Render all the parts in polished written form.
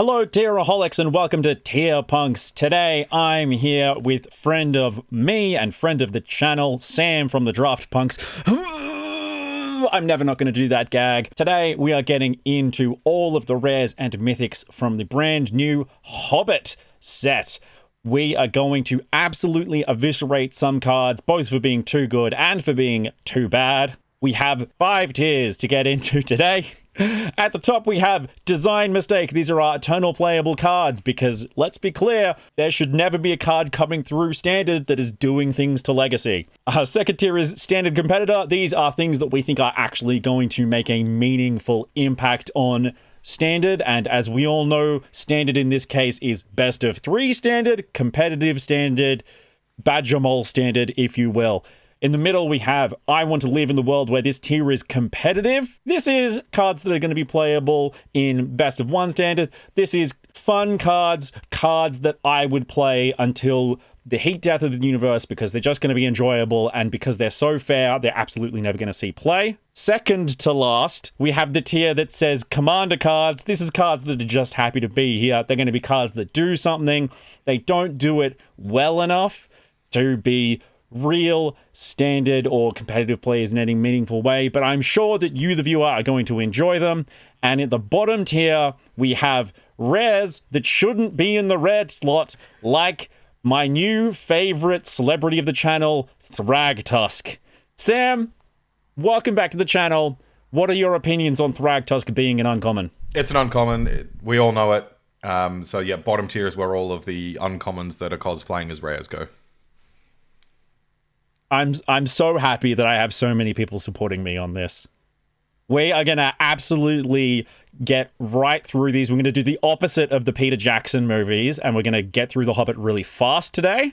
Hello, Tieraholics, and welcome to Tier Punks. Today, I'm here with friend of me and friend of the channel, Sam from the Draft Punks. I'm never not going to do that gag. Today, we are getting into all of the rares and mythics from the brand new Hobbit set. We are going to absolutely eviscerate some cards, both for being too good and for being too bad. We have 5 tiers to get into today. At the top, we have Design Mistake. These are our eternal playable cards because, let's be clear, there should never be a card coming through Standard that is doing things to Legacy. Our second tier is Standard Competitor. These are things that we think are actually going to make a meaningful impact on Standard, and as we all know, Standard in this case is best of 3 Standard, Competitive Standard, Badger Mole Standard, if you will. In the middle, we have I Want to Live in the World, where this tier is competitive. This is cards that are going to be playable in Best of 1 Standard. This is fun cards, cards that I would play until the heat death of the universe because they're just going to be enjoyable, and because they're so fair, they're absolutely never going to see play. Second to last, we have the tier that says Commander cards. This is cards that are just happy to be here. They're going to be cards that do something. They don't do it well enough to be real standard or competitive players in any meaningful way, but I'm sure that you, the viewer, are going to enjoy them. And at the bottom tier, we have rares that shouldn't be in the red slot, like my new favorite celebrity of the channel, Thragtusk. Sam, welcome back to the channel. What are your opinions on Thragtusk being an uncommon? It's an uncommon. We all know it. So yeah, bottom tier is where all of the uncommons that are cosplaying as rares go. I'm so happy that I have so many people supporting me on this. We are going to absolutely get right through these. We're going to do the opposite of the Peter Jackson movies, and we're going to get through The Hobbit really fast today.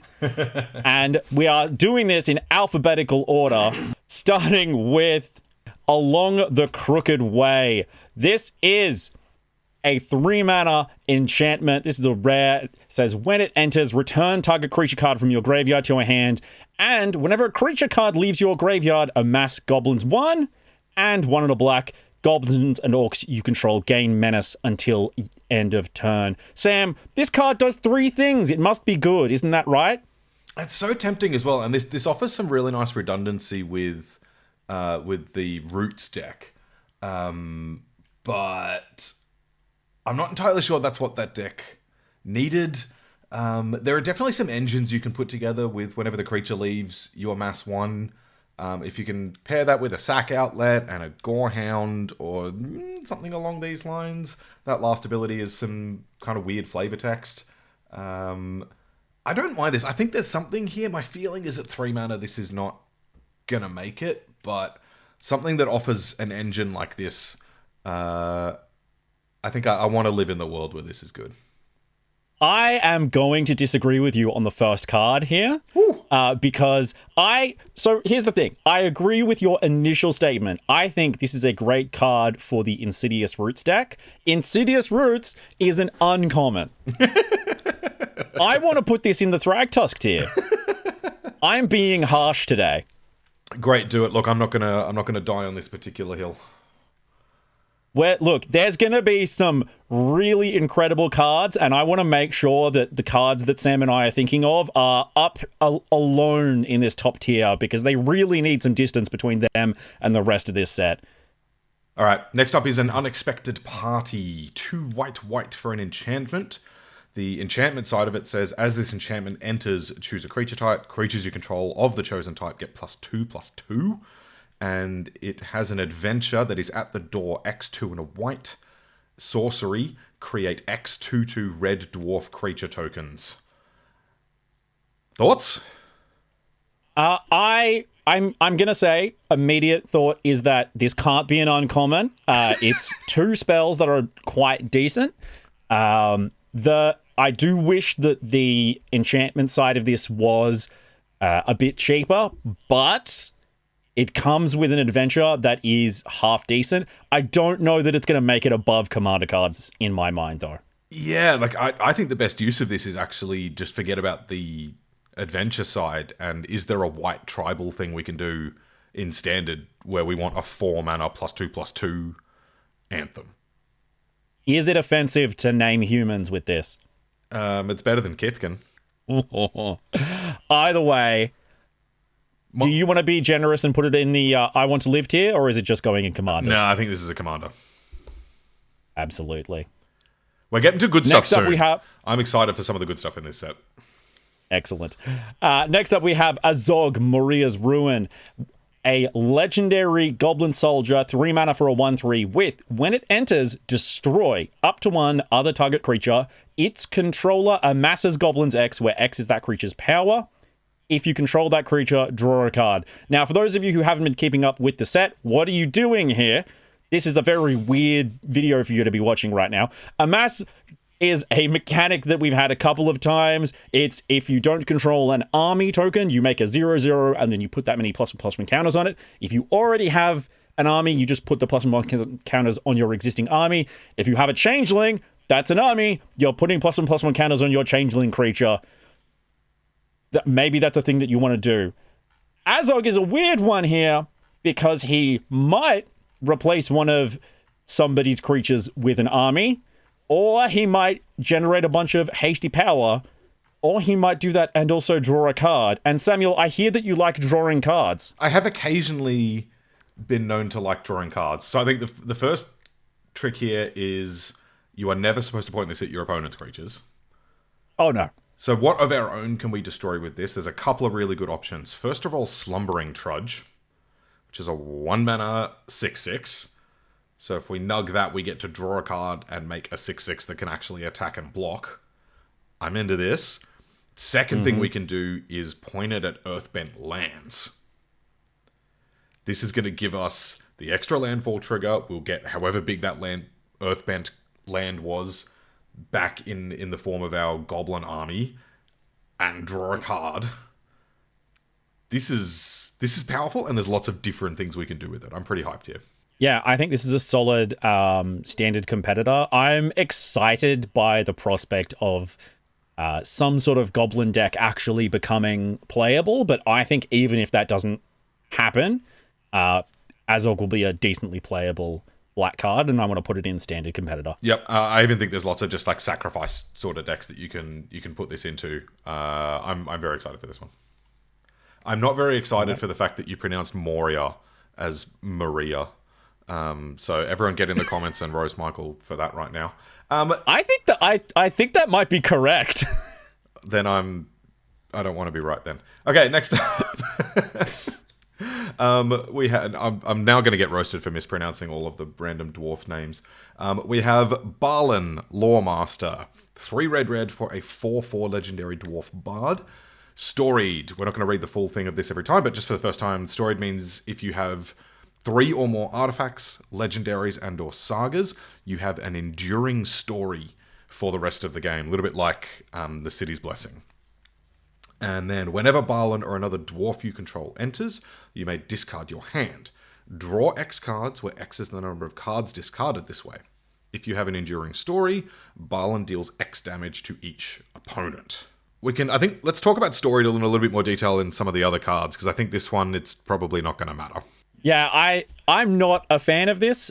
And we are doing this in alphabetical order, starting with Along the Crooked Way. This is a 3-mana enchantment. This is a rare. It says, when it enters, return target creature card from your graveyard to your hand. And whenever a creature card leaves your graveyard, amass goblins 1 and 1 in a black. Goblins and orcs you control gain menace until end of turn. Sam, this card does 3 things. It must be good. Isn't that right? It's so tempting as well. And this offers some really nice redundancy with the Roots deck. But I'm not entirely sure that's what that deck needed. There are definitely some engines you can put together with whenever the creature leaves, you amass 1. If you can pair that with a sack outlet and a Gorehound or something along these lines, that last ability is some kind of weird flavor text. I don't mind this. I think there's something here. My feeling is at 3 mana, this is not gonna make it, but something that offers an engine like this, I think I want to live in the world where this is good. I am going to disagree with you on the first card here, because so here's the thing. I agree with your initial statement. I think this is a great card for the Insidious Roots deck. Insidious Roots is an uncommon. I want to put this in the Thragtusk tier. I'm being harsh today. Great, do it. Look, I'm not gonna die on this particular hill. Look, there's going to be some really incredible cards, and I want to make sure that the cards that Sam and I are thinking of are up alone in this top tier, because they really need some distance between them and the rest of this set. All right, next up is an Unexpected Party. 2 white for an enchantment. The enchantment side of it says, as this enchantment enters, choose a creature type. Creatures you control of the chosen type get +2/+2. And it has an adventure that is at the door, X2 and a white. Sorcery, create X/2/2 red dwarf creature tokens. Thoughts? I'm gonna say immediate thought is that this can't be an uncommon. It's 2 spells that are quite decent. I do wish that the enchantment side of this was a bit cheaper, but it comes with an adventure that is half decent. I don't know that it's going to make it above Commander cards in my mind, though. Yeah, like I think the best use of this is actually just forget about the adventure side, and is there a white tribal thing we can do in Standard where we want a 4 mana +2/+2 anthem? Is it offensive to name humans with this? It's better than Kithkin. Either way, do you want to be generous and put it in the I want to live tier, or is it just going in commanders? No, I think this is a commander. Absolutely. We're getting to good stuff Next up, soon. we have... I'm excited for some of the good stuff in this set. Excellent. Next up, we have Azog, Maria's Ruin. A legendary goblin soldier, 3 mana for a 1/3 with, when it enters, destroy up to 1 other target creature. Its controller amasses Goblins X, where X is that creature's power. If you control that creature, draw a card. Now, for those of you who haven't been keeping up with the set, what are you doing here? This is a very weird video for you to be watching right now. Amass is a mechanic that we've had a couple of times. It's if you don't control an army token, you make a 0/0, and then you put that many +1/+1 counters on it. If you already have an army, you just put the +1 counters on your existing army. If you have a changeling, that's an army. You're putting +1/+1 counters on your changeling creature. Maybe that's a thing that you want to do. Azog is a weird one here because he might replace one of somebody's creatures with an army, or he might generate a bunch of hasty power, or he might do that and also draw a card. And Samuel, I hear that you like drawing cards. I have occasionally been known to like drawing cards. So I think the first trick here is you are never supposed to point this at your opponent's creatures. Oh, no. So what of our own can we destroy with this? There's a couple of really good options. First of all, Slumbering Trudge, which is a 1 mana 6/6. So if we nug that, we get to draw a card and make a 6/6 that can actually attack and block. I'm into this. Second thing we can do is point it at Earthbent lands. This is going to give us the extra landfall trigger. We'll get however big that Earthbent land was back in the form of our goblin army and draw a card. This is powerful, and there's lots of different things we can do with it. I'm pretty hyped here. Yeah, I think this is a solid standard competitor. I'm excited by the prospect of some sort of goblin deck actually becoming playable, but I think even if that doesn't happen, Azog will be a decently playable black card, and I want to put it in standard competitor. Yep, I even think there's lots of just like sacrifice sort of decks that you can put this into. I'm very excited for this one. I'm not very excited for the fact that you pronounced Moria as Maria. So everyone get in the comments and roast Michael for that right now. I think that might be correct. Then I don't want to be right then. Okay, next up. We had. I'm now going to get roasted for mispronouncing all of the random dwarf names. We have Balin, Lawmaster, 3 red for a 4/4 legendary dwarf bard. Storied. We're not going to read the full thing of this every time, but just for the first time, storied means if you have 3 or more artifacts, legendaries, and/or sagas, you have an enduring story for the rest of the game. A little bit like the City's Blessing. And then whenever Balin or another dwarf you control enters, you may discard your hand. Draw X cards, where X is the number of cards discarded this way. If you have an enduring story, Balin deals X damage to each opponent. Let's talk about Storied in a little bit more detail in some of the other cards, because I think this one, it's probably not going to matter. Yeah, I'm not a fan of this.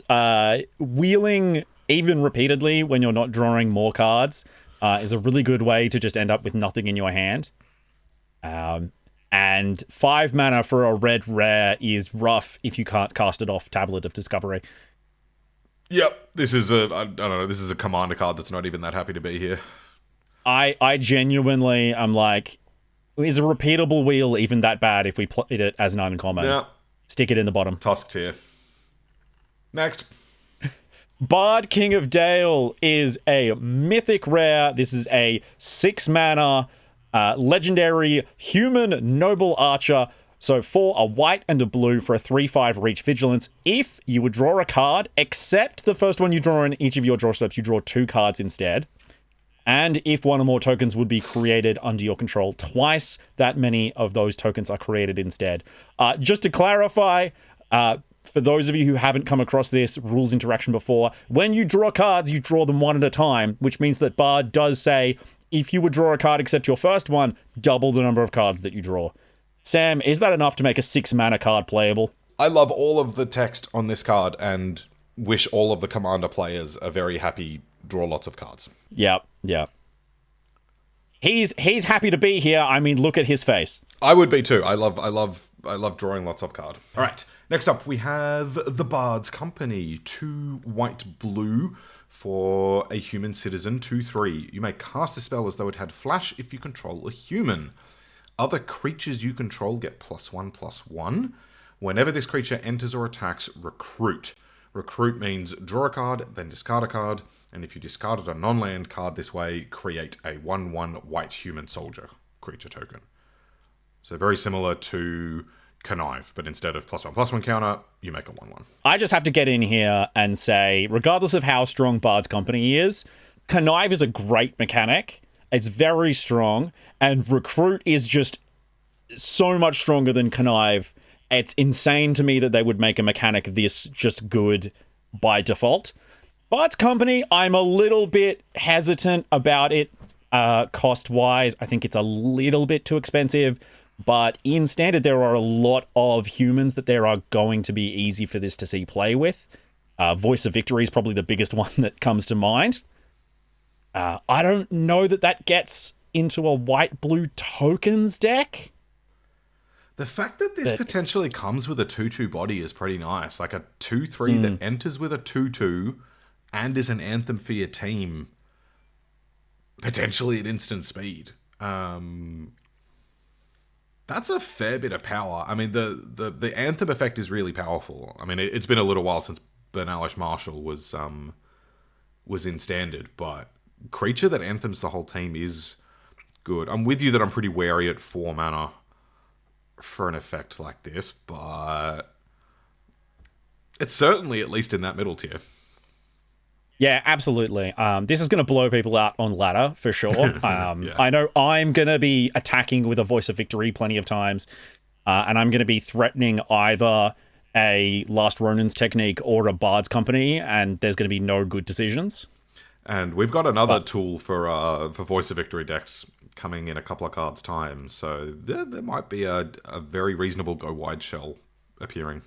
Wheeling even repeatedly when you're not drawing more cards is a really good way to just end up with nothing in your hand. And 5 mana for a red rare is rough if you can't cast it off Tablet of Discovery. Yep, this is this is a commander card that's not even that happy to be here. I genuinely am like, is a repeatable wheel even that bad if we played it as an uncommon? Yeah. Stick it in the bottom. Tusk tier. Next. Bard King of Dale is a mythic rare. This is a 6 mana legendary human noble archer. So for a white and a blue for a 3/5 reach vigilance. If you would draw a card, except the first one you draw in each of your draw steps, you draw 2 cards instead. And if 1 or more tokens would be created under your control, twice that many of those tokens are created instead. Just to clarify, for those of you who haven't come across this rules interaction before, when you draw cards, you draw them one at a time, which means that Bard does say, if you would draw a card except your first one, double the number of cards that you draw. Sam, is that enough to make a 6 mana card playable? I love all of the text on this card and wish all of the commander players a very happy draw lots of cards. Yep, yep. He's happy to be here. I mean, look at his face. I would be too. I love drawing lots of card. All right. Next up, we have the Bard's Company. 2 white blue for a human citizen. 2/3. You may cast a spell as though it had flash if you control a human. Other creatures you control get +1/+1. Whenever this creature enters or attacks, recruit. Recruit means draw a card, then discard a card, and if you discarded a non-land card this way, create a 1/1 white human soldier creature token. So very similar to Connive, but instead of +1/+1 counter, you make a 1/1. I just have to get in here and say, regardless of how strong Bard's Company is, Connive is a great mechanic. It's very strong, and Recruit is just so much stronger than Connive. It's insane to me that they would make a mechanic this just good by default. Bard's Company, I'm a little bit hesitant about it cost-wise. I think it's a little bit too expensive. But in Standard, there are a lot of humans that there are going to be easy for this to see play with. Voice of Victory is probably the biggest one that comes to mind. I don't know that gets into a white-blue tokens deck. The fact that this potentially comes with a 2/2 body is pretty nice. Like a 2/3 that enters with a 2/2 and is an anthem for your team. Potentially at instant speed. That's a fair bit of power. I mean, the anthem effect is really powerful. I mean, it's been a little while since Bernalish Marshall was in Standard, but creature that anthems the whole team is good. I'm with you that I'm pretty wary at 4 mana for an effect like this, but it's certainly at least in that middle tier. Yeah, absolutely. This is going to blow people out on ladder for sure. Yeah. I know I'm going to be attacking with a Voice of Victory plenty of times, and I'm going to be threatening either a Last Ronin's Technique or a Bard's Company, and there's going to be no good decisions. And we've got another tool for Voice of Victory decks coming in a couple of cards' time, so there might be a very reasonable go wide shell appearing.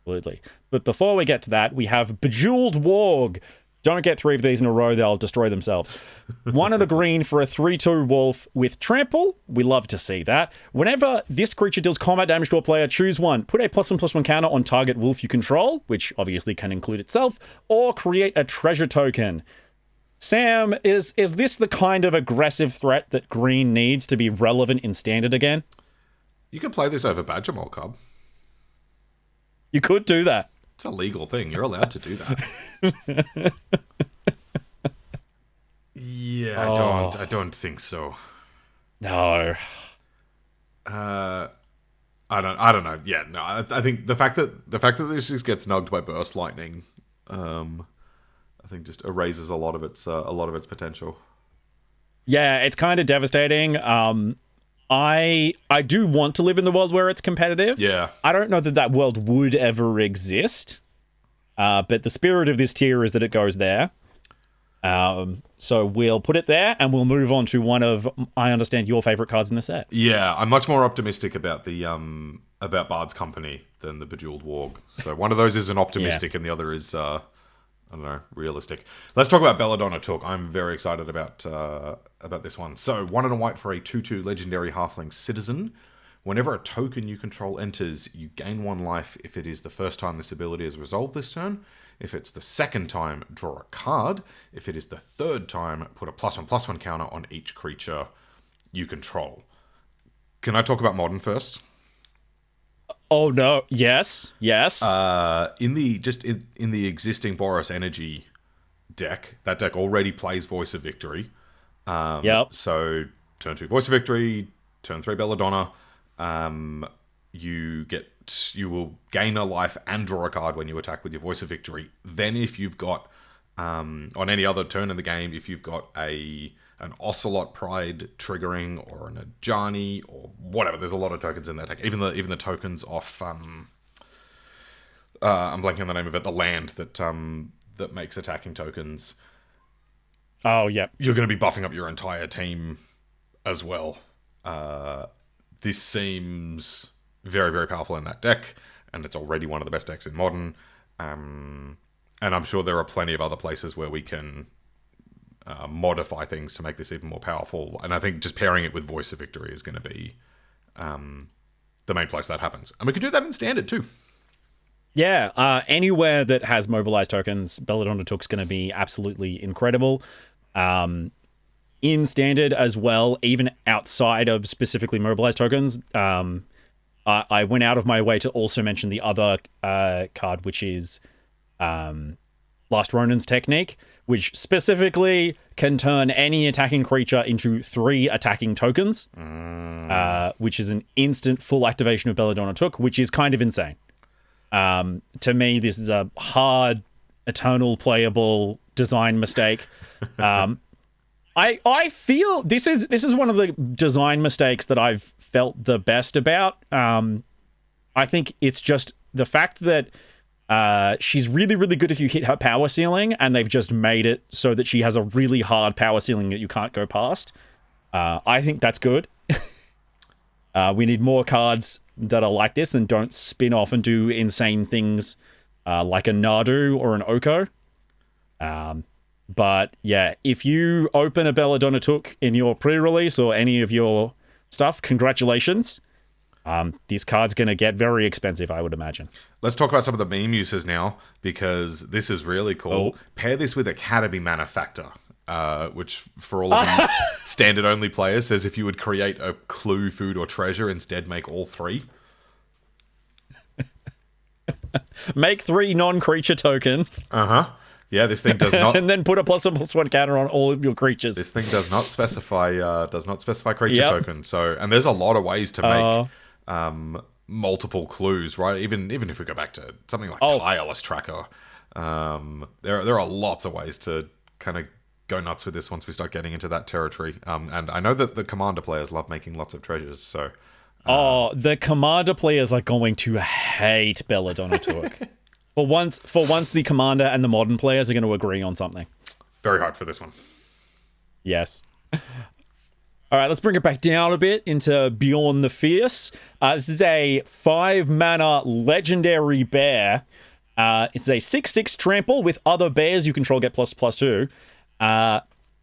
Absolutely. But before we get to that, we have Bejeweled Warg. Don't get 3 of these in a row, they'll destroy themselves. 1 of the green for a 3/2 wolf with trample. We love to see that. Whenever this creature deals combat damage to a player, choose 1. Put a +1/+1 counter on target wolf you control, which obviously can include itself, or create a treasure token. Sam, is this the kind of aggressive threat that green needs to be relevant in Standard again? You could play this over Badger Mole Cub. You could do that. It's a legal thing. You're allowed to do that. Yeah, I don't think so. No. I don't know. Yeah, no. I think the fact that this just gets nugged by Burst Lightning, I think just erases a lot of its potential. Yeah, it's kind of devastating. I do want to live in the world where it's competitive. Yeah. I don't know that world would ever exist. But the spirit of this tier is that it goes there. So we'll put it there, and we'll move on to one of, I understand, your favorite cards in the set. Yeah, I'm much more optimistic about the about Bard's Company than the Bejeweled Warg. So one of those is an optimistic, and the other is I don't know, realistic. Let's talk about Belladonna Took. I'm very excited about this one. So 1 and a white for a 2/2 legendary halfling citizen. Whenever a token you control enters, you gain 1 life if it is the first time this ability is resolved this turn. If it's the second time, draw a card. If it is the third time, put a +1/+1 counter on each creature you control. Can I talk about Modern first? Oh no! Yes. In the existing Boros Energy deck, that deck already plays Voice of Victory. Yep. So turn 2 Voice of Victory, turn 3 Belladonna. You will gain a life and draw a card when you attack with your Voice of Victory. Then, if you've got on any other turn in the game, if you've got an Ocelot Pride triggering or an Ajani or whatever, there's a lot of tokens in that deck. Even the tokens off I'm blanking on the name of it. The land that makes attacking tokens. Oh yeah. You're going to be buffing up your entire team as well. This seems very, very powerful in that deck, and it's already one of the best decks in Modern. And I'm sure there are plenty of other places where we can modify things to make this even more powerful. And I think just pairing it with Voice of Victory is going to be the main place that happens. And we can do that in Standard too. Yeah, anywhere that has mobilized tokens, Belladonna Took's going to be absolutely incredible. In Standard as well, even outside of specifically mobilized tokens, I went out of my way to also mention the other card, which is Last Ronin's Technique, which specifically can turn any attacking creature into 3 attacking tokens, which is an instant full activation of Belladonna Took, which is kind of insane. To me, this is a hard, eternal playable design mistake. I feel this is one of the design mistakes that I've felt the best about. I think it's just the fact that she's really, really good if you hit her power ceiling, and they've just made it so that she has a really hard power ceiling that you can't go past. I think that's good. We need more cards that are like this and don't spin off and do insane things like a Nadu or an Oko. But yeah, if you open a Belladonna Took in your pre-release or any of your stuff, congratulations. This card's going to get very expensive, I would imagine. Let's talk about some of the meme uses now, because this is really cool. Oh. Pair this with Academy Manufactor, which for all of you Standard-only players says if you would create a clue, food, or treasure, instead make all 3. Make 3 non-creature tokens. Yeah, this thing does not, and then put a +1/+1 counter on all of your creatures. This thing does not specify creature tokens. So, and there's a lot of ways to make multiple clues, right? Even if we go back to something like Tireless Tracker, there are lots of ways to kind of go nuts with this once we start getting into that territory. And I know that the Commander players love making lots of treasures. So, the Commander players are going to hate Belladonna Took. For once, the Commander and the Modern players are going to agree on something. Very hard for this one. Yes. All right, let's bring it back down a bit into Beyond the Fierce. This is a 5-mana legendary bear. It's a 6/6 trample with other bears you control get ++2.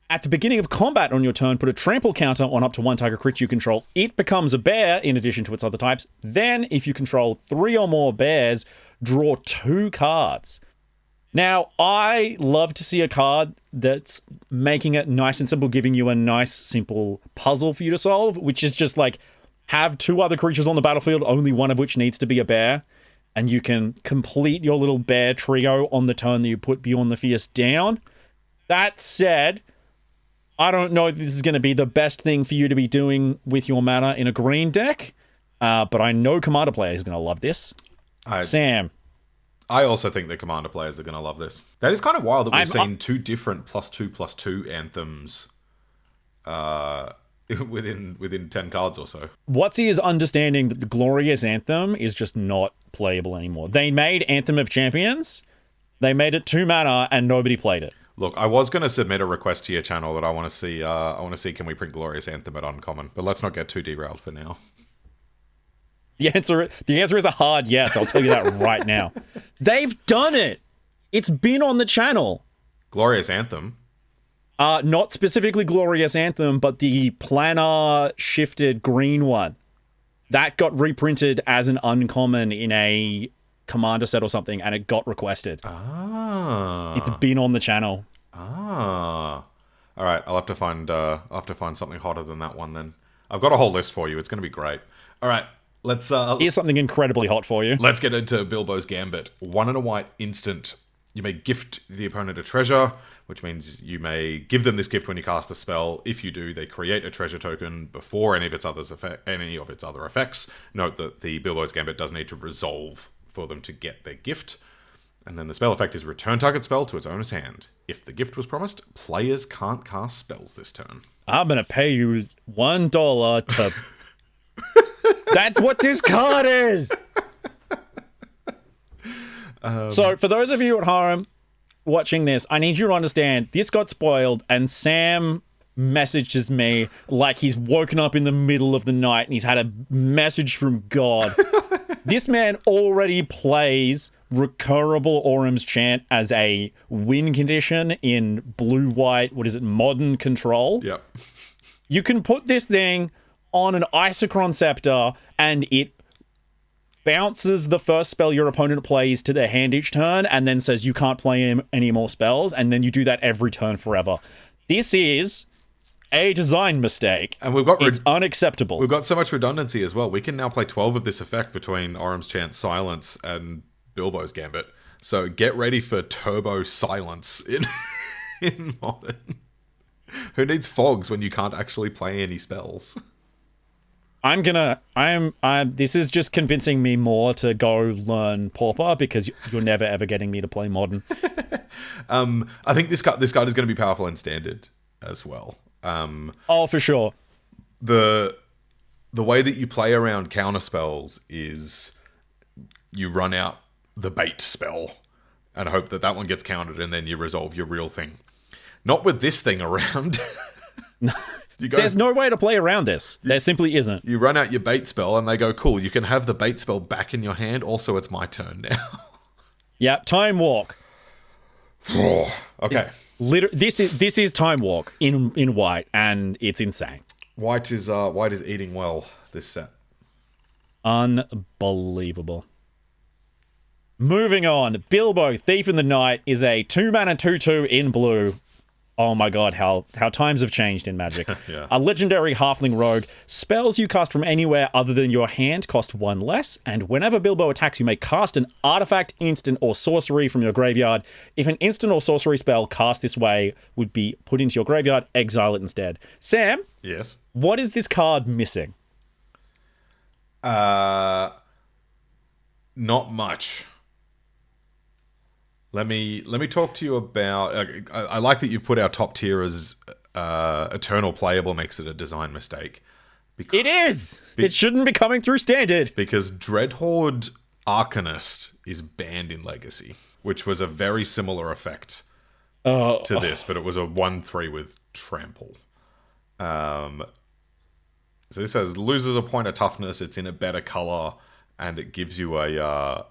At the beginning of combat on your turn, put a trample counter on up to 1 target creature you control. It becomes a bear in addition to its other types. Then, if you control 3 or more bears, draw 2 cards. Now, I love to see a card that's making it nice and simple, giving you a nice, simple puzzle for you to solve, which is just like, have 2 other creatures on the battlefield, only one of which needs to be a bear, and you can complete your little bear trio on the turn that you put Beyond the Fierce down. That said, I don't know if this is going to be the best thing for you to be doing with your mana in a green deck, but I know Commander players are going to love this. Sam. I also think the Commander players are going to love this. That is kind of wild that we've seen 2 different +2/+2 anthems within 10 cards or so. WotC is understanding that the Glorious Anthem is just not playable anymore. They made Anthem of Champions, they made it 2 mana, and nobody played it. Look, I was going to submit a request to your channel that I want to see. Can we print Glorious Anthem at Uncommon? But let's not get too derailed for now. The answer is a hard yes. I'll tell you that right now. They've done it. It's been on the channel. Glorious Anthem. Not specifically Glorious Anthem, but the planar shifted green one that got reprinted as an uncommon in a Commander set or something, and it got requested. It's been on the channel. All right, I'll have to find something hotter than that one then. I've got a whole list for you. It's going to be great. All right, let's here's something incredibly hot for you. Let's get into Bilbo's Gambit. 1 and a white instant. You may gift the opponent a treasure, which means you may give them this gift when you cast a spell. If you do, they create a treasure token before any of its other effects. Note that the Bilbo's Gambit does need to resolve for them to get their gift. And then the spell effect is return target spell to its owner's hand. If the gift was promised, players can't cast spells this turn. I'm going to pay you $1 to... That's what this card is! So, for those of you at home watching this, I need you to understand, this got spoiled, and Sam messages me like he's woken up in the middle of the night and he's had a message from God. This man already plays Recurable Auram's Chant as a win condition in blue-white, modern control. Yep. You can put this thing on an Isochron Scepter and it bounces the first spell your opponent plays to their hand each turn and then says you can't play any more spells, and then you do that every turn forever. This is a design mistake, and it's unacceptable. We've got so much redundancy as well. We can now play 12 of this effect between Auram's Chant, Silence, and Bilbo's Gambit. So get ready for Turbo Silence in Modern. Who needs fogs when you can't actually play any spells? This is just convincing me more to go learn Pauper, because you're never ever getting me to play Modern. I think this card is going to be powerful in Standard as well. For sure. The way that you play around counter spells is you run out the bait spell and hope that one gets countered, and then you resolve your real thing. Not with this thing around. There's no way to play around this. There simply isn't. You run out your bait spell and they go, cool, you can have the bait spell back in your hand. Also, it's my turn now. Yeah, Time Walk. Okay. This is Time Walk in white, and it's insane. White is eating well this set. Unbelievable. Moving on, Bilbo, Thief in the Night, is a 2-mana 2/2 in blue. Oh my god, how times have changed in Magic. Yeah. A legendary halfling rogue. Spells you cast from anywhere other than your hand cost 1 less, and whenever Bilbo attacks, you may cast an artifact, instant, or sorcery from your graveyard. If an instant or sorcery spell cast this way would be put into your graveyard, exile it instead. Sam? Yes? What is this card missing? Not much. Let me talk to you about... I like that you've put our top tier as Eternal Playable makes it a design mistake. It is! It shouldn't be coming through Standard. Because Dreadhorde Arcanist is banned in Legacy, which was a very similar effect to this, but it was a 1/3 with Trample. So this says, loses a point of toughness, it's in a better color, and it gives you a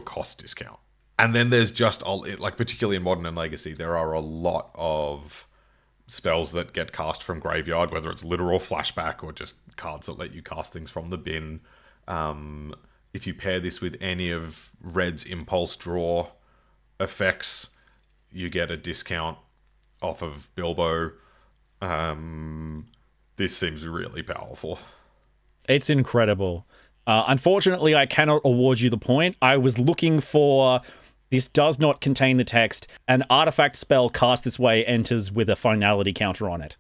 cost discount. And then there's just, particularly in Modern and Legacy, there are a lot of spells that get cast from graveyard, whether it's literal flashback or just cards that let you cast things from the bin. If you pair this with any of Red's Impulse Draw effects, you get a discount off of Bilbo. This seems really powerful. It's incredible. Unfortunately, I cannot award you the point. I was looking for... This does not contain the text. An artifact spell cast this way enters with a finality counter on it.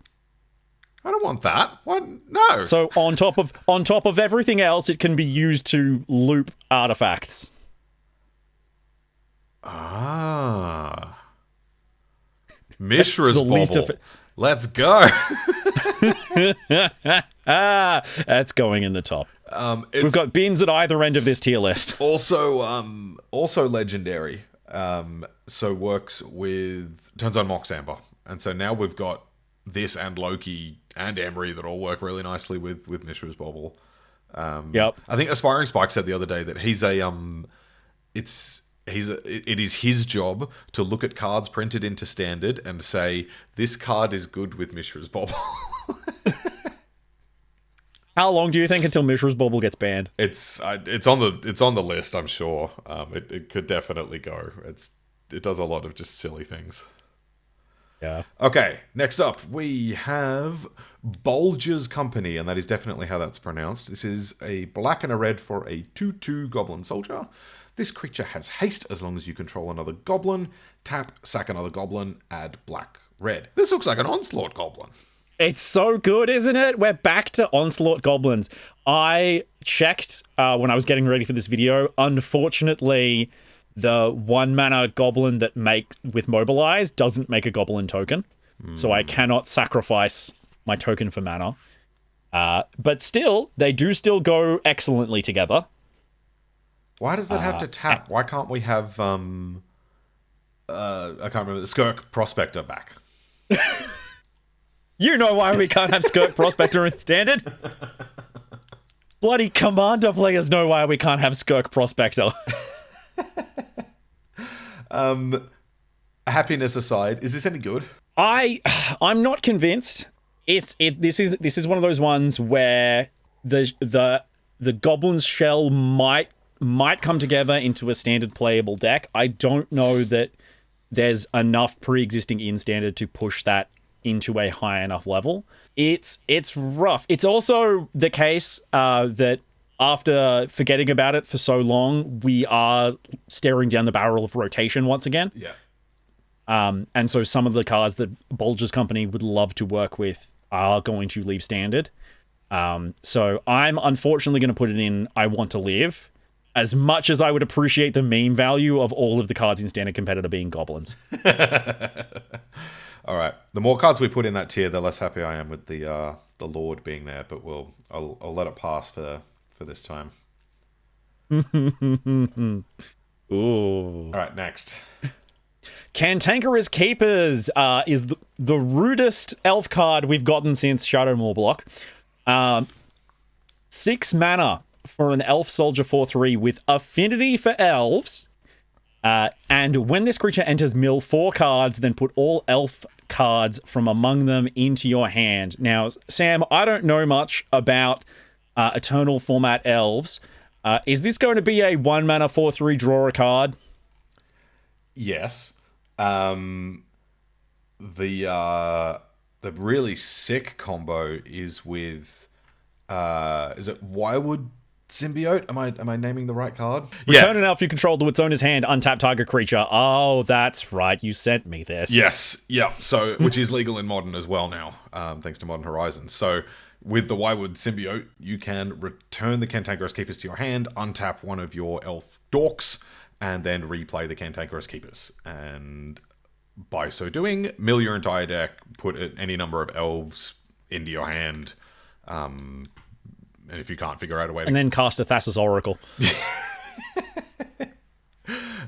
I don't want that. What? No. So on top of everything else, it can be used to loop artifacts. Mishra's Bobble. Let's go. That's going in the top. We've got bins at either end of this tier list. Also legendary. So works with... Turns on Mox Amber. And so now we've got this and Loki and Emery that all work really nicely with Mishra's Bobble. Yep. I think Aspiring Spike said the other day that it is his job to look at cards printed into Standard and say, this card is good with Mishra's Bobble. How long do you think until Mishra's Bobble gets banned? It's on the list, I'm sure. It could definitely go. It does a lot of just silly things. Yeah. Okay, next up we have Bolger's Company, and that is definitely how that's pronounced. This is a black and a red for a 2/2 Goblin Soldier. This creature has haste as long as you control another goblin. Tap, sack another goblin, add black, red. This looks like an Onslaught Goblin. It's so good, isn't it? We're back to Onslaught Goblins. I checked when I was getting ready for this video. Unfortunately, the 1-mana goblin that with Mobilize doesn't make a goblin token. So I cannot sacrifice my token for mana. But still, they do still go excellently together. Why does it have to tap? Why can't we have I can't remember, the Skirk Prospector back? You know why we can't have Skirk Prospector in Standard? Bloody Commander players know why we can't have Skirk Prospector. Happiness aside, is this any good? I'm not convinced. This is one of those ones where the Goblin's Shell might come together into a standard playable deck. I don't know that there's enough pre-existing in standard to push that into a high enough level. It's rough. It's also the case that after forgetting about it for so long, we are staring down the barrel of rotation once again. Yeah. And so some of the cards that Bolger's company would love to work with are going to leave standard. So I'm unfortunately going to put it in I Want to Live, as much as I would appreciate the meme value of all of the cards in standard competitor being goblins. All right. The more cards we put in that tier, the less happy I am with the Lord being there. But I'll let it pass for this time. Ooh. All right. Next. Cantankerous Keepers is the rudest elf card we've gotten since Shadowmoor Block. 6 mana for an elf soldier 4/3 with affinity for elves. And when this creature enters mill 4 cards, then put all elf cards from among them into your hand. Now, Sam, I don't know much about Eternal format elves. Is this going to be a 1 mana 4/3 draw a card? Yes. The really sick combo is with is it Wirewood Symbiote? Am I naming the right card? Return an elf you control to its owner's hand, untap target creature. Oh, that's right. You sent me this. Yes. Yeah. So, which is legal in Modern as well now, thanks to Modern Horizons. So, with the Wirewood Symbiote, you can return the Cantankerous Keepers to your hand, untap one of your elf dorks, and then replay the Cantankerous Keepers. And by so doing, mill your entire deck, put any number of elves into your hand, and if you can't figure out a way to... And then cast a Thassa's Oracle.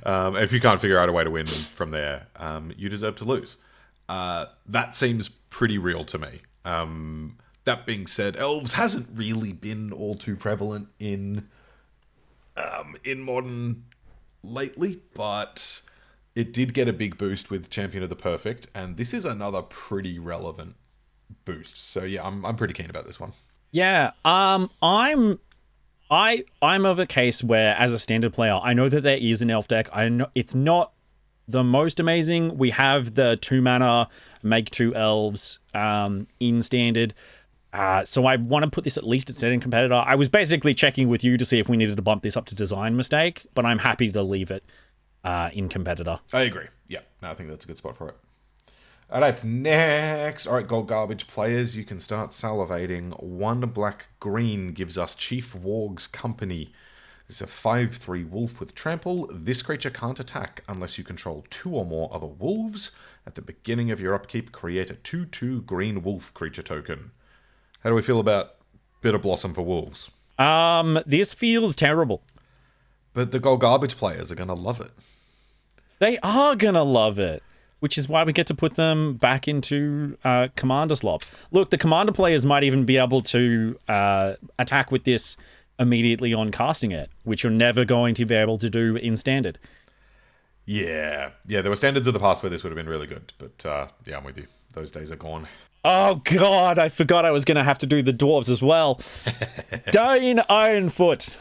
If you can't figure out a way to win from there, you deserve to lose. That seems pretty real to me. That being said, elves hasn't really been all too prevalent in Modern lately, but it did get a big boost with Champion of the Perfect, and this is another pretty relevant boost. So yeah, I'm pretty keen about this one. Yeah, I'm of a case where, as a standard player, I know that there is an elf deck. I know it's not the most amazing. We have the 2 mana make 2 elves in standard. So I want to put this at least at standard competitor. I was basically checking with you to see if we needed to bump this up to design mistake, but I'm happy to leave it in competitor. I agree. Yeah, no, I think that's a good spot for it. All right, next. All right, Gold Garbage players, you can start salivating. 1 black-green gives us Chief Warg's Company. It's a 5/3 wolf with trample. This creature can't attack unless you control 2 or more other wolves. At the beginning of your upkeep, create a 2/2 green wolf creature token. How do we feel about Bitter Blossom for wolves? This feels terrible. But the Gold Garbage players are going to love it. They are going to love it, which is why we get to put them back into Commander slots. Look, the Commander players might even be able to attack with this immediately on casting it, which you're never going to be able to do in Standard. Yeah, there were standards of the past where this would have been really good, but yeah, I'm with you. Those days are gone. Oh god, I forgot I was going to have to do the dwarves as well. Dane Ironfoot.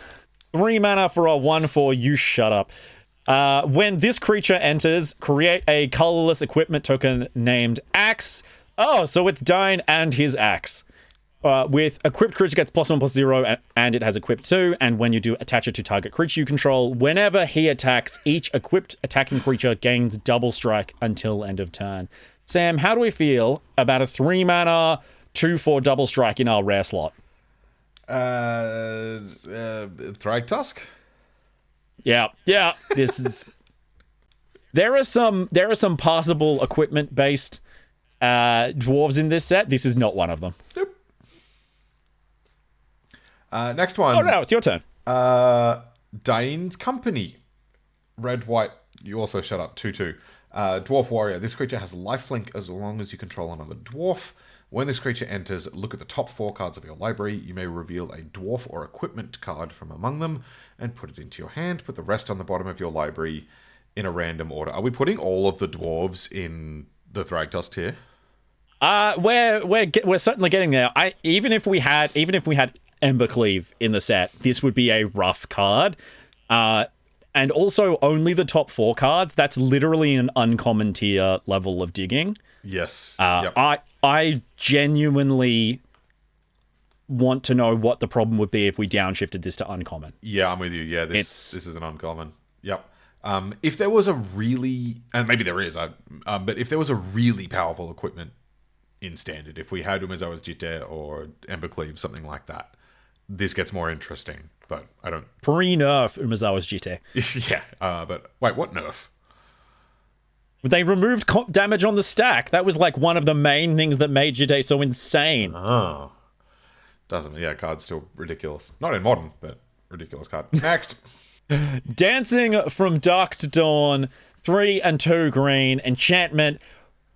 3 mana for a 1/4, you shut up. When this creature enters, create a colorless equipment token named Axe. Oh, so it's Dane and his Axe. With equipped creature gets +1/+0, and it has equipped 2, and when you do attach it to target creature you control, whenever he attacks, each equipped attacking creature gains double strike until end of turn. Sam, how do we feel about a 3 mana 2/4 double strike in our rare slot? Thragtusk? Yeah. This is. There are some possible equipment based dwarves in this set. This is not one of them. Nope. Next one. Oh no, it's your turn. Dane's Company. Red, white. You also shut up. 2/2. Dwarf Warrior. This creature has lifelink as long as you control another dwarf. When this creature enters, look at the top 4 cards of your library. You may reveal a dwarf or equipment card from among them and put it into your hand. Put the rest on the bottom of your library in a random order. Are we putting all of the dwarves in the Thragtusk tier? We're certainly getting there. Even if we had Embercleave in the set, this would be a rough card. And also only the top 4 cards. That's literally an uncommon tier level of digging. Yes. Yep. I genuinely want to know what the problem would be if we downshifted this to uncommon. Yeah, I'm with you. Yeah, this is an uncommon. Yep. If there was a really, and maybe there is, but if there was a really powerful equipment in standard, if we had Umezawa's Jitte or Embercleave, something like that, this gets more interesting. But I don't pre-nerf Umezawa's Jitte. Yeah, but wait, what nerf? They removed damage on the stack. That was like one of the main things that made Jitte so insane. Oh. Card's still ridiculous. Not in modern, but ridiculous card. Next. Dancing from Dark to Dawn, 3 and 2 green, enchantment.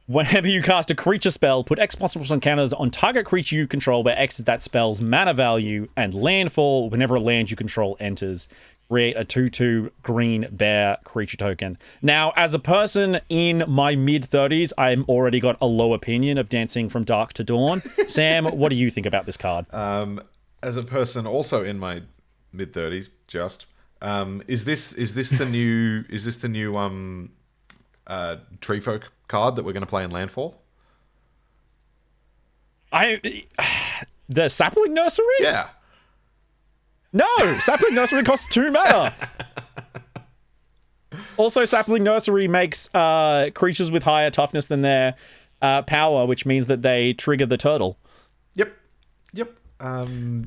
Whenever you cast a creature spell, put X++ on counters on target creature you control, where X is that spell's mana value, and landfall. Whenever a land you control enters, create a 2/2 green bear creature token. Now, as a person in my mid-30s, I'm already got a low opinion of Dancing from Dark to Dawn. Sam, what do you think about this card? As a person also in my mid-30s, is this the new Tree Folk card that we're going to play in Landfall? The Sapling Nursery? Yeah. No, Sapling Nursery costs 2 mana. Also, Sapling Nursery makes creatures with higher toughness than their power, which means that they trigger the turtle. Yep.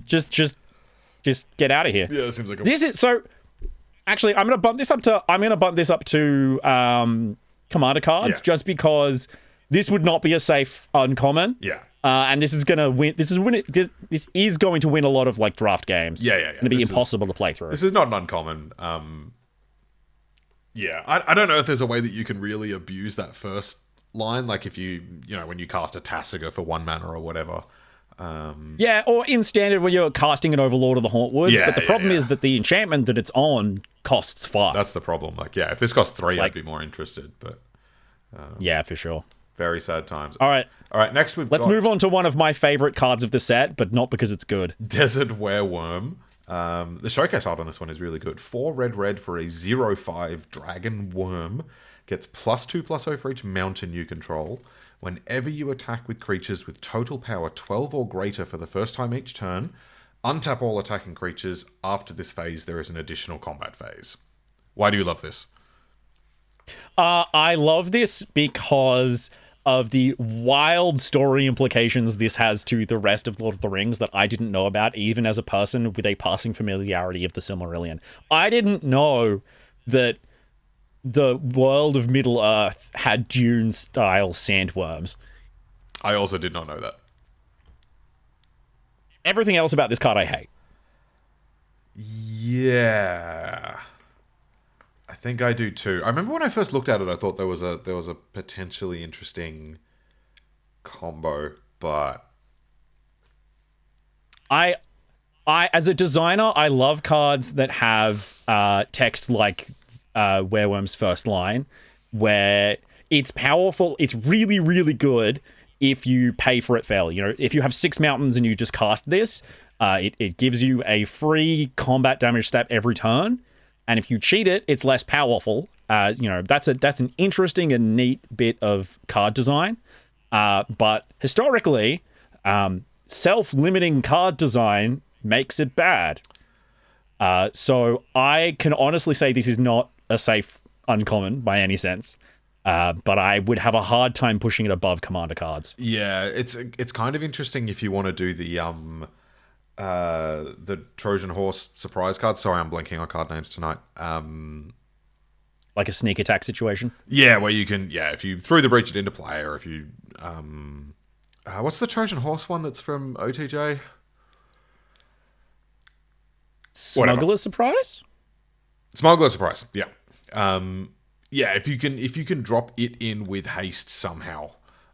Just get out of here. Yeah, it seems like this is so. Actually, I'm gonna bump this up to commander cards, just because this would not be a safe uncommon. Yeah. And this is gonna win. This is going to win a lot of like draft games. Yeah. It's gonna be impossible to play through. This is not an uncommon. I don't know if there's a way that you can really abuse that first line, like if when you cast a Tasigur for 1 mana or whatever. Yeah, or in standard when you're casting an Overlord of the Hauntwoods. But the problem is that the enchantment that it's on costs 5. That's the problem. Like, if this costs 3, I'd be more interested. But yeah, for sure. Very sad times. All right. Next let's move on to one of my favorite cards of the set, but not because it's good. Desert Wereworm. The showcase art on this one is really good. 4 red for a 0/5 dragon worm. Gets +2/+0 for each mountain you control. Whenever you attack with creatures with total power 12 or greater for the first time each turn, untap all attacking creatures. After this phase, there is an additional combat phase. Why do you love this? I love this because of the wild story implications this has to the rest of Lord of the Rings that I didn't know about, even as a person with a passing familiarity of the Silmarillion. I didn't know that the world of Middle-earth had Dune-style sandworms. I also did not know that. Everything else about this card I hate. Yeah. I think I do too. I remember when I first looked at it, I thought there was a potentially interesting combo, but I as a designer, I love cards that have text like Wereworm's first line, where it's powerful. It's really, really good if you pay for it fairly. If you have 6 mountains and you just cast this, it gives you a free combat damage stat every turn. And if you cheat it, it's less powerful. That's an interesting and neat bit of card design. But historically, self-limiting card design makes it bad. So I can honestly say this is not a safe uncommon by any sense. But I would have a hard time pushing it above commander cards. Yeah, it's kind of interesting if you want to do the Trojan Horse surprise card. Sorry, I'm blanking on card names tonight. Like a sneak attack situation? Yeah, where you can, if you threw the breach it into play, or if you... what's the Trojan Horse one that's from OTJ? Smuggler's Surprise? Smuggler's Surprise, yeah. Yeah, if you can drop it in with haste somehow,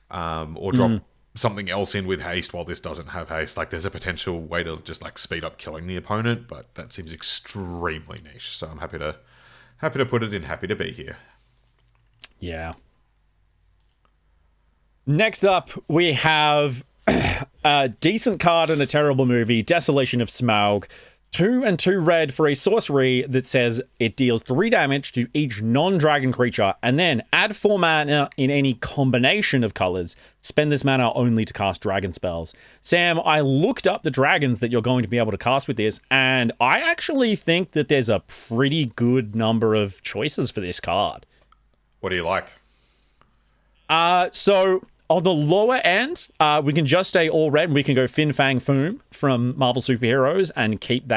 or drop something else in with haste while this doesn't have haste, like there's a potential way to just like speed up killing the opponent, but that seems extremely niche. So I'm happy to put it in. Happy to be here. Yeah. Next up, we have a decent card in a terrible movie, Desolation of Smaug. 2 and 2 red for a sorcery that says it deals 3 damage to each non-dragon creature, and then add 4 mana in any combination of colors. Spend this mana only to cast dragon spells. Sam, I looked up the dragons that you're going to be able to cast with this, and I actually think that there's a pretty good number of choices for this card. What do you like? So on the lower end, we can just stay all red. We can go Fin Fang Foom from Marvel Superheroes and keep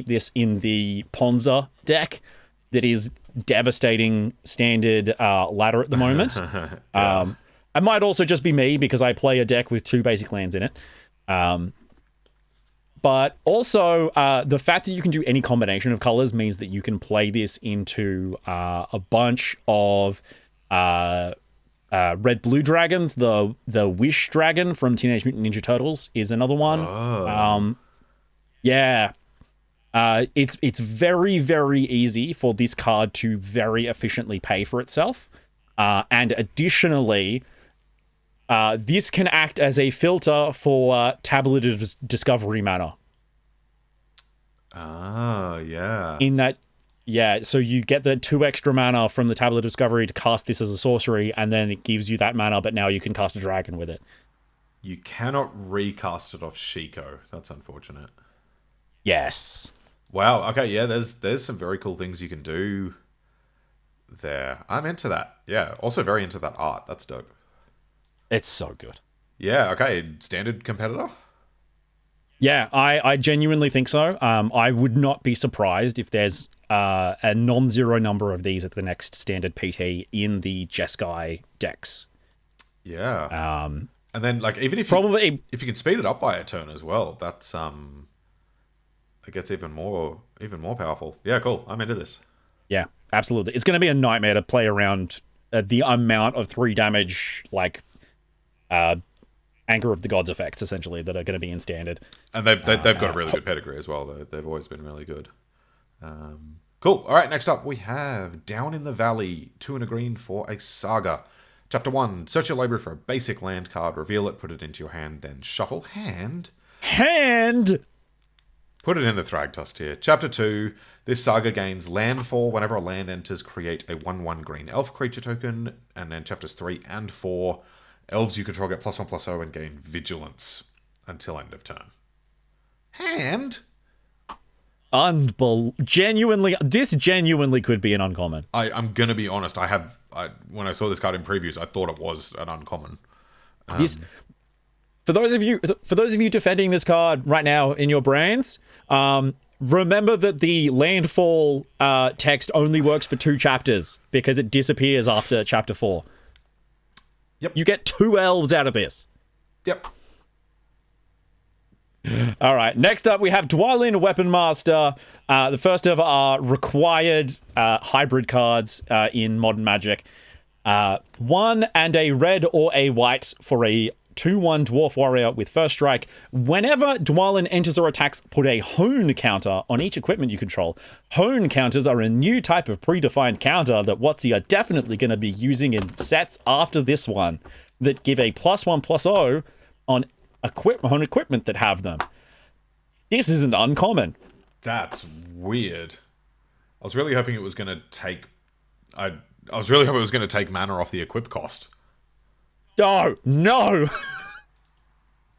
this in the Ponza deck that is devastating standard ladder at the moment. Yeah. It might also just be me because I play a deck with 2 basic lands in it. But also, the fact that you can do any combination of colors means that you can play this into a bunch of red-blue dragons. The Wish Dragon from Teenage Mutant Ninja Turtles is another one. Oh. Yeah. It's very, very easy for this card to very efficiently pay for itself. And additionally, this can act as a filter for Tablet of Discovery mana. Ah, yeah. In that, yeah, so you get the 2 extra mana from the Tablet of Discovery to cast this as a sorcery, and then it gives you that mana, but now you can cast a dragon with it. You cannot recast it off Shiko. That's unfortunate. Yes. Wow, okay, yeah, there's some very cool things you can do there. I'm into that. Yeah, also very into that art. That's dope. It's so good. Yeah, okay, standard competitor? Yeah, I genuinely think so. I would not be surprised if there's a non-zero number of these at the next standard PT in the Jeskai decks. Yeah. And then, like, even if if you can speed it up by a turn as well, that's it gets even more powerful. Yeah, cool. I'm into this. Yeah, absolutely. It's going to be a nightmare to play around the amount of 3 damage, like Anger of the Gods effects, essentially, that are going to be in standard. And they've got a really good pedigree as well. They've always been really good. Cool. All right, next up we have Down in the Valley, 2 and a green for a saga. Chapter 1, search your library for a basic land card, reveal it, put it into your hand, then shuffle. Hand? Put it in the Thragtusk tier. Chapter 2, this saga gains landfall whenever a land enters, create a 1/1 green elf creature token. And then chapters 3 and 4, elves you control get +1/+0 and gain vigilance until end of turn. Hand? Genuinely, this genuinely could be an uncommon. I'm gonna be honest. When I saw this card in previews, I thought it was an uncommon. For those of you defending this card right now in your brains, remember that the landfall text only works for 2 chapters because it disappears after chapter 4. Yep. You get 2 elves out of this. Yep. All right. Next up, we have Dwalin Weapon Master, the first of our required hybrid cards in Modern Magic. 1 and a red or a white for a 2/1 Dwarf Warrior with first strike. Whenever Dwalin enters or attacks, put a hone counter on each equipment you control. Hone counters are a new type of predefined counter that WotC are definitely going to be using in sets after this one that give a +1/+0 on equipment that have them. This isn't uncommon. That's weird. I was really hoping it was going to take... I was really hoping it was going to take mana off the equip cost. Oh, no!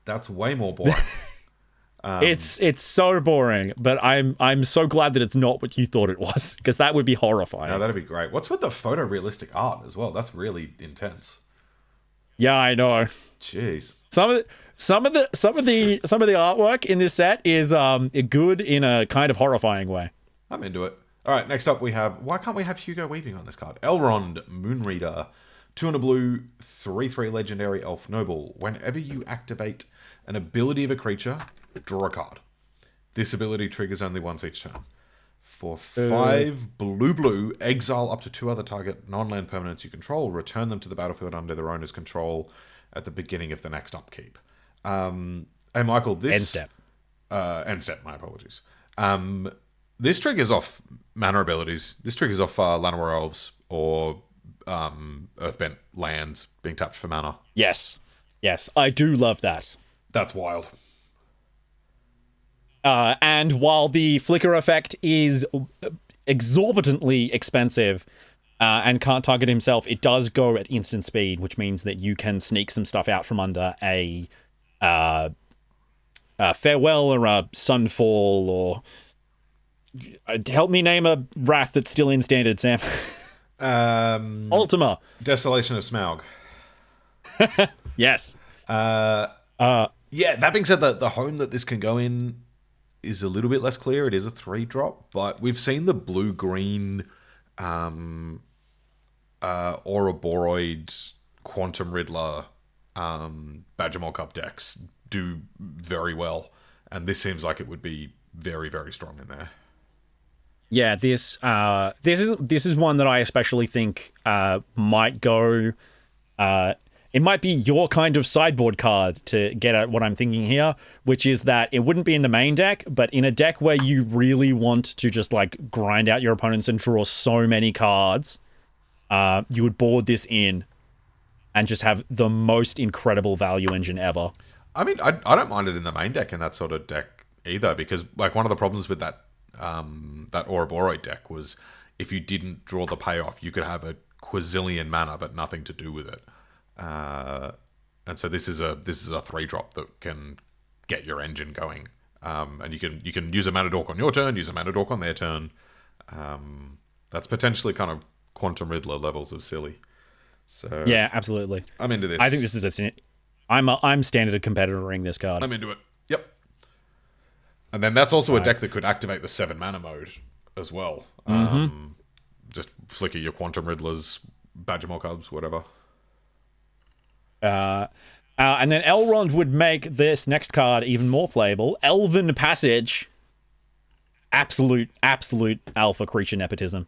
That's way more boring. It's so boring, but I'm so glad that it's not what you thought it was, because that would be horrifying. No, that'd be great. What's with the photorealistic art as well? That's really intense. Yeah, I know. Jeez. Some of the artwork in this set is good in a kind of horrifying way. I'm into it. All right, next up we have... Why can't we have Hugo Weaving on this card? Elrond, Moonreader, 2 and a blue, 3/3 legendary elf noble. Whenever you activate an ability of a creature, draw a card. This ability triggers only once each turn. For 5 blue, exile up to 2 other target non-land permanents you control. Return them to the battlefield under their owner's control at the beginning of the next upkeep. Hey, Michael, this... End step. End step, my apologies. This triggers off mana abilities. This triggers off Llanowar Elves or Earthbent lands being tapped for mana. Yes. Yes, I do love that. That's wild. And while the flicker effect is exorbitantly expensive and can't target himself, it does go at instant speed, which means that you can sneak some stuff out from under a Farewell or a Sunfall or... help me name a Wrath that's still in standard, Sam. Ultima. Desolation of Smaug. Yes. Yeah, that being said, the home that this can go in is a little bit less clear. It is a 3-drop, but we've seen the blue-green Ouroboros, Quantum Riddler, Badgermore Cup decks do very well, and this seems like it would be very, very strong in there. Yeah, this is one that I especially think might go... it might be your kind of sideboard card to get at what I'm thinking here, which is that it wouldn't be in the main deck, but in a deck where you really want to just like grind out your opponents and draw so many cards, you would board this in and just have the most incredible value engine ever. I mean, I don't mind it in the main deck in that sort of deck either, because like one of the problems with that Ouroboros deck was if you didn't draw the payoff, you could have a quazillion mana but nothing to do with it. And so this is a 3-drop that can get your engine going, and you can use a mana dork on your turn, use a mana dork on their turn. That's potentially kind of Quantum Riddler levels of silly. So yeah, absolutely. I'm into this. I think this is I'm standard competitor-ing this card. I'm into it. Yep. And then that's also a deck that could activate the 7 mana mode as well. Just flicker your Quantum Riddlers, Badgermore Cubs, whatever. And then Elrond would make this next card even more playable. Elven Passage. Absolute alpha creature nepotism.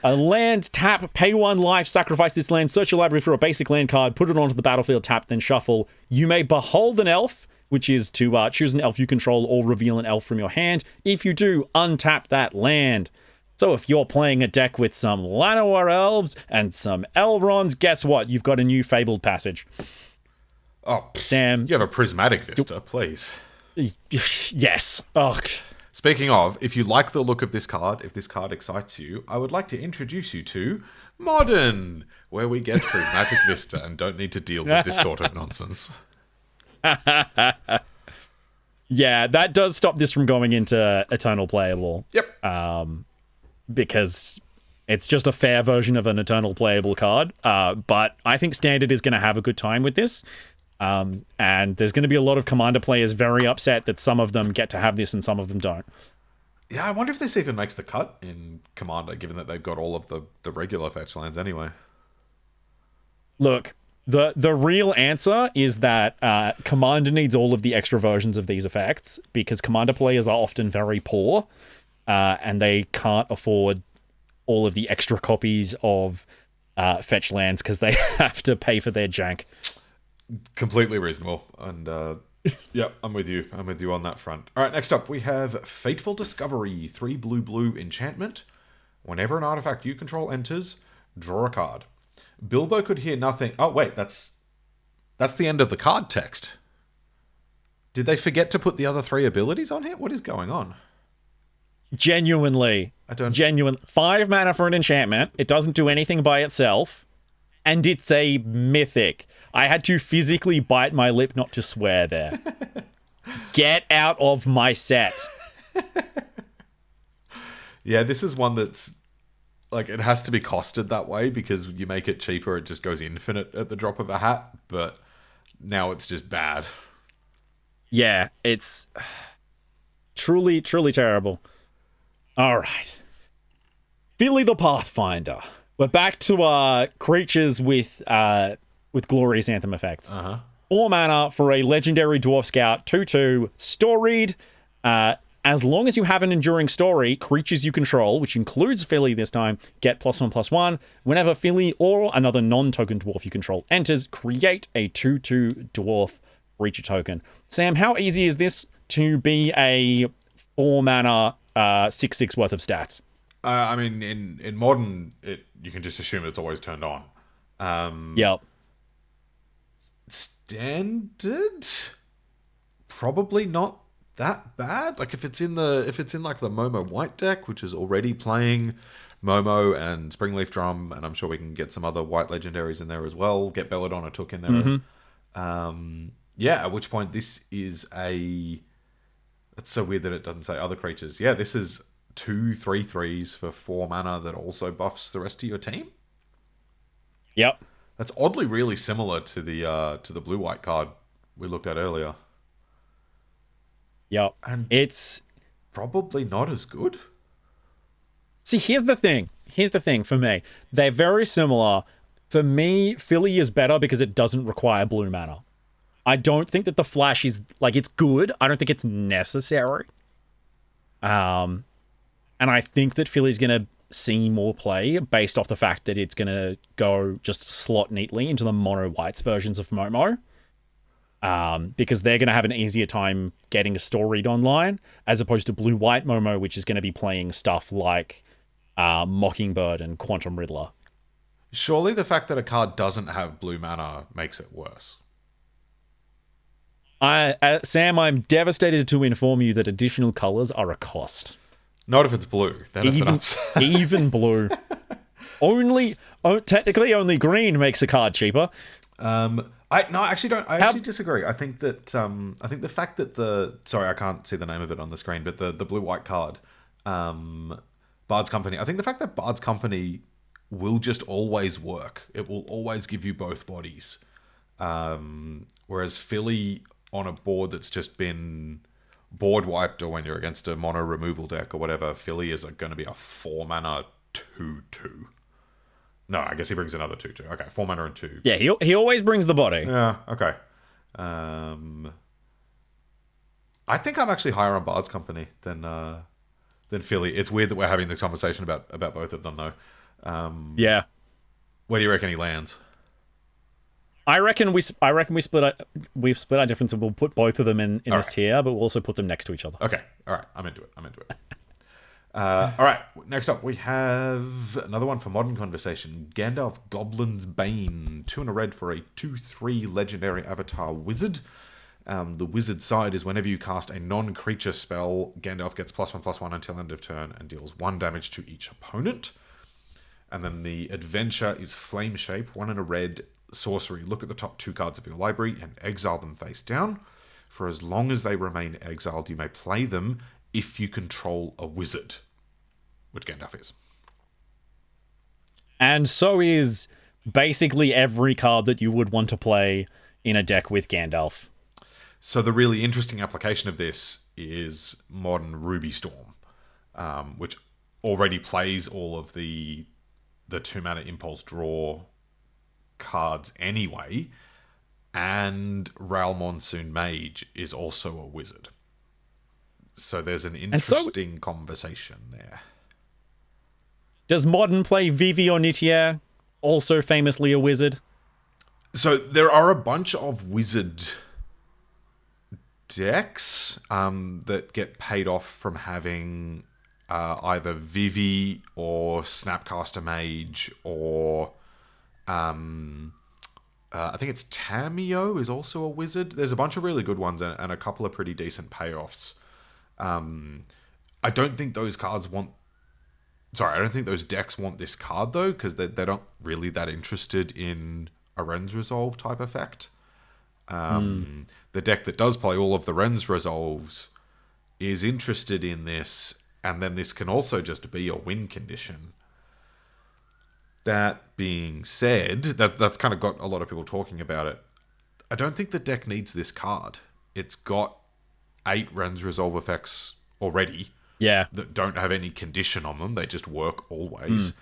A land, tap, pay 1 life, sacrifice this land, search your library for a basic land card, put it onto the battlefield, tap, then shuffle. You may behold an elf, which is to choose an elf you control or reveal an elf from your hand. If you do, untap that land. So if you're playing a deck with some Llanowar Elves and some Elrons, guess what? You've got a new Fabled Passage. Oh, Sam. You have a Prismatic Vista, please. Yes. Oh. Speaking of, if you like the look of this card, if this card excites you, I would like to introduce you to Modern, where we get Prismatic Vista and don't need to deal with this sort of nonsense. Yeah, that does stop this from going into Eternal Playable. Yep. Because it's just a fair version of an Eternal Playable card. But I think Standard is going to have a good time with this. And there's going to be a lot of Commander players very upset that some of them get to have this and some of them don't. Yeah, I wonder if this even makes the cut in Commander, given that they've got all of the regular fetch lands anyway. Look, the real answer is that Commander needs all of the extra versions of these effects because Commander players are often very poor and they can't afford all of the extra copies of fetch lands because they have to pay for their jank. Completely reasonable. And yeah, I'm with you. I'm with you on that front. All right, next up we have Fateful Discovery, 3 blue enchantment. Whenever an artifact you control enters, draw a card. Bilbo could hear nothing. Oh, wait, that's the end of the card text. Did they forget to put the other 3 abilities on here? What is going on? Genuinely. 5 mana for an enchantment. It doesn't do anything by itself. And it's a mythic. I had to physically bite my lip not to swear there. Get out of my set. Yeah, this is one that's like, it has to be costed that way because you make it cheaper, it just goes infinite at the drop of a hat, but now it's just bad. Yeah, it's truly terrible. All right. Billy the Pathfinder. We're back to creatures with Glorious Anthem effects. 4 mana for a legendary Dwarf Scout, 2/2, storied, As long as you have an enduring story, creatures you control, which includes Philly this time, get +1/+1. Whenever Philly or another non-token dwarf you control enters, create a 2/2 dwarf creature token. Sam, how easy is this to be a 4-mana 6/6 worth of stats? I mean, in Modern, you can just assume it's always turned on. Yep. Standard, probably not that bad. Like if it's in like the Momo White deck, which is already playing Momo and Springleaf Drum, and I'm sure we can get some other white legendaries in there as well. Get Belladonna or Took in there. Yeah, at which point this is a... It's so weird that it doesn't say other creatures. Yeah, this is 2 3/3s for 4 mana that also buffs the rest of your team. Yep. That's oddly really similar to the blue-white card we looked at earlier. Yep. And it's probably not as good. See, here's the thing. Here's the thing for me. They're very similar. For me, Philly is better because it doesn't require blue mana. I don't think that the Flash is, like, it's good. I don't think it's necessary. And I think that Philly's going to see more play based off the fact that it's going to go just slot neatly into the mono whites versions of Momo. Because they're going to have an easier time getting a storied online, as opposed to blue-white Momo, which is going to be playing stuff like Mockingbird and Quantum Riddler. Surely the fact that a card doesn't have blue mana makes it worse. Sam, I'm devastated to inform you that additional colors are a cost. Not if it's blue. Then it's an upside. Even blue. Technically, only green makes a card cheaper. I actually don't. I actually disagree. I think that I think the fact that sorry, I can't see the name of it on the screen, but the blue-white card, Bard's Company. I think the fact that Bard's Company will just always work. It will always give you both bodies. Whereas Philly on a board that's just been board wiped, or when you're against a mono removal deck or whatever, Philly is going to be a 4-mana 2/2. No, I guess he brings another 2/2. Okay, 4 mana and 2. Yeah, he always brings the body. Yeah, okay. I think I'm actually higher on Bard's Company than Philly. It's weird that we're having this conversation about both of them, though. Yeah. Where do you reckon he lands? I reckon we split our difference, and we'll put both of them in this tier, but we'll also put them next to each other. Okay, all right, I'm into it. All right, next up we have another one for Modern Conversation. Gandalf Goblin's Bane. 2 and a red for a 2/3 legendary avatar wizard. The wizard side is whenever you cast a non-creature spell, Gandalf gets +1/+1 until end of turn and deals 1 damage to each opponent. And then the adventure is Flame Shape. 1 and a red sorcery. Look at the top 2 cards of your library and exile them face down. For as long as they remain exiled, you may play them if you control a wizard, which Gandalf is. And so is basically every card that you would want to play in a deck with Gandalf. So the really interesting application of this is Modern Ruby Storm, which already plays all of the 2-mana impulse draw cards anyway, and Rail Monsoon Mage is also a wizard. So there's an interesting conversation there. Does Modern play Vivi or Nitier, also famously a wizard? So there are a bunch of wizard decks that get paid off from having either Vivi or Snapcaster Mage, or I think it's Tamio is also a wizard. There's a bunch of really good ones and a couple of pretty decent payoffs. I don't think those cards want... Sorry, I don't think those decks want this card, though, because they're not really that interested in a Ren's Resolve type effect. The deck that does play all of the Ren's Resolves is interested in this, and then this can also just be a win condition. That being said, that's kind of got a lot of people talking about it. I don't think the deck needs this card. It's got 8 Ren's Resolve effects already. Yeah. That don't have any condition on them. They just work always.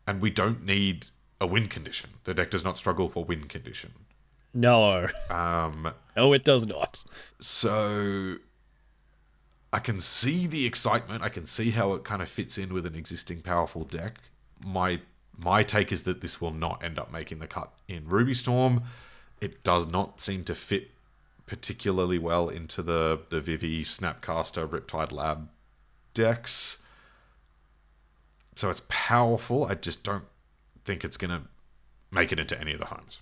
And we don't need a win condition. The deck does not struggle for win condition. No. No, it does not. So I can see the excitement. I can see how it kind of fits in with an existing powerful deck. My take is that this will not end up making the cut in Ruby Storm. It does not seem to fit particularly well into the Vivi, Snapcaster, Riptide Lab decks. So it's powerful. I just don't think it's going to make it into any of the homes.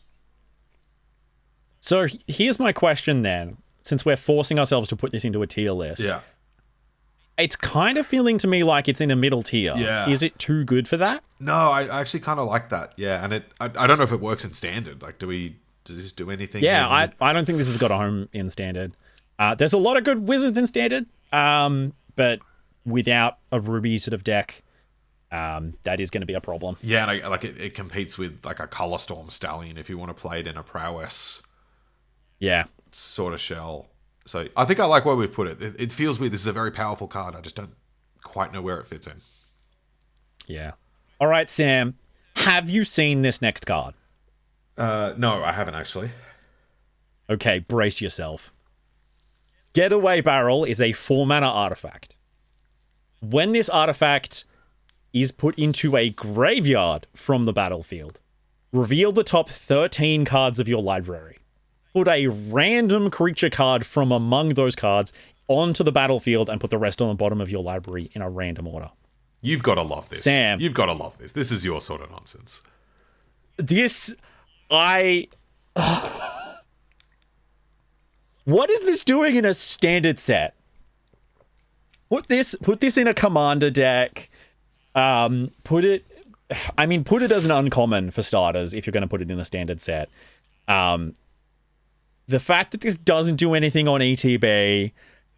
So here's my question then, since we're forcing ourselves to put this into a tier list. Yeah. It's kind of feeling to me like it's in a middle tier. Yeah. Is it too good for that? No, I actually kind of like that. Yeah, and I don't know if it works in standard. Like, does this do anything? Yeah, I don't think this has got a home in standard. There's a lot of good wizards in standard, but without a Ruby sort of deck, that is going to be a problem. Yeah, and it competes with like a Color Storm Stallion if you want to play it in a prowess. Yeah. Sort of shell. So I think I like where we've put it. It feels weird. This is a very powerful card. I just don't quite know where it fits in. Yeah. All right, Sam. Have you seen this next card? No, I haven't actually. Okay, brace yourself. Getaway Barrel is a 4-mana artifact. When this artifact is put into a graveyard from the battlefield, reveal the top 13 cards of your library. Put a random creature card from among those cards onto the battlefield and put the rest on the bottom of your library in a random order. You've got to love this. Sam. You've got to love this. This is your sort of nonsense. What is this doing in a standard set? Put this in a commander deck. Put it as an uncommon for starters if you're going to put it in a standard set. The fact that this doesn't do anything on ETB,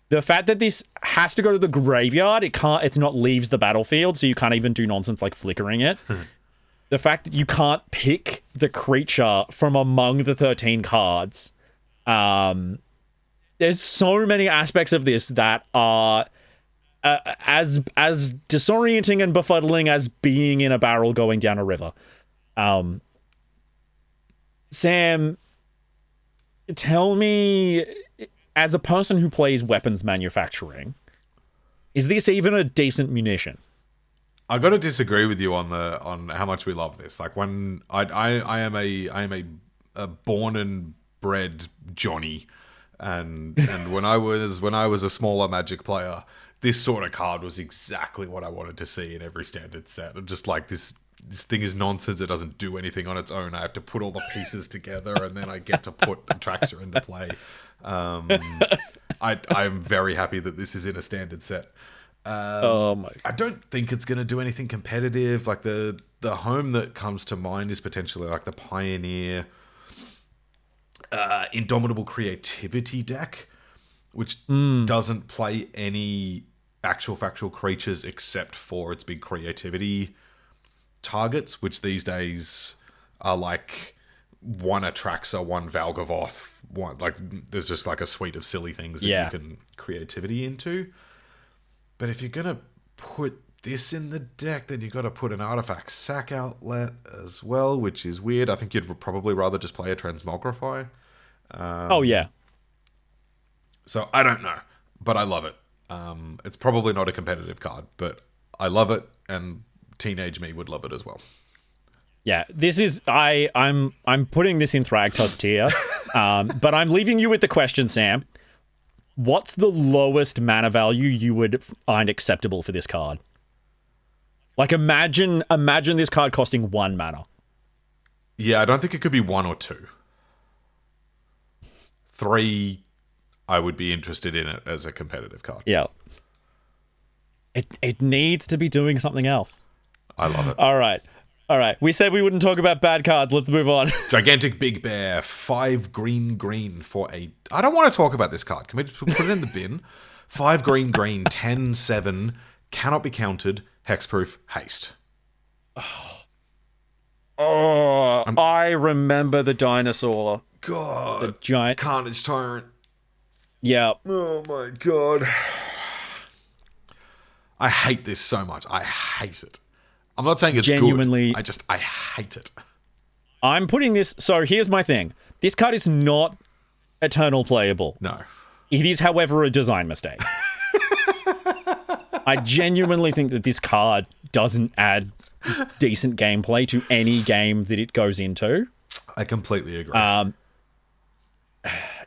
the fact that this has to go to the graveyard, it's not leaves the battlefield, so you can't even do nonsense like flickering it. The fact that you can't pick the creature from among the 13 cards. There's so many aspects of this that are as disorienting and befuddling as being in a barrel going down a river. Sam, tell me, as a person who plays weapons manufacturing, is this even a decent munition? I got to disagree with you on how much we love this. Like, when I am a born and bred Johnny, and when I was a smaller Magic player, this sort of card was exactly what I wanted to see in every standard set. I'm just like, this thing is nonsense. It doesn't do anything on its own. I have to put all the pieces together, and then I get to put Atraxa into play. I'm very happy that this is in a standard set. Oh my! I don't think it's going to do anything competitive. Like, the home that comes to mind is potentially like the Pioneer Indomitable Creativity deck, which doesn't play any actual factual creatures except for its big creativity targets, which these days are like one Atraxa, one Valgavoth, one, like, there's just like a suite of silly things that you can creativity into. But if you're gonna put this in the deck, then you got to put an artifact sack outlet as well, which is weird. I think you'd probably rather just play a Transmogrify. Oh yeah. So I don't know, but I love it. It's probably not a competitive card, but I love it, and teenage me would love it as well. Yeah, this is I'm putting this in Thragtusk tier, but I'm leaving you with the question, Sam. What's the lowest mana value you would find acceptable for this card? Like, imagine this card costing 1 mana. Yeah, I don't think it could be 1 or 2. 3, I would be interested in it as a competitive card. Yeah. It needs to be doing something else. I love it. All right. We said we wouldn't talk about bad cards. Let's move on. Gigantic Big Bear, 5 green for a... I don't want to talk about this card. Can we just put it in the bin? 5 green, 10/7, cannot be countered, hexproof, haste. I remember the dinosaur. God. The giant Carnage Tyrant. Yeah. Oh my god. I hate this so much. I hate it. I'm not saying it's genuinely good. I hate it. I'm putting this... So here's my thing. This card is not eternal playable. No. It is, however, a design mistake. I genuinely think that this card doesn't add decent gameplay to any game that it goes into. I completely agree.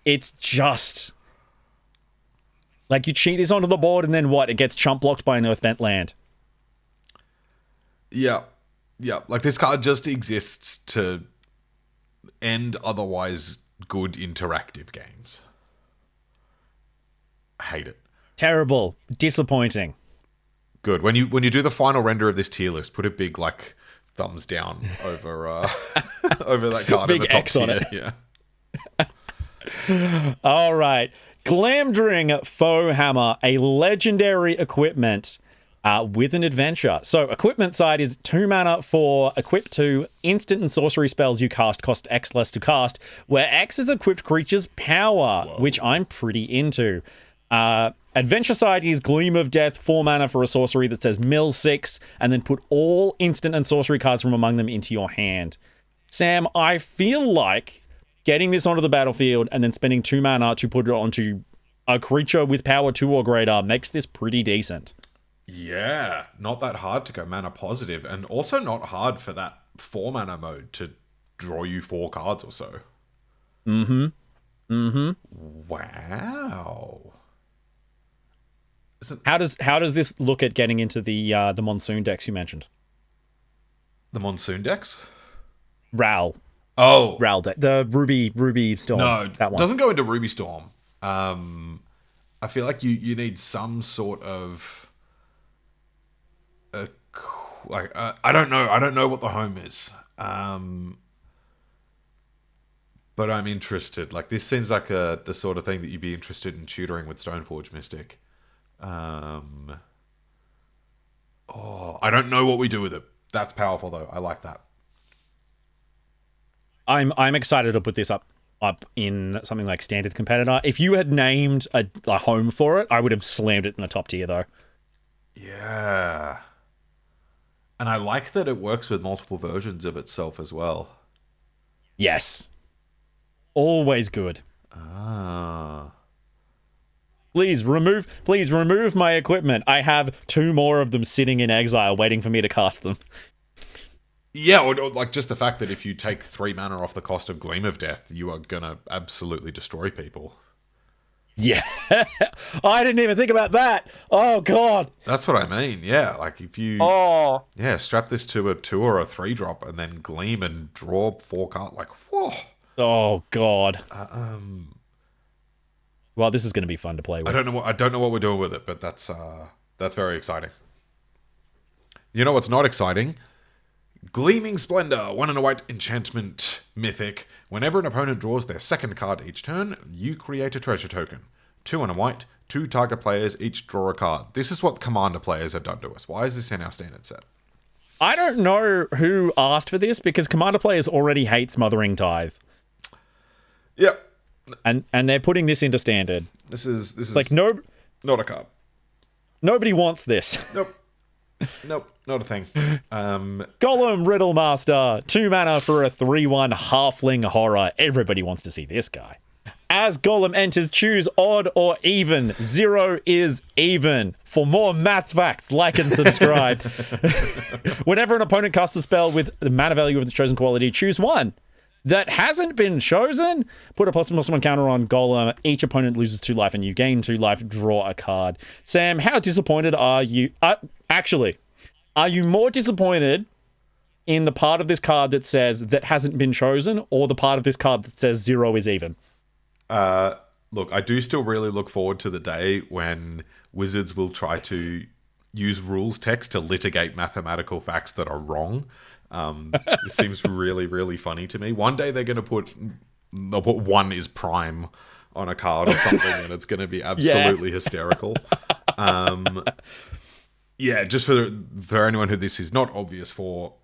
It's just like you cheat this onto the board and then what? It gets chump blocked by an Earthbent land. Yeah. Like this card just exists to end otherwise good interactive games. I hate it. Terrible. Disappointing. Good. When you do the final render of this tier list, put a big like thumbs down over over that card. Big in the top X on tier. it. Yeah. All right. Glamdring Foe Hammer, a legendary equipment with an adventure. So equipment side is 2 mana for equip 2 instant and sorcery spells you cast cost X less to cast, where X is equipped creature's power, which I'm pretty into. Adventure side is Gleam of Death, 4 mana for a sorcery that says mill 6, and then put all instant and sorcery cards from among them into your hand. Sam, I feel like getting this onto the battlefield and then spending 2 mana to put it onto a creature with power 2 or greater makes this pretty decent. Yeah, not that hard to go mana positive, and also not hard for that 4 mana mode to draw you 4 cards or so. Wow. How does this look at getting into the monsoon decks you mentioned? The monsoon decks? Ral deck, the Ruby Storm. No, that one doesn't go into Ruby Storm. I feel like you need some sort of I don't know what the home is. But I'm interested. Like this seems like the sort of thing that you'd be interested in tutoring with Stoneforge Mystic. I don't know what we do with it. That's powerful though. I like that. I'm excited to put this up in something like Standard Competitor. If you had named a home for it, I would have slammed it in the top tier though. Yeah. And I like that it works with multiple versions of itself as well. Yes. Always good. Please remove my equipment. I have 2 more of them sitting in exile waiting for me to cast them. Yeah, or like just the fact that if you take 3 mana off the cost of Gleam of Death, you are gonna absolutely destroy people. Yeah. I didn't even think about that. Oh, God. That's what I mean, yeah. Like if you strap this to a 2 or a 3 drop and then Gleam and draw 4 cards, like, whoa. Oh, God. Well, this is going to be fun to play with. I don't know what we're doing with it, but that's very exciting. You know what's not exciting? Gleaming Splendor, 1 and a white enchantment mythic. Whenever an opponent draws their second card each turn, you create a treasure token. 2 and a white, 2 target players each draw a card. This is what Commander players have done to us. Why is this in our standard set? I don't know who asked for this because Commander players already hate Smothering Tithe. Yep. And they're putting this into standard. This is like not a card. Nobody wants this. Nope, not a thing. Golem Riddlemaster, 2 mana for a 3/1 halfling horror. Everybody wants to see this guy. As Golem enters, choose odd or even. 0 is even. For more maths facts, like and subscribe. Whenever an opponent casts a spell with the mana value of the chosen quality, choose 1. That hasn't been chosen, put a +1/+1 counter on Golem. Each opponent loses 2 life and you gain 2 life. Draw a card. Sam, how disappointed are you? Actually, are you more disappointed in the part of this card that says that hasn't been chosen or the part of this card that says 0 is even? Look, I do still really look forward to the day when Wizards will try to use rules text to litigate mathematical facts that are wrong. This seems really, really funny to me. One day they'll put 1 is prime on a card or something, and it's going to be absolutely hysterical. Just for anyone who this is not obvious for,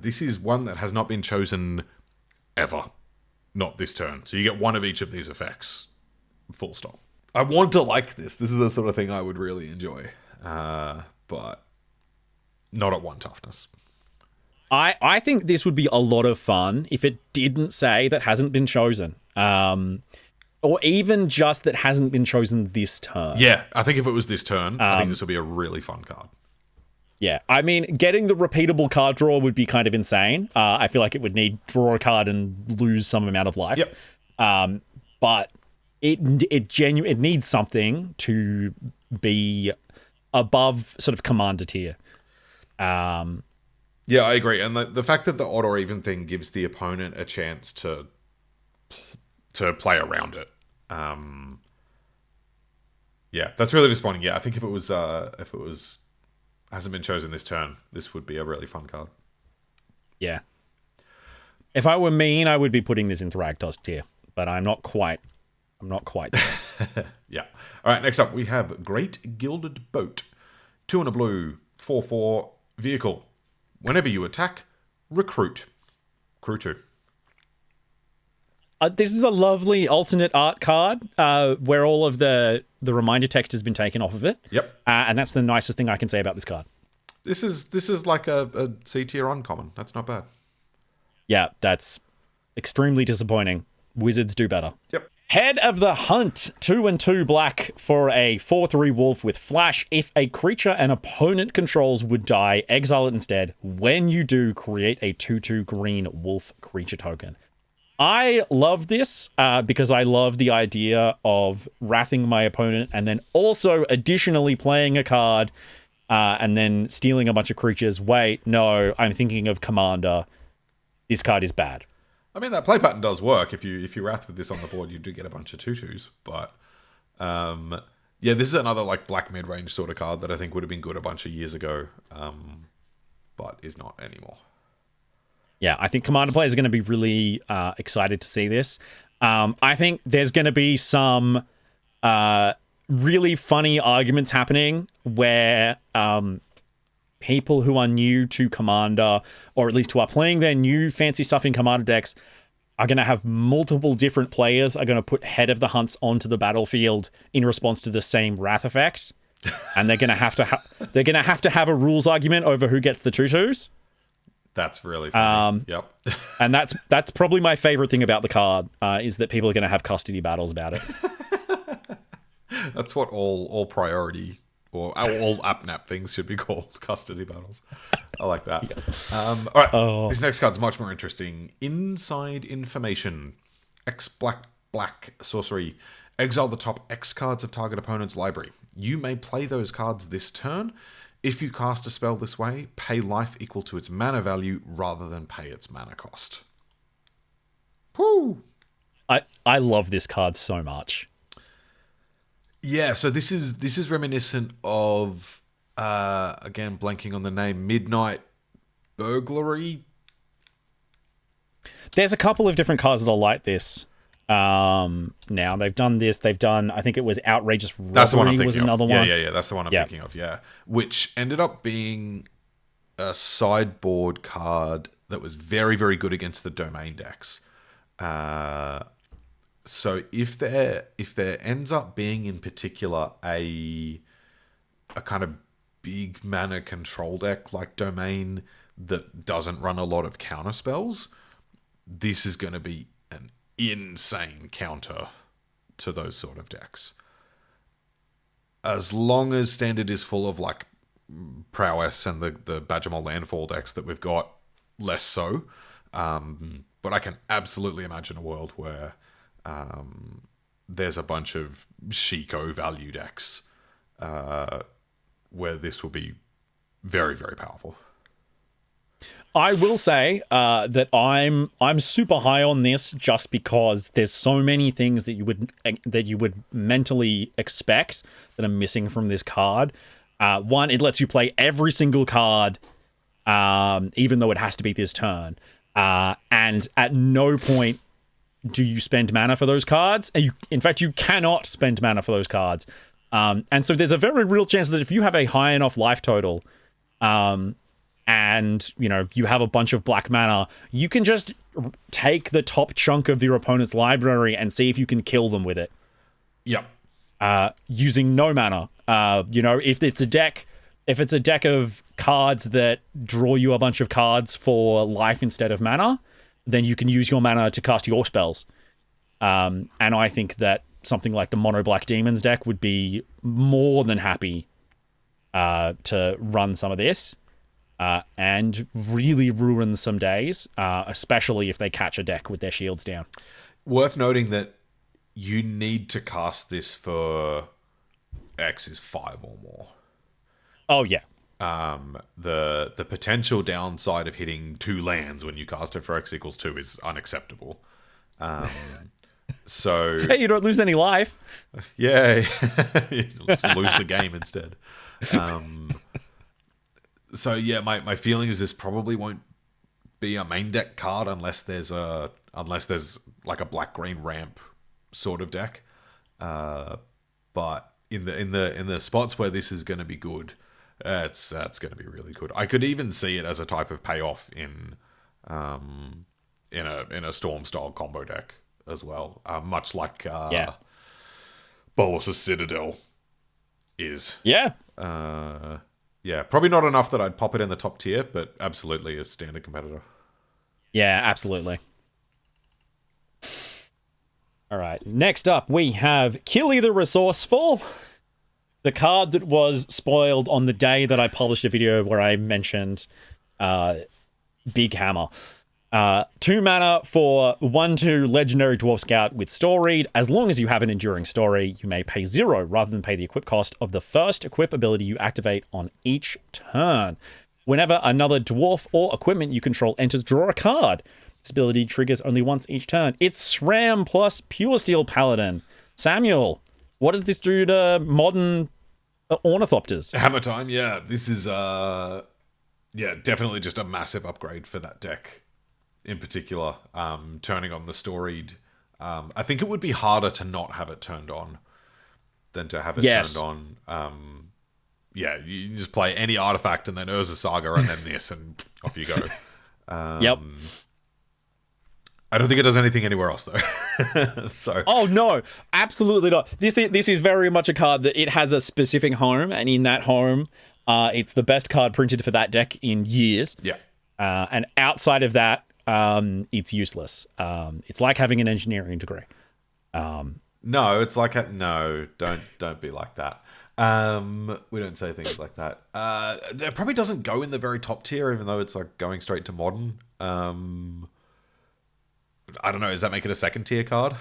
this is one that has not been chosen ever. Not this turn. So you get 1 of each of these effects. Full stop. I want to like this. This is the sort of thing I would really enjoy. But not at 1 toughness. I think this would be a lot of fun if it didn't say that hasn't been chosen. Or even just that hasn't been chosen this turn. Yeah, I think if it was this turn, I think this would be a really fun card. Yeah, I mean, getting the repeatable card draw would be kind of insane. I feel like it would need draw a card and lose some amount of life. Yep. But it needs something to be above sort of commander tier. Yeah, I agree. And the fact that the odd or even thing gives the opponent a chance to play around it. Yeah, that's really disappointing. Yeah, I think if it was hasn't been chosen this turn, this would be a really fun card. Yeah. If I were mean, I would be putting this in Thragtusk tier, but I'm not quite there. Yeah. All right, next up we have Great Gilded Boat. 2 and a blue, 4/4 vehicle. Whenever you attack, recruit. Crew 2. This is a lovely alternate art card where all of the reminder text has been taken off of it. Yep. And that's the nicest thing I can say about this card. This is like a C tier uncommon. That's not bad. Yeah, that's extremely disappointing. Wizards do better. Yep. Head of the Hunt, 2 and 2 black for a 4/3 wolf with flash. If a creature an opponent controls would die, exile it instead. When you do, create a 2/2 green wolf creature token. I love this because I love the idea of wrathing my opponent and then also additionally playing a card and then stealing a bunch of creatures. Wait, no, I'm thinking of Commander. This card is bad. I mean, that play pattern does work. If you wrath with this on the board, you do get a bunch of 2/2s. But yeah, this is another like black mid-range sort of card that I think would have been good a bunch of years ago, but is not anymore. Yeah, I think Commander players are going to be really excited to see this. I think there's going to be some really funny arguments happening where people who are new to Commander, or at least who are playing their new fancy stuff in Commander decks, are going to have multiple different players are going to put Head of the Hunts onto the battlefield in response to the same Wrath effect, and they're going to have to have a rules argument over who gets the 2/2s. That's really funny. Yep. And that's probably my favorite thing about the card is that people are going to have custody battles about it. That's what all priority or all AppNap things should be called, custody battles. I like that. Yeah. All right, this next card's much more interesting. Inside Information. X black sorcery. Exile the top X cards of target opponent's library. You may play those cards this turn. If you cast a spell this way, pay life equal to its mana value rather than pay its mana cost. Woo! I love this card so much. Yeah, so this is reminiscent of again blanking on the name, Midnight Burglary. There's a couple of different cards that are like this. Now they've done this. They've done. I think it was Outrageous Robbery. That's the one I'm thinking was of. Another one. Yeah. That's the one I'm thinking of. Yeah, which ended up being a sideboard card that was very, very good against the domain decks. So if there ends up being in particular a kind of big mana control deck like domain that doesn't run a lot of counter spells, this is going to be an insane counter to those sort of decks. As long as standard is full of like prowess and the Badgermole landfall decks that we've got, less so. But I can absolutely imagine a world where there's a bunch of Shiko value decks where this will be very, very powerful. I will say that I'm super high on this just because there's so many things that you would mentally expect that are missing from this card. One, it lets you play every single card, even though it has to be this turn. And at no point do you spend mana for those cards. In fact, you cannot spend mana for those cards. And so there's a very real chance that if you have a high enough life total, and you have a bunch of black mana, you can just take the top chunk of your opponent's library and see if you can kill them with it. Yep. Using no mana. If it's a deck of cards that draw you a bunch of cards for life instead of mana, then you can use your mana to cast your spells. And I think that something like the Mono Black Demons deck would be more than happy to run some of this and really ruin some days, especially if they catch a deck with their shields down. Worth noting that you need to cast this for X is 5 or more. Oh, yeah. The potential downside of hitting 2 lands when you cast it for X equals 2 is unacceptable. So Hey, you don't lose any life. yeah, you just lose the game instead. So yeah, my feeling is this probably won't be a main deck card unless there's like a black green ramp sort of deck. But in the spots where this is going to be good, that's going to be really good. I could even see it as a type of payoff in a storm style combo deck as well, much like Bolas's Citadel is. Yeah. Yeah, probably not enough that I'd pop it in the top tier, but absolutely a standard competitor. Yeah, absolutely. All right, next up we have Killy the Resourceful, the card that was spoiled on the day that I published a video where I mentioned Big Hammer. 2 mana for 1/2 Legendary Dwarf Scout with Store Read. As long as you have an Enduring Story, you may pay 0 rather than pay the equip cost of the first equip ability you activate on each turn. Whenever another dwarf or equipment you control enters, draw a card. This ability triggers only once each turn. It's SRAM plus Pure Steel Paladin. Samuel, what does this do to modern Ornithopters? Hammer time, yeah. This is definitely just a massive upgrade for that deck. In particular, turning on the storied. I think it would be harder to not have it turned on than to have it turned on. You just play any artifact and then Urza Saga and then this and off you go. Yep. I don't think it does anything anywhere else though. So. Oh no, absolutely not. This is very much a card that it has a specific home, and in that home, it's the best card printed for that deck in years. Yeah. And outside of that, it's useless. It's like having an engineering degree. No, it's like don't be like that. We don't say things like that. It probably doesn't go in the very top tier, even though it's like going straight to modern. I don't know. Does that make it a second tier card?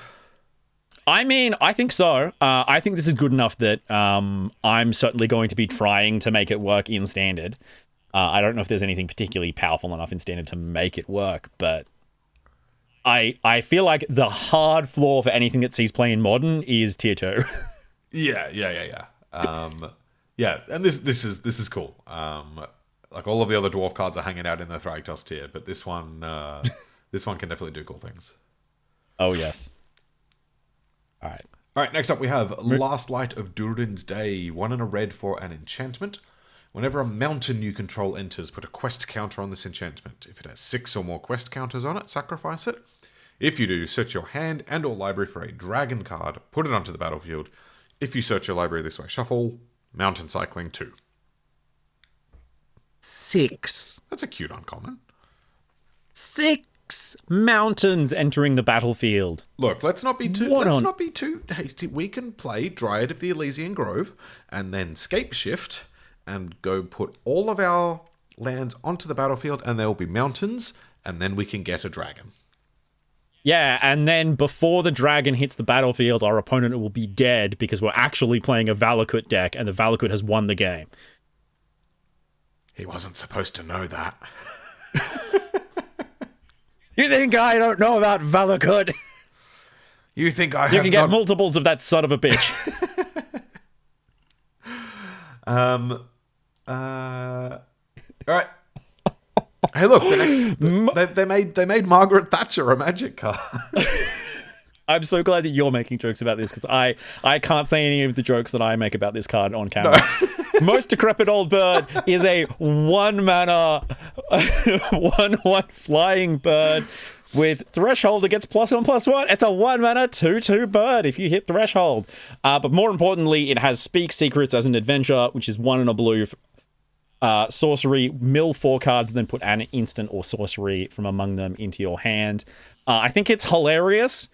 I mean, I think so. I think this is good enough that I'm certainly going to be trying to make it work in standard. I don't know if there's anything particularly powerful enough in standard to make it work, but I feel like the hard floor for anything that sees play in modern is tier 2. Yeah. And this is cool. Like all of the other dwarf cards are hanging out in the Thragtusk tier, but this one can definitely do cool things. Oh yes. All right. Next up we have Last Light of Durin's Day. 1 and a red for an enchantment. Whenever a mountain you control enters, put a quest counter on this enchantment. If it has 6 or more quest counters on it, sacrifice it. If you do, search your hand and or library for a dragon card. Put it onto the battlefield. If you search your library this way, shuffle. Mountain cycling 2. 6. That's a cute uncommon. 6 mountains entering the battlefield. Look, let's not be too hasty. We can play Dryad of the Elysian Grove and then scape shift and go put all of our lands onto the battlefield, and there will be mountains, and then we can get a dragon. Yeah, and then before the dragon hits the battlefield, our opponent will be dead because we're actually playing a Valakut deck, and the Valakut has won the game. He wasn't supposed to know that. You think I don't know about Valakut? You think You can get multiples of that son of a bitch. All right. Hey, look, they made Margaret Thatcher a magic card. I'm so glad that you're making jokes about this because I can't say any of the jokes that I make about this card on camera. No. Most Decrepit Old Bird is a 1 mana 1/1 flying bird with Threshold that gets +1/+1. It's a 1 mana 2/2 bird if you hit Threshold. But more importantly, it has Speak Secrets as an adventure, which is 1 and a blue. Sorcery, mill 4 cards, and then put an instant or sorcery from among them into your hand. I think it's hilarious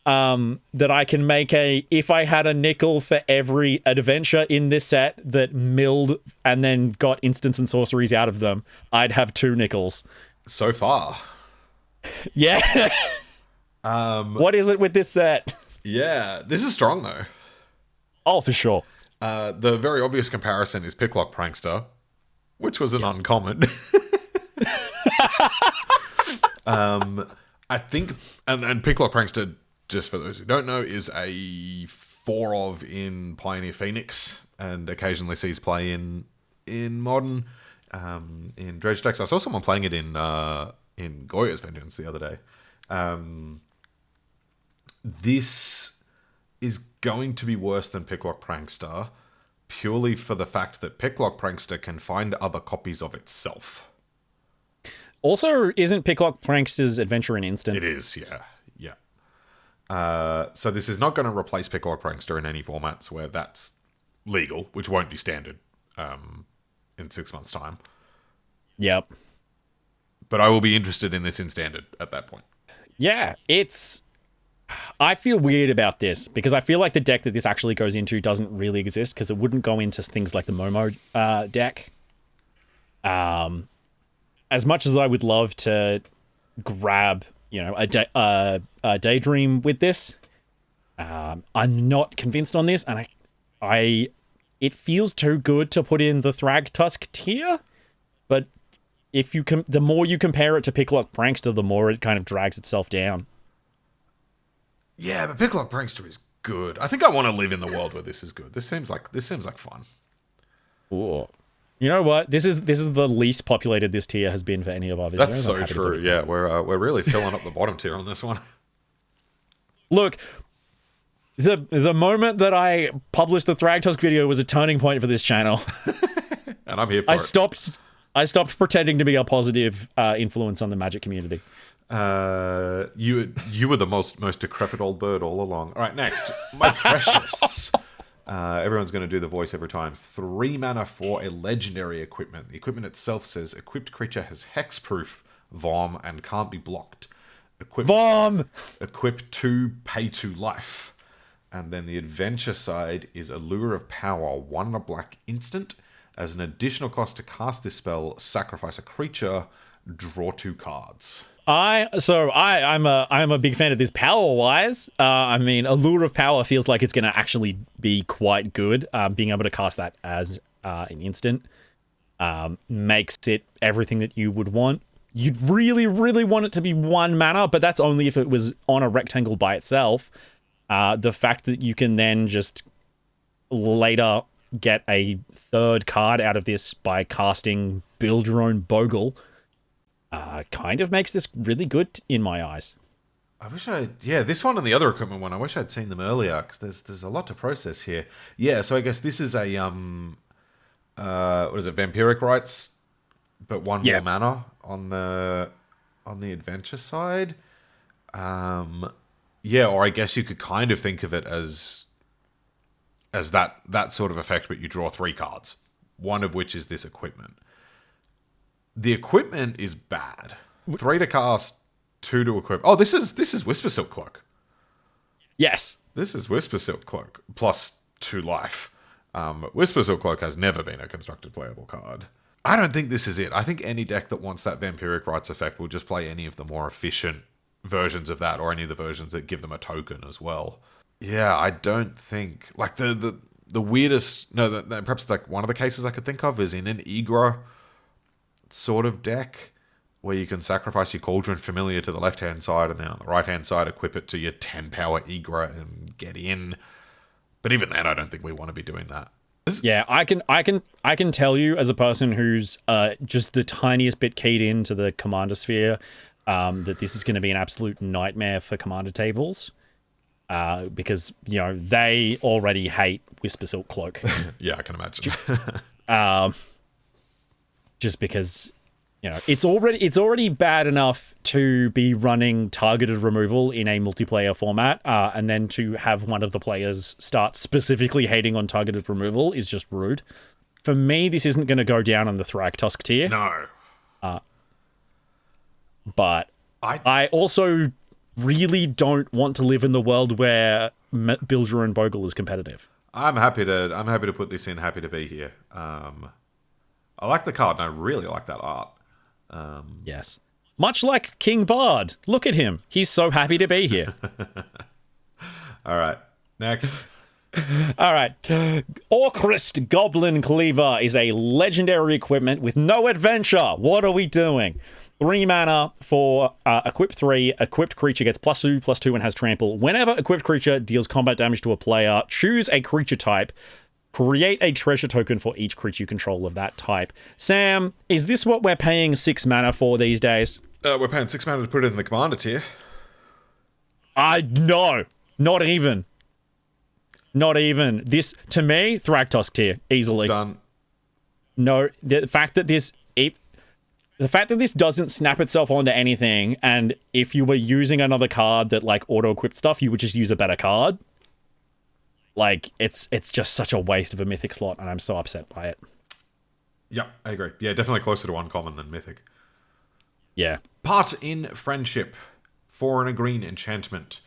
that I can make if I had a nickel for every adventure in this set that milled and then got instants and sorceries out of them, I'd have 2 nickels. So far. Yeah. What is it with this set? Yeah, this is strong, though. Oh, for sure. The very obvious comparison is Picklock Prankster, which was an uncommon. I think, and Picklock Prankster, just for those who don't know, is a 4 in Pioneer Phoenix, and occasionally sees play in Modern, in Dredge decks. I saw someone playing it in Goya's Vengeance the other day. This is going to be worse than Picklock Prankster, purely for the fact that Picklock Prankster can find other copies of itself. Also, isn't Picklock Prankster's Adventure an instant? It is, yeah. So this is not going to replace Picklock Prankster in any formats where that's legal, which won't be standard in 6 months' time. Yep. But I will be interested in this in standard at that point. Yeah, I feel weird about this because I feel like the deck that this actually goes into doesn't really exist because it wouldn't go into things like the Momo deck. As much as I would love to grab, a Daydream with this, I'm not convinced on this, and it feels too good to put in the Thragtusk tier. But the more you compare it to Picklock Prankster, the more it kind of drags itself down. Yeah, but Picklock Prankster is good. I think I want to live in the world where this is good. This seems like fun. Ooh. You know what? This is the least populated this tier has been for any of our videos. That's so true. Yeah, we're really filling up the bottom tier on this one. Look, the moment that I published the Thragtusk video was a turning point for this channel. And I'm here for it. I stopped pretending to be a positive influence on the Magic community. You were the most decrepit old bird all along. All right, next, my precious. Everyone's going to do the voice every time. 3 mana for a legendary equipment. The equipment itself says equipped creature has hexproof, Vom, and can't be blocked. Vom! Equip 2, pay 2 life. And then the adventure side is Allure of Power, 1 and a black instant. As an additional cost to cast this spell, sacrifice a creature, draw 2 cards. I'm a big fan of this power-wise. I mean, Allure of Power feels like it's going to actually be quite good. Being able to cast that as an instant makes it everything that you would want. You'd really, really want it to be 1 mana, but that's only if it was on a rectangle by itself. The fact that you can then just later get a 3rd card out of this by casting Build Your Own Bogle kind of makes this really good in my eyes. I wish this one and the other equipment one, I wish I'd seen them earlier, because there's a lot to process here. Yeah, so I guess this is a, what is it, Vampiric Rites, but 1 more mana on the adventure side. Or I guess you could kind of think of it as that sort of effect, but you draw 3 cards, one of which is this equipment. The equipment is bad. 3 to cast, 2 to equip. Oh, this is Whispersilk Cloak. Yes. This is Whispersilk Cloak plus 2 life. Whispersilk Cloak has never been a constructed playable card. I don't think this is it. I think any deck that wants that Vampiric Rites effect will just play any of the more efficient versions of that, or any of the versions that give them a token as well. Yeah, I don't think... Like, the weirdest... No, perhaps like one of the cases I could think of is in an Igra sort of deck, where you can sacrifice your Cauldron Familiar to the left-hand side, and then on the right-hand side equip it to your 10-power Igra and get in. But even then, I don't think we want to be doing that. Yeah, I can tell you as a person who's just the tiniest bit keyed into the Commander Sphere, that this is going to be an absolute nightmare for Commander tables. Because, they already hate Whispersilk Cloak. Yeah, I can imagine. Just because, it's already bad enough to be running targeted removal in a multiplayer format, and then to have one of the players start specifically hating on targeted removal is just rude. For me, this isn't going to go down on the Thragtusk tier. No. But I also really don't want to live in the world where build your own bogle is competitive. I'm happy to put this in. Happy to be here. I like the card, and I really like that art. Yes. Much like King Bard. Look at him. He's so happy to be here. All right, next. All right. Orcrist Goblin Cleaver is a legendary equipment with no adventure. What are we doing? 3 mana for equip 3. Equipped creature gets +2/+2 and has trample. Whenever equipped creature deals combat damage to a player, choose a creature type. Create a treasure token for each creature you control of that type. Sam, is this what we're paying 6 mana for these days? We're paying 6 mana to put it in the commander tier. No, not even. Not even. This, to me, Thragtusk tier, easily. Done. No, the fact that this doesn't snap itself onto anything, and if you were using another card that like auto-equipped stuff, you would just use a better card. Like, it's just such a waste of a Mythic slot, and I'm so upset by it. Yep, I agree. Yeah, definitely closer to uncommon than Mythic. Yeah. Part in Friendship. 4 and a green enchantment.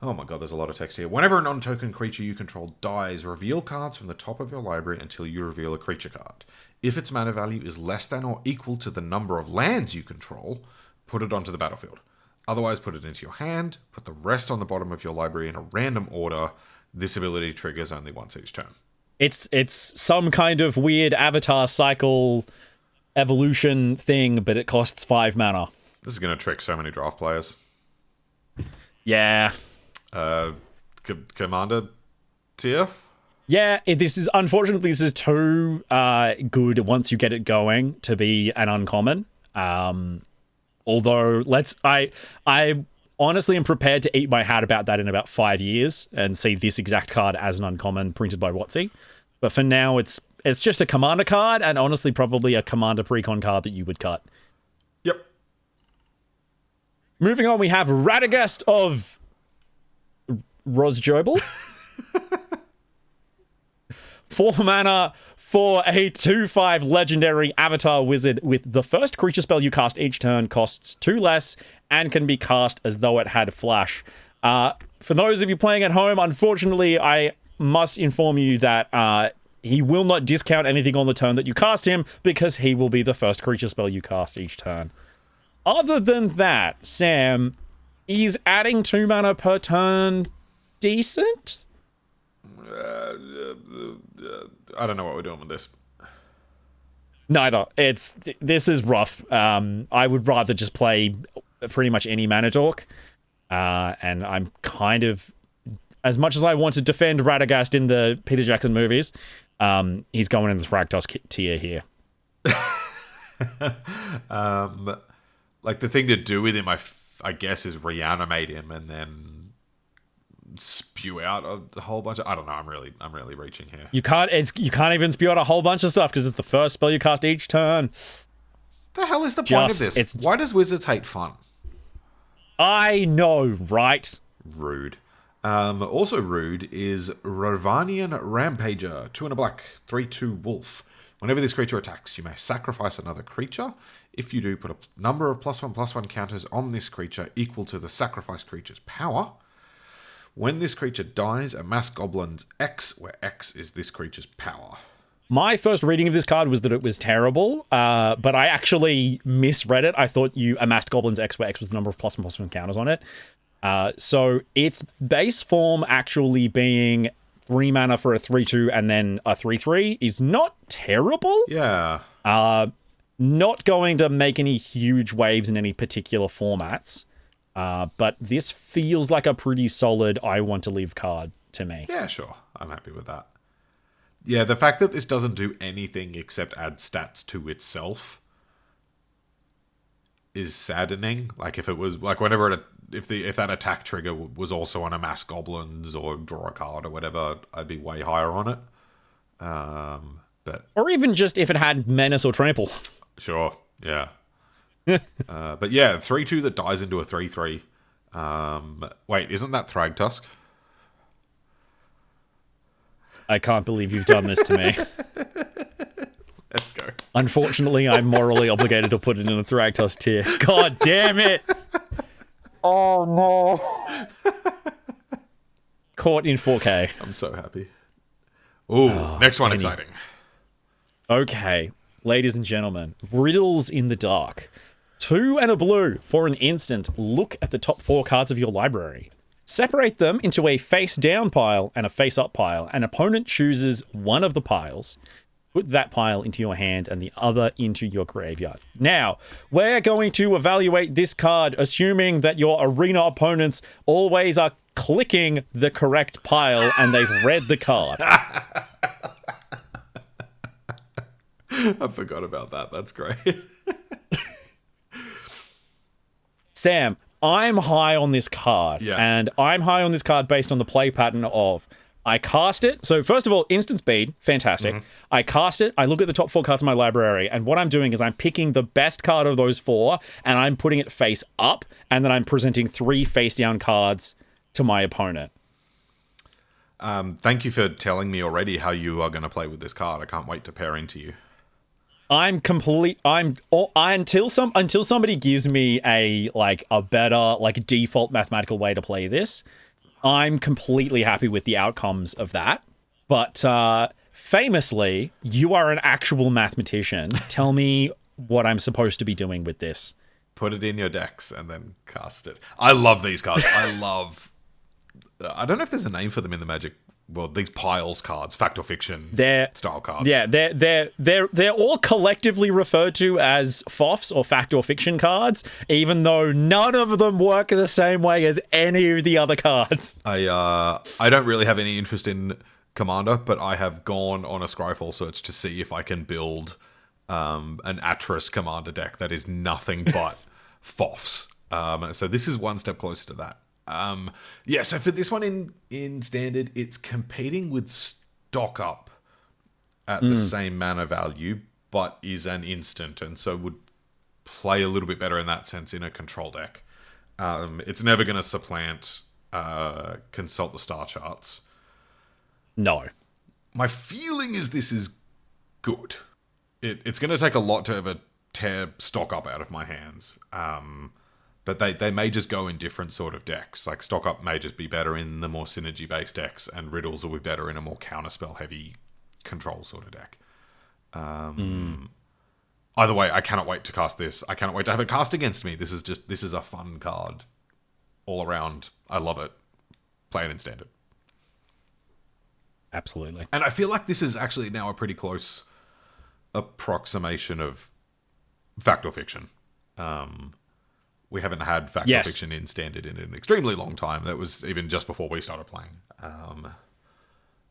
Oh my god, there's a lot of text here. Whenever a non-token creature you control dies, reveal cards from the top of your library until you reveal a creature card. If its mana value is less than or equal to the number of lands you control, put it onto the battlefield. Otherwise, put it into your hand, put the rest on the bottom of your library in a random order. This ability triggers only once each turn. It's some kind of weird avatar cycle evolution thing, but it costs 5 mana. This is going to trick so many draft players. Yeah. Commander tier? Yeah, unfortunately this is too good once you get it going to be an uncommon. Although I honestly am prepared to eat my hat about that in about 5 years and see this exact card as an uncommon printed by WotC. But for now, it's just a commander card, and honestly probably a commander precon card that you would cut. Yep. Moving on, we have Radagast of Rosjobel. 4 mana for a 2/5 legendary avatar wizard with the first creature spell you cast each turn costs 2 less and can be cast as though it had flash. For those of you playing at home, unfortunately, I must inform you that he will not discount anything on the turn that you cast him because he will be the first creature spell you cast each turn. Other than that, Sam, is adding 2 mana per turn decent? I don't know what we're doing with this. Neither. This is rough. I would rather just play pretty much any mana dork. And I'm kind of, as much as I want to defend Radagast in the Peter Jackson movies, he's going in the Thragtusk tier here. Like, the thing to do with him, I guess, is reanimate him and then spew out a whole bunch of... I don't know. I'm really reaching here. You can't even spew out a whole bunch of stuff because it's the first spell you cast each turn. The hell is the point of this? Why does wizards hate fun? I know, right? Rude. Also rude is Rovanian Rampager, 2 and a black, 3/2 wolf. Whenever this creature attacks, you may sacrifice another creature. If you do, put a number of +1/+1 counters on this creature equal to the sacrificed creature's power. When this creature dies, amass goblins X, where X is this creature's power. My first reading of this card was that it was terrible, but I actually misread it. I thought you amassed goblins X, where X was the number of +1/+1 counters on it. So its base form actually being 3 mana for a 3/2 and then a 3/3 is not terrible. Yeah. Not going to make any huge waves in any particular formats. But this feels like a pretty solid I want to live card to me. Yeah, sure. I'm happy with that. Yeah, the fact that this doesn't do anything except add stats to itself is saddening. Like, if it was like whenever if that attack trigger was also on amass goblins or draw a card or whatever, I'd be way higher on it. But or even just if it had menace or trample. Sure. Yeah. But yeah, 3/2 that dies into a 3/3. Wait, isn't that Thragtusk? I can't believe you've done this to me. Let's go. Unfortunately, I'm morally obligated to put it in a Thragtusk tier. God damn it! Oh no. Caught in 4K. I'm so happy. Ooh, next one exciting. Okay, ladies and gentlemen, riddles in the dark. 2 and a blue. For an instant, look at the top 4 cards of your library. Separate them into a face-down pile and a face-up pile. An opponent chooses one of the piles. Put that pile into your hand and the other into your graveyard. Now, we're going to evaluate this card, assuming that your arena opponents always are clicking the correct pile and they've read the card. I forgot about that. That's great. Sam, I'm high on this card. Yeah. And I'm high on this card based on the play pattern of I cast it. So first of all, instant speed, fantastic. I cast it. I look at the top 4 cards in my library, and what I'm doing is I'm picking the best card of those 4, and I'm putting it face up, and then I'm presenting 3 face down cards to my opponent. Thank you for telling me already how you are going to play with this card. I can't wait to pair into you. Until somebody gives me a better default mathematical way to play this, I'm completely happy with the outcomes of that. But famously, you are an actual mathematician. Tell me what I'm supposed to be doing with this. Put it in your decks and then cast it. I love these cards. I don't know if there's a name for them in the Magic world. These piles cards, fact or fiction style cards. Yeah, they're all collectively referred to as FOFs or fact or fiction cards, even though none of them work the same way as any of the other cards. I don't really have any interest in Commander, but I have gone on a Scryfall search to see if I can build an Atris Commander deck that is nothing but FOFs. So this is one step closer to that. So for this one in Standard, it's competing with Stock Up at the same mana value, but is an instant, and so would play a little bit better in that sense in a control deck. It's never going to supplant Consult the Star Charts. No. My feeling is this is good. It's going to take a lot to ever tear Stock Up out of my hands. But they may just go in different sort of decks. Like Stock Up may just be better in the more synergy-based decks, and Riddles will be better in a more counterspell-heavy control sort of deck. Either way, I cannot wait to cast this. I cannot wait to have it cast against me. This is a fun card all around. I love it. Play it in Standard. Absolutely. And I feel like this is actually now a pretty close approximation of fact or fiction. We haven't had fact or fiction in Standard in an extremely long time. That was even just before we started playing.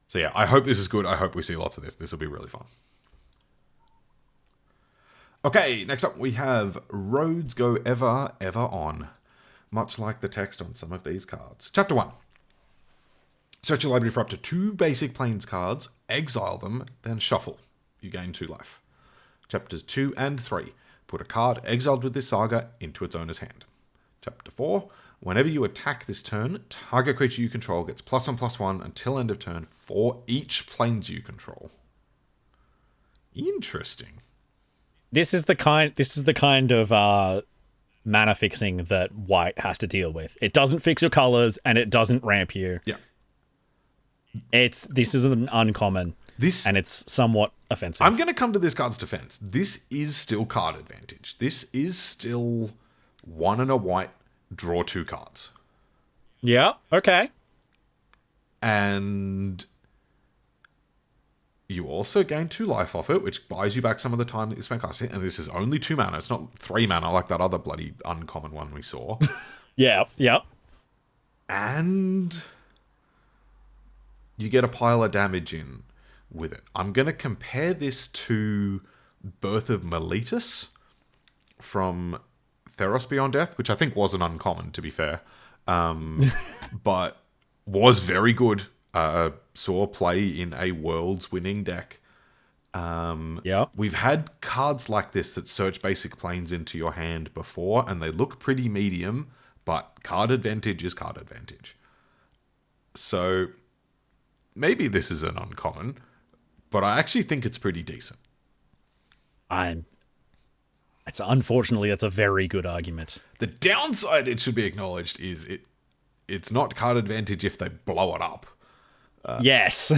So yeah, I hope this is good. I hope we see lots of this. This will be really fun. Okay, next up we have Roads Go Ever, Ever On. Much like the text on some of these cards. Chapter 1. Search your library for up to 2 basic Plains cards, exile them, then shuffle. You gain 2 life. Chapters 2 and 3. Put a card exiled with this saga into its owner's hand. Chapter 4. Whenever you attack this turn, target creature you control gets +1/+1 until end of turn for each planes you control. Interesting. This is the kind of mana fixing that white has to deal with. It doesn't fix your colors and it doesn't ramp you. Yeah. This is an uncommon. And it's somewhat offensive. I'm going to come to this card's defense. This is still card advantage. This is still 1 and a white, draw 2 cards. Yeah, okay. And you also gain 2 life off it, which buys you back some of the time that you spent casting. And this is only 2 mana. It's not 3 mana like that other bloody uncommon one we saw. Yeah. And you get a pile of damage in with it. I'm going to compare this to Birth of Meletus from Theros Beyond Death, which I think was an uncommon, to be fair, but was very good. Saw play in a Worlds winning deck. We've had cards like this that search basic planes into your hand before, and they look pretty medium, but card advantage is card advantage. So maybe this is an uncommon, but I actually think it's pretty decent. I'm Unfortunately, that's a very good argument. The downside, it should be acknowledged, is it's not card advantage if they blow it up. Yes.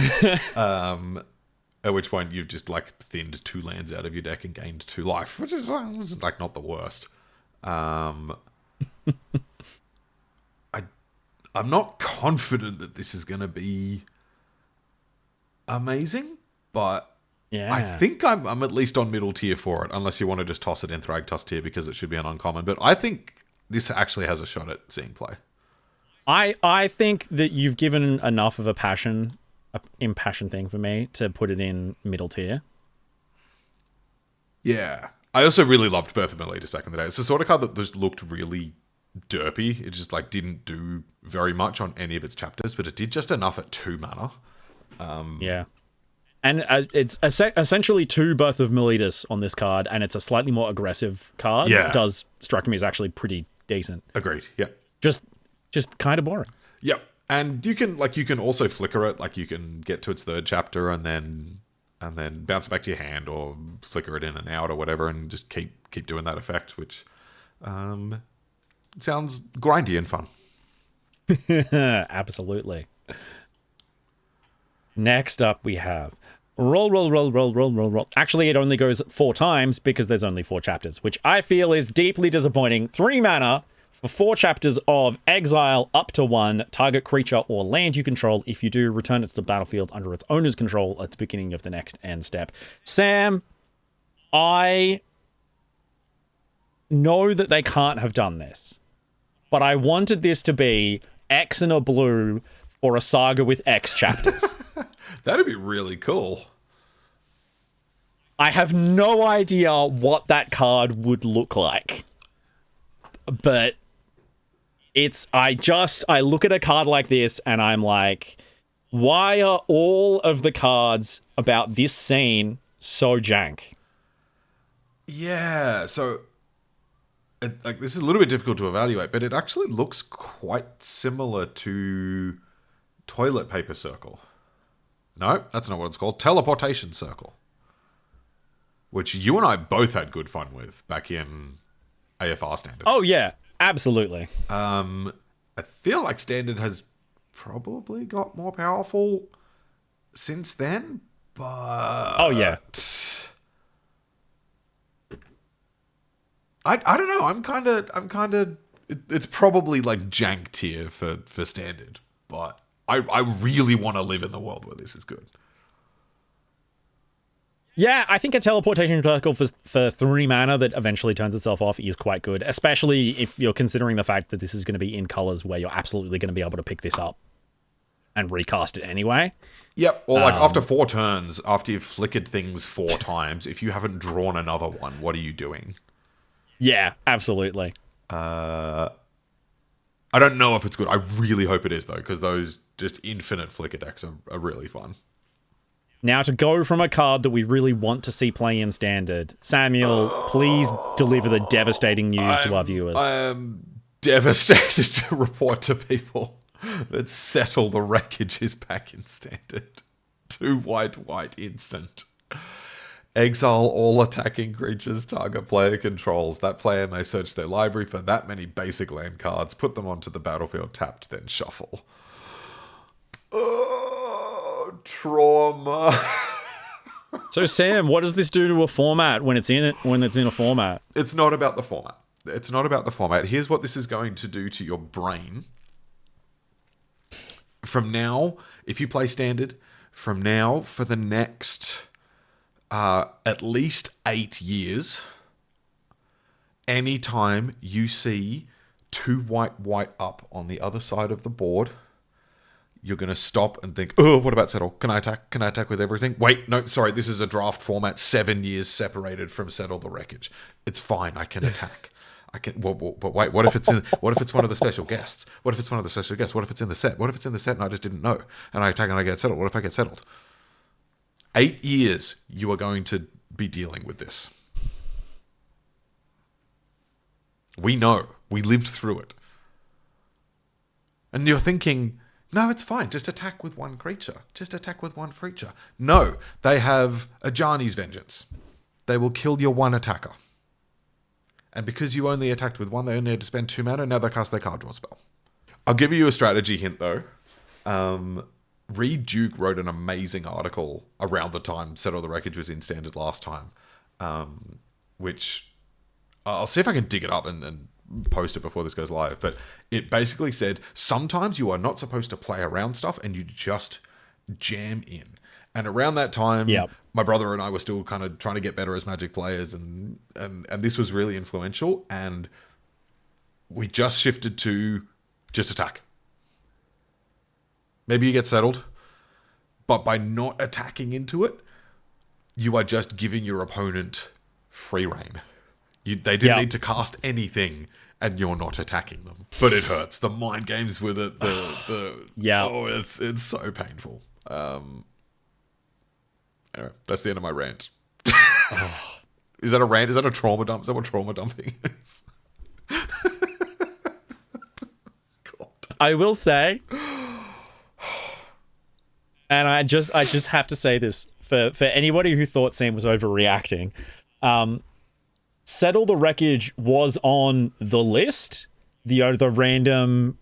At which point you've just like thinned 2 lands out of your deck and gained 2 life, which is like not the worst. I'm not confident that this is going to be amazing, but Yeah. I think I'm at least on middle tier for it, unless you want to just toss it in Thragtusk tier because it should be an uncommon. But I think this actually has a shot at seeing play. I think that you've given enough of a impassion thing for me to put it in middle tier. Yeah. I also really loved Birth of Meletus back in the day. It's the sort of card that just looked really derpy. It just like didn't do very much on any of its chapters, but it did just enough at 2 mana. Yeah. And it's essentially 2 Birth of Meletus on this card, and it's a slightly more aggressive card. Yeah. It does strike me as actually pretty decent. Agreed. Yeah. Just kind of boring. Yep. And you can also flicker it, like you can get to its 3rd chapter and then bounce it back to your hand or flicker it in and out or whatever and just keep doing that effect, which sounds grindy and fun. Absolutely. Next up we have roll. Actually, it only goes 4 times because there's only 4 chapters, which I feel is deeply disappointing. 3 mana for 4 chapters of exile up to 1 target creature or land you control. If you do, return it to the battlefield under its owner's control at the beginning of the next end step. Sam, I know that they can't have done this, but I wanted this to be X and a blue for a saga with X chapters. That'd be really cool. I have no idea what that card would look like, but I look at a card like this and I'm like, why are all of the cards about this scene so jank? Yeah, so this is a little bit difficult to evaluate, but it actually looks quite similar to Toilet Paper Circle. No, that's not what it's called. Teleportation Circle. Which you and I both had good fun with back in AFR Standard. Oh, yeah, absolutely. I feel like Standard has probably got more powerful since then, but... Oh, yeah. I don't know. I'm kind of... It's probably like jank tier for Standard, but I really want to live in the world where this is good. Yeah, I think a teleportation circle for 3 mana that eventually turns itself off is quite good, especially if you're considering the fact that this is going to be in colors where you're absolutely going to be able to pick this up and recast it anyway. Yep, or like after 4 turns, after you've flickered things 4 times, if you haven't drawn another one, what are you doing? Yeah, absolutely. I don't know if it's good. I really hope it is, though, because those just infinite flicker decks are really fun. Now, to go from a card that we really want to see play in Standard, Samuel, please deliver the devastating news to our viewers. I am devastated to report to people that Settle the Wreckage is back in Standard. 2 white instant. Exile all attacking creatures target player controls. That player may search their library for that many basic land cards, put them onto the battlefield tapped, then shuffle. Oh, trauma. So, Sam, what does this do to a format when it's in a format? It's not about the format. It's not about the format. Here's what this is going to do to your brain. From now, if you play Standard, from now for the next... at least 8 years, anytime you see 2 white up on the other side of the board, you're going to stop and think, oh, what about Settle? Can I attack? Can I attack with everything? Wait, no, sorry, this is a draft format 7 years separated from Settle the Wreckage. It's fine, I can attack. I can, but wait, what if it's one of the special guests? What if it's one of the special guests? What if it's in the set? What if it's in the set and I just didn't know? And I attack and I get settled. What if I get settled? 8 years you are going to be dealing with this. We know. We lived through it. And you're thinking, no, it's fine. Just attack with 1 creature. Just attack with 1 creature. No, they have Ajani's Vengeance. They will kill your 1 attacker. And because you only attacked with one, they only had to spend 2 mana. Now they cast their card draw spell. I'll give you a strategy hint, though. Reed Duke wrote an amazing article around the time Settle the Wreckage was in Standard last time, which I'll see if I can dig it up and post it before this goes live. But it basically said, sometimes you are not supposed to play around stuff and you just jam in. And around that time, my brother and I were still kind of trying to get better as Magic players, and this was really influential. And we just shifted to just attack. Maybe you get settled, but by not attacking into it, you are just giving your opponent free reign. They didn't need to cast anything, and you're not attacking them. But it hurts. The mind games with it, oh, it's so painful. Anyway, that's the end of my rant. Is that a rant? Is that a trauma dump? Is that what trauma dumping is? God. I will say, and I just have to say this for anybody who thought Sam was overreacting. Settle the Wreckage was on the list. The random,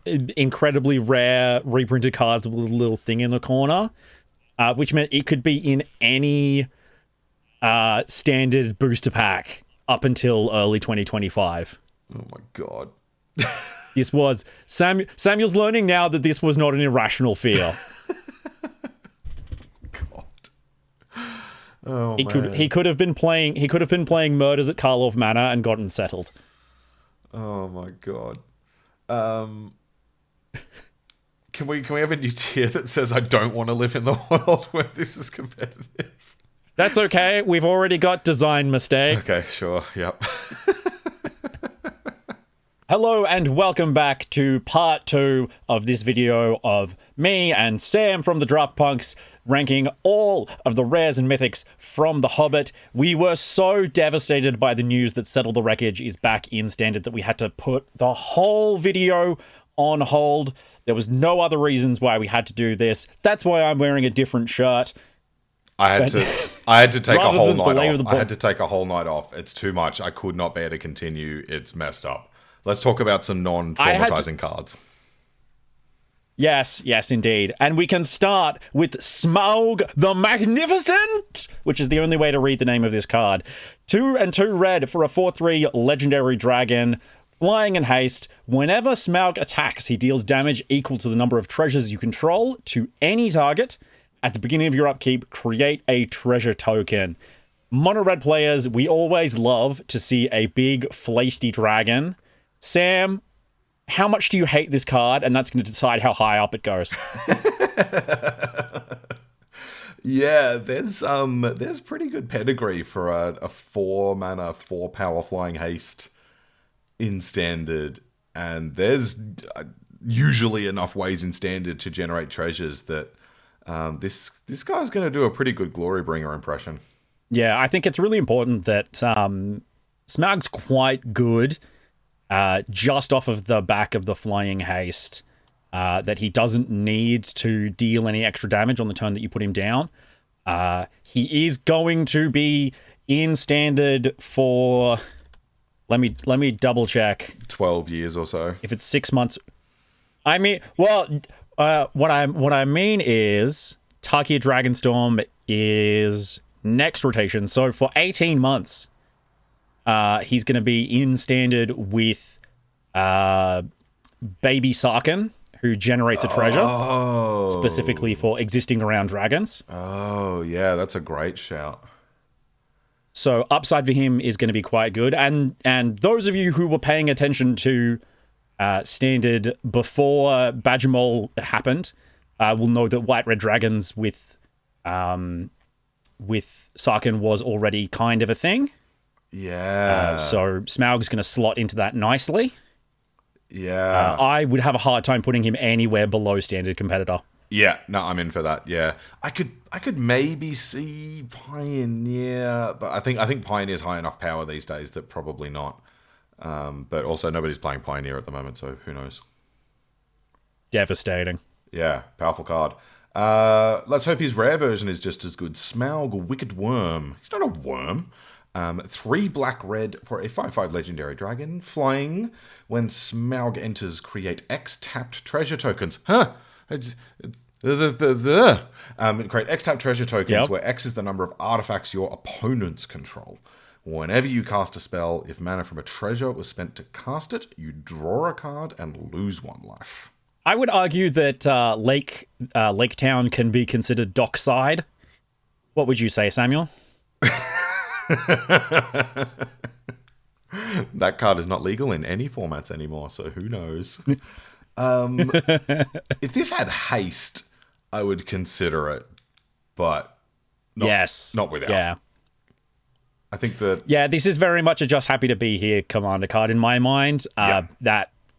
incredibly rare reprinted cards with a little thing in the corner, which meant it could be in any standard booster pack up until early 2025. Oh my God. This was Samuel's learning now that this was not an irrational fear. God. Oh, he could have been playing Murders at Karlov Manor and gotten settled. Oh my God. Can we have a new tier that says I don't want to live in the world where this is competitive? That's okay. We've already got design mistake. Okay, sure. Yep. Hello and welcome back to part 2 of this video of me and Sam from the Draft Punks ranking all of the rares and mythics from The Hobbit. We were so devastated by the news that Settle the Wreckage is back in Standard that we had to put the whole video on hold. There was no other reasons why we had to do this. That's why I'm wearing a different shirt. I had to take a whole night off. I had to take a whole night off. It's too much. I could not bear to continue. It's messed up. Let's talk about some non-traumatizing cards. Yes, indeed. And we can start with Smaug the Magnificent, which is the only way to read the name of this card. 2 and 2 red for a 4/3 legendary dragon. Flying and haste. Whenever Smaug attacks, he deals damage equal to the number of treasures you control to any target. At the beginning of your upkeep, create a treasure token. Mono red players, we always love to see a big, flasty dragon. Sam, how much do you hate this card? And that's going to decide how high up it goes. Yeah, there's pretty good pedigree for a 4 mana, 4 power flying haste in Standard. And there's usually enough ways in Standard to generate treasures that this guy's going to do a pretty good Glorybringer impression. Yeah, I think it's really important that Smaug's quite good. Just off of the back of the flying haste, that he doesn't need to deal any extra damage on the turn that you put him down. He is going to be in Standard for, let me double check, 12 years or so. If it's 6 months, I mean, well, what I mean is Tarkia Dragonstorm is next rotation, so for 18 months. He's going to be in Standard with Baby Sarkhan, who generates a treasure specifically for existing around dragons. Oh, yeah, that's a great shout. So upside for him is going to be quite good. And those of you who were paying attention to Standard before Badgermole happened will know that White-Red Dragons with Sarkhan was already kind of a thing. Yeah. So Smaug's going to slot into that nicely. Yeah. I would have a hard time putting him anywhere below Standard competitor. Yeah, no, I'm in for that. Yeah, I could maybe see Pioneer, but I think Pioneer's high enough power these days that probably not. But also nobody's playing Pioneer at the moment, so who knows? Devastating. Yeah, powerful card. Let's hope his rare version is just as good. Smaug, Wicked Worm. He's not a worm. 3 black-red for a 5/5 legendary dragon. Flying. When Smaug enters, create X tapped treasure tokens. Create X tapped treasure tokens where X is the number of artifacts your opponents control. Whenever you cast a spell, if mana from a treasure was spent to cast it, you draw a card and lose 1 life. I would argue that Lake Town can be considered dockside. What would you say, Samuel? That card is not legal in any formats anymore, so who knows? If this had haste, I would consider it, but not without. Yeah. I think that... Yeah, this is very much a just happy to be here commander card in my mind.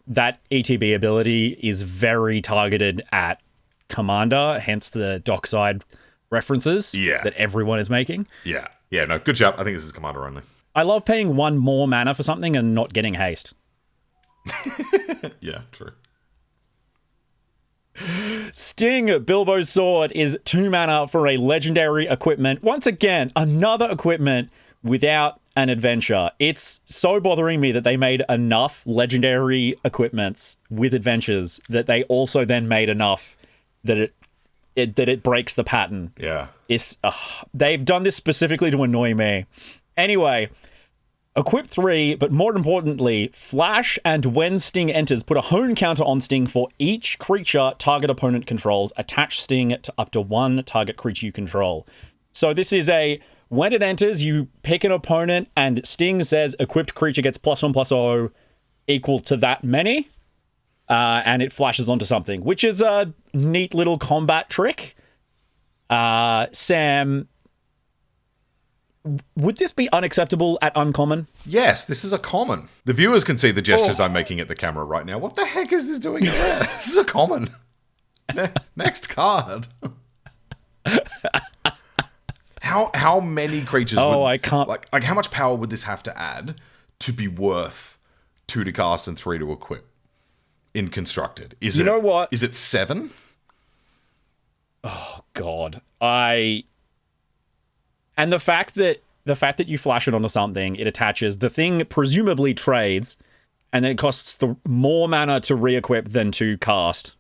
That ETB ability is very targeted at commander, hence the dockside references that everyone is making. Yeah, no, good job. I think this is commander only. I love paying 1 more mana for something and not getting haste. Yeah, true. Sting, Bilbo's Sword, is 2 mana for a legendary equipment. Once again, another equipment without an adventure. It's so bothering me that they made enough legendary equipments with adventures that they also then made enough that it breaks the pattern. Yeah. They've done this specifically to annoy me. Anyway, equip 3, but more importantly, flash, and when Sting enters, put a hone counter on Sting for each creature target opponent controls. Attach Sting to up to 1 target creature you control. So this is when it enters, you pick an opponent, and Sting says equipped creature gets +1/+0 equal to that many, and it flashes onto something, which is a neat little combat trick. Sam, would this be unacceptable at uncommon? Yes, this is a common. The viewers can see the gestures I'm making at the camera right now. What the heck is this doing? This is a common. Next card. How many creatures I can't... Like how much power would this have to add to be worth 2 to cast and 3 to equip in constructed? You know what? Is it 7? Oh God. And the fact that you flash it onto something, it attaches, the thing presumably trades, and then it costs more mana to re-equip than to cast.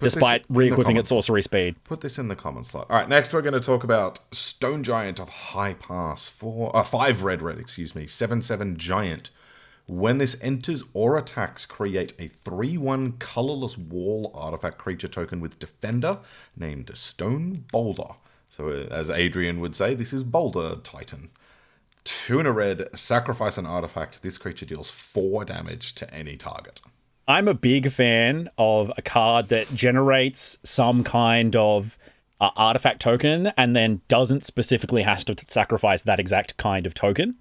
Despite re-equipping at sorcery speed. Put this in the common slot. All right, next we're going to talk about Stone Giant of High Pass. 5 red, 7/7 giant. When this enters or attacks, create a 3/1 colorless wall artifact creature token with Defender named Stone Boulder. So as Adrian would say, this is Boulder Titan. 2 and a red, sacrifice an artifact. This creature deals 4 damage to any target. I'm a big fan of a card that generates some kind of artifact token and then doesn't specifically have to sacrifice that exact kind of token.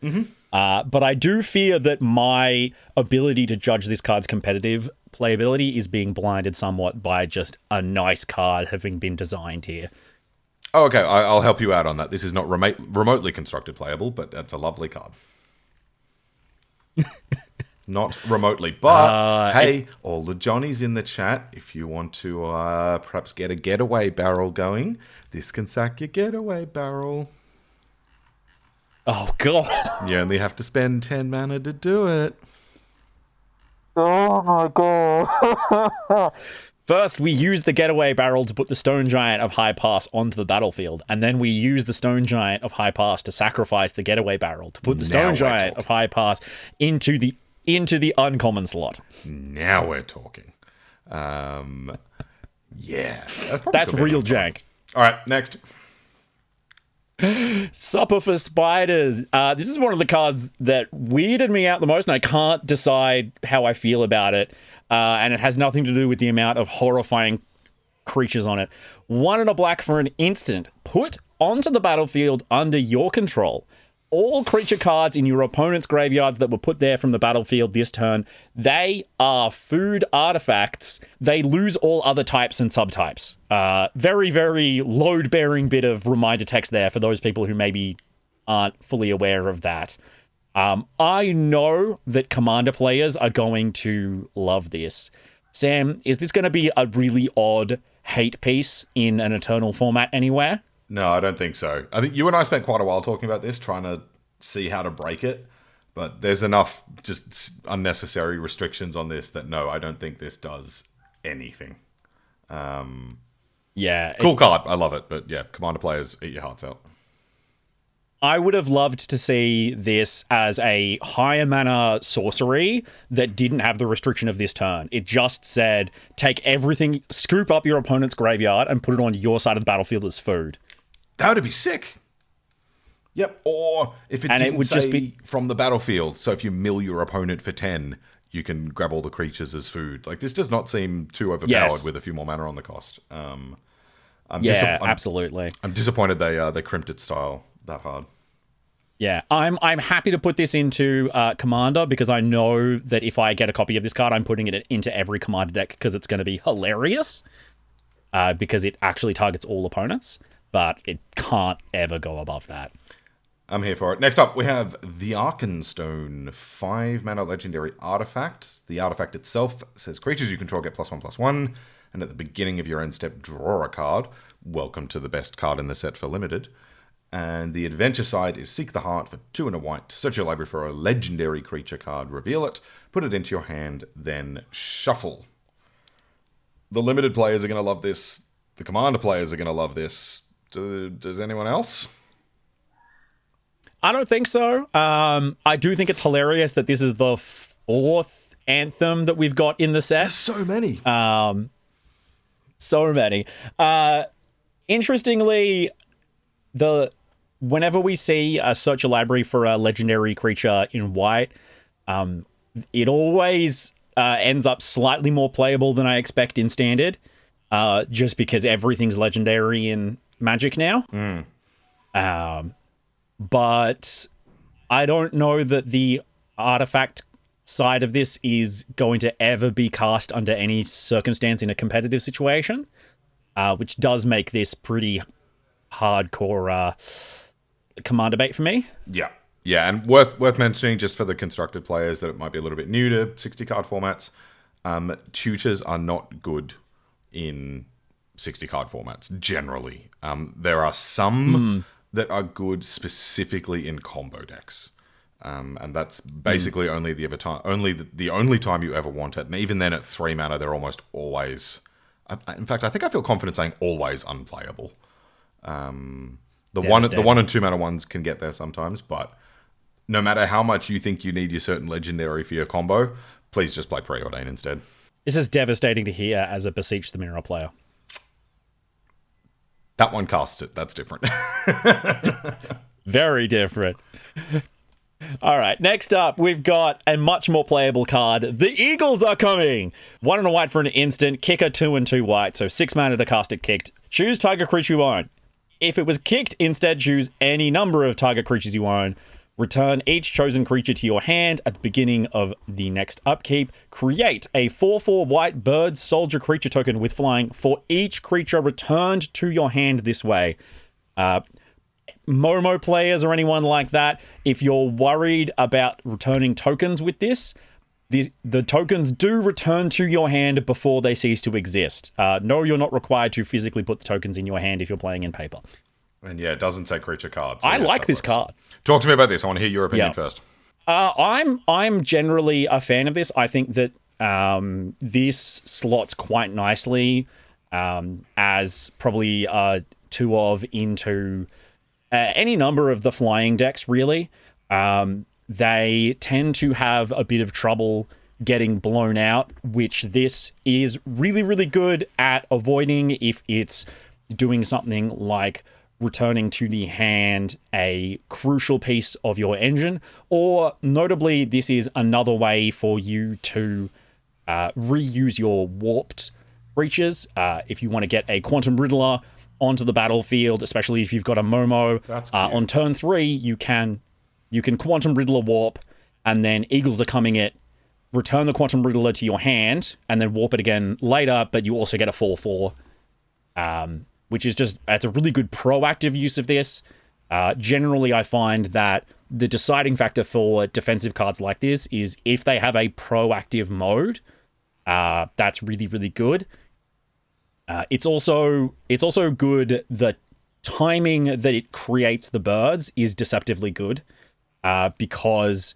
But I do fear that my ability to judge this card's competitive playability is being blinded somewhat by just a nice card having been designed here. Oh, okay, I'll help you out on that. This is not remotely constructed playable, but that's a lovely card. Not remotely, but hey, all the Johnnies in the chat, if you want to perhaps get a getaway barrel going, this can sack your getaway barrel. Oh, God. You only have to spend 10 mana to do it. Oh, my God. First, we use the getaway barrel to put the Stone Giant of High Pass onto the battlefield, and then we use the Stone Giant of High Pass to sacrifice the getaway barrel to put the Stone Giant of High Pass into the uncommon slot. Now we're talking. Yeah. That's real jank. All right, next. Supper for Spiders. This is one of the cards that weirded me out the most, and I can't decide how I feel about it. And it has nothing to do with the amount of horrifying creatures on it. 1 and a black for an instant. Put onto the battlefield under your control all creature cards in your opponent's graveyards that were put there from the battlefield this turn. They are food artifacts. They lose all other types and subtypes. Very, very load-bearing bit of reminder text there for those people who maybe aren't fully aware of that. I know that Commander players are going to love this. Sam, is this going to be a really odd hate piece in an Eternal format anywhere? No, I don't think so. I think you and I spent quite a while talking about this, trying to see how to break it. But there's enough just unnecessary restrictions on this that no, I don't think this does anything. Yeah. Cool card. I love it. But yeah, Commander players, eat your hearts out. I would have loved to see this as a higher mana sorcery that didn't have the restriction of this turn. It just said, take everything, scoop up your opponent's graveyard and put it on your side of the battlefield as food. That would be sick. Yep. Or if it would say just be from the battlefield. So if you mill your opponent for 10, you can grab all the creatures as food. Like, this does not seem too overpowered with a few more mana on the cost. Absolutely. I'm disappointed they crimped its style that hard. Yeah, I'm happy to put this into Commander because I know that if I get a copy of this card, I'm putting it into every Commander deck because it's going to be hilarious because it actually targets all opponents, but it can't ever go above that. I'm here for it. Next up, we have the Arkenstone, 5-mana legendary artifact. The artifact itself says creatures you control get +1/+1, and at the beginning of your end step, draw a card. Welcome to the best card in the set for limited. And the adventure side is Seek the Heart for 2 and a white. Search your library for a legendary creature card, reveal it, put it into your hand, then shuffle. The limited players are going to love this. The Commander players are going to love this. Does anyone else? I don't think so. I do think it's hilarious that this is the 4th anthem that we've got in the set. There's so many. So many. Interestingly, whenever we see a search a library for a legendary creature in white, it always ends up slightly more playable than I expect in standard, just because everything's legendary in Magic now. But I don't know that the artifact side of this is going to ever be cast under any circumstance in a competitive situation, which does make this pretty hardcore Commander bait for me. Yeah, and worth mentioning just for the constructed players that it might be a little bit new to 60-card formats. Tutors are not good in 60-card formats generally. There are some that are good specifically in combo decks, and that's basically only the only time you ever want it. And even then, at 3 mana, they're almost always. In fact, I think I feel confident saying always unplayable. The 1 and 2 mana ones can get there sometimes, but no matter how much you think you need your certain legendary for your combo, please just play Preordain instead. This is devastating to hear as a Beseech the Mirror player. That one casts it. That's different. Very different. All right, next up, we've got a much more playable card. The Eagles are coming! 1 and a white for an instant, kicker 2 and 2 white, so 6 mana to cast it kicked. Choose target creature you own. If it was kicked, instead choose any number of target creatures you own. Return each chosen creature to your hand at the beginning of the next upkeep. Create a 4/4 white bird soldier creature token with flying for each creature returned to your hand this way. Momo players or anyone like that, if you're worried about returning tokens with this, the tokens do return to your hand before they cease to exist. No, you're not required to physically put the tokens in your hand if you're playing in paper. And yeah, it doesn't say creature cards. So I like this card. Talk to me about this. I want to hear your opinion first. I'm generally a fan of this. I think that this slots quite nicely as probably 2 of into any number of the flying decks, really. They tend to have a bit of trouble getting blown out, which this is really, really good at avoiding if it's doing something like returning to the hand a crucial piece of your engine, or notably, this is another way for you to reuse your warped creatures. If you want to get a Quantum Riddler onto the battlefield, especially if you've got a Momo, on turn 3, you can Quantum Riddler warp, and then Eagles are coming it, return the Quantum Riddler to your hand, and then warp it again later, but you also get a 4/4. Which is it's a really good proactive use of this. Generally, I find that the deciding factor for defensive cards like this is if they have a proactive mode, that's really, really good. It's also good. The timing that it creates the birds is deceptively good. because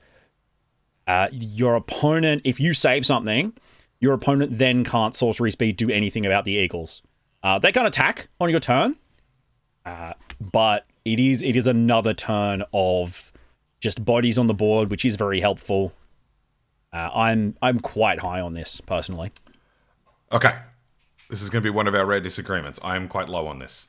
your opponent, if you save something, your opponent then can't sorcery speed do anything about the eagles. They can attack on your turn, but it is another turn of just bodies on the board, which is very helpful. I'm quite high on this personally. Okay, this is going to be one of our rare disagreements. I am quite low on this.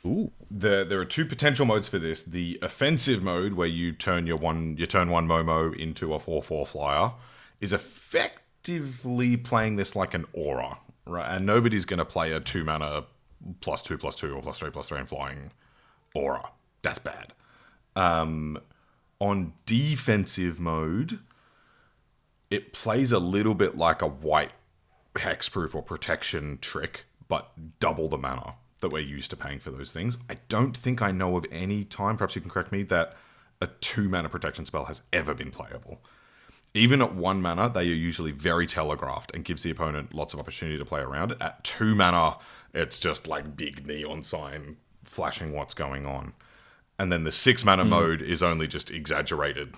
Ooh. There are two potential modes for this. The offensive mode, where you turn your turn one Momo into a 4/4 flyer, is effectively playing this like an aura, right? And nobody's going to play a 2-mana +2/+2 or +3/+3 and flying aura. That's bad. On defensive mode, it plays a little bit like a white hexproof or protection trick, but double the mana that we're used to paying for those things. I don't think I know of any time, perhaps you can correct me, that a 2-mana protection spell has ever been playable. Even at 1 mana, they are usually very telegraphed and gives the opponent lots of opportunity to play around it. At 2 mana, it's just like big neon sign flashing what's going on. And then the 6-mana mode is only just exaggerated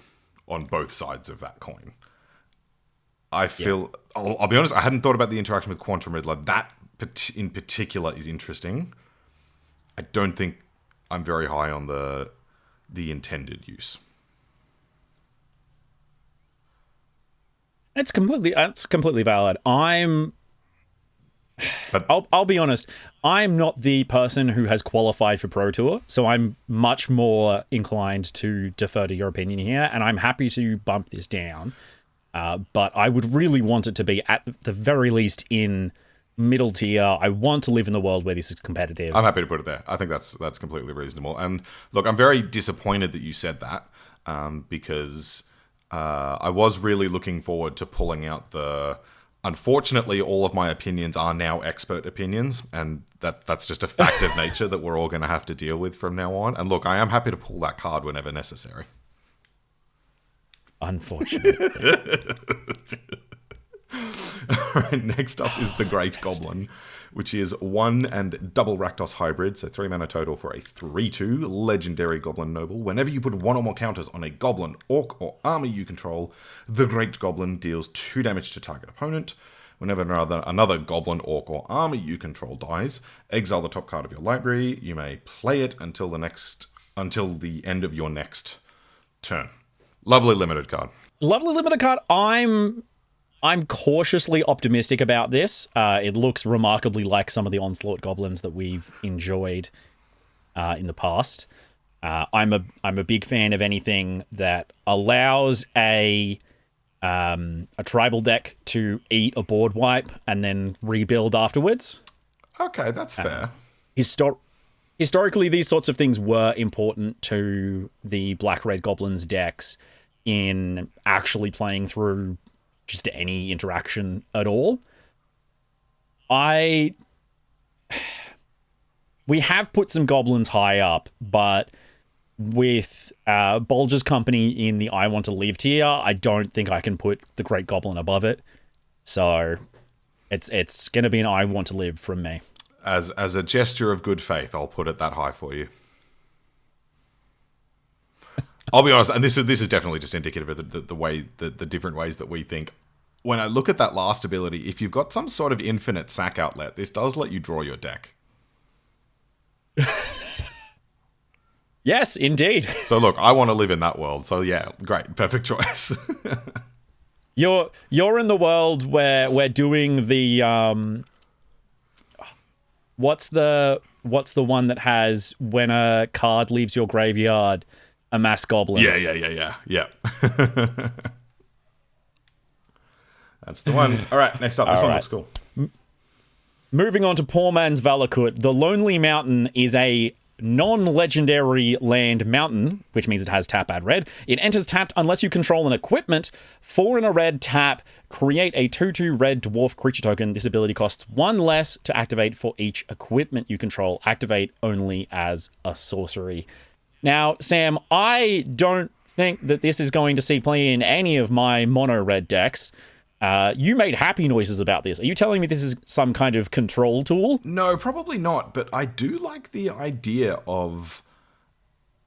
on both sides of that coin. I feel, I'll be honest, I hadn't thought about the interaction with Quantum Riddler. That in particular is interesting. I don't think I'm very high on the intended use. It's completely valid. I'll be honest. I'm not the person who has qualified for Pro Tour, so I'm much more inclined to defer to your opinion here, and I'm happy to bump this down. But I would really want it to be at the very least in middle tier. I want to live in the world where this is competitive. I'm happy to put it there. I think that's completely reasonable. And look, I'm very disappointed that you said that, because I was really looking forward to pulling out the... Unfortunately, all of my opinions are now expert opinions, and that's just a fact of nature that we're all going to have to deal with from now on. And look, I am happy to pull that card whenever necessary. Unfortunately. All right, next up is the Great Goblin, which is 1 and double Rakdos hybrid, so 3 mana total for a 3/2 legendary Goblin Noble. Whenever you put 1 or more counters on a Goblin, Orc, or army you control, the Great Goblin deals 2 damage to target opponent. Whenever another Goblin, Orc, or army you control dies, exile the top card of your library. You may play it until the end of your next turn. Lovely limited card. Lovely limited card. I'm cautiously optimistic about this. It looks remarkably like some of the Onslaught Goblins that we've enjoyed in the past. I'm a big fan of anything that allows a tribal deck to eat a board wipe and then rebuild afterwards. Okay, that's fair. Historically, these sorts of things were important to the Black-Red Goblins decks in actually playing through just any interaction at all. We have put some goblins high up, but with Bulger's Company in the I Want to Live tier, I don't think I can put the Great Goblin above it. So it's going to be an I Want to Live from me. As a gesture of good faith, I'll put it that high for you. I'll be honest, and this is definitely just indicative of the different ways that we think. When I look at that last ability, if you've got some sort of infinite sack outlet, this does let you draw your deck. Yes, indeed. So look, I want to live in that world. So yeah, great, perfect choice. You're in the world where we're doing the what's the one that has when a card leaves your graveyard, amass goblins. Yeah. That's the one. All right, next up. This one looks cool. Moving on to Poor Man's Valakut. The Lonely Mountain is a non-legendary land mountain, which means it has tap, add red. It enters tapped unless you control an equipment. 4 and a red, tap. Create a 2/2 red dwarf creature token. This ability costs 1 less to activate for each equipment you control. Activate only as a sorcery. Now, Sam, I don't think that this is going to see play in any of my mono-red decks. You made happy noises about this. Are you telling me this is some kind of control tool? No, probably not. But I do like the idea of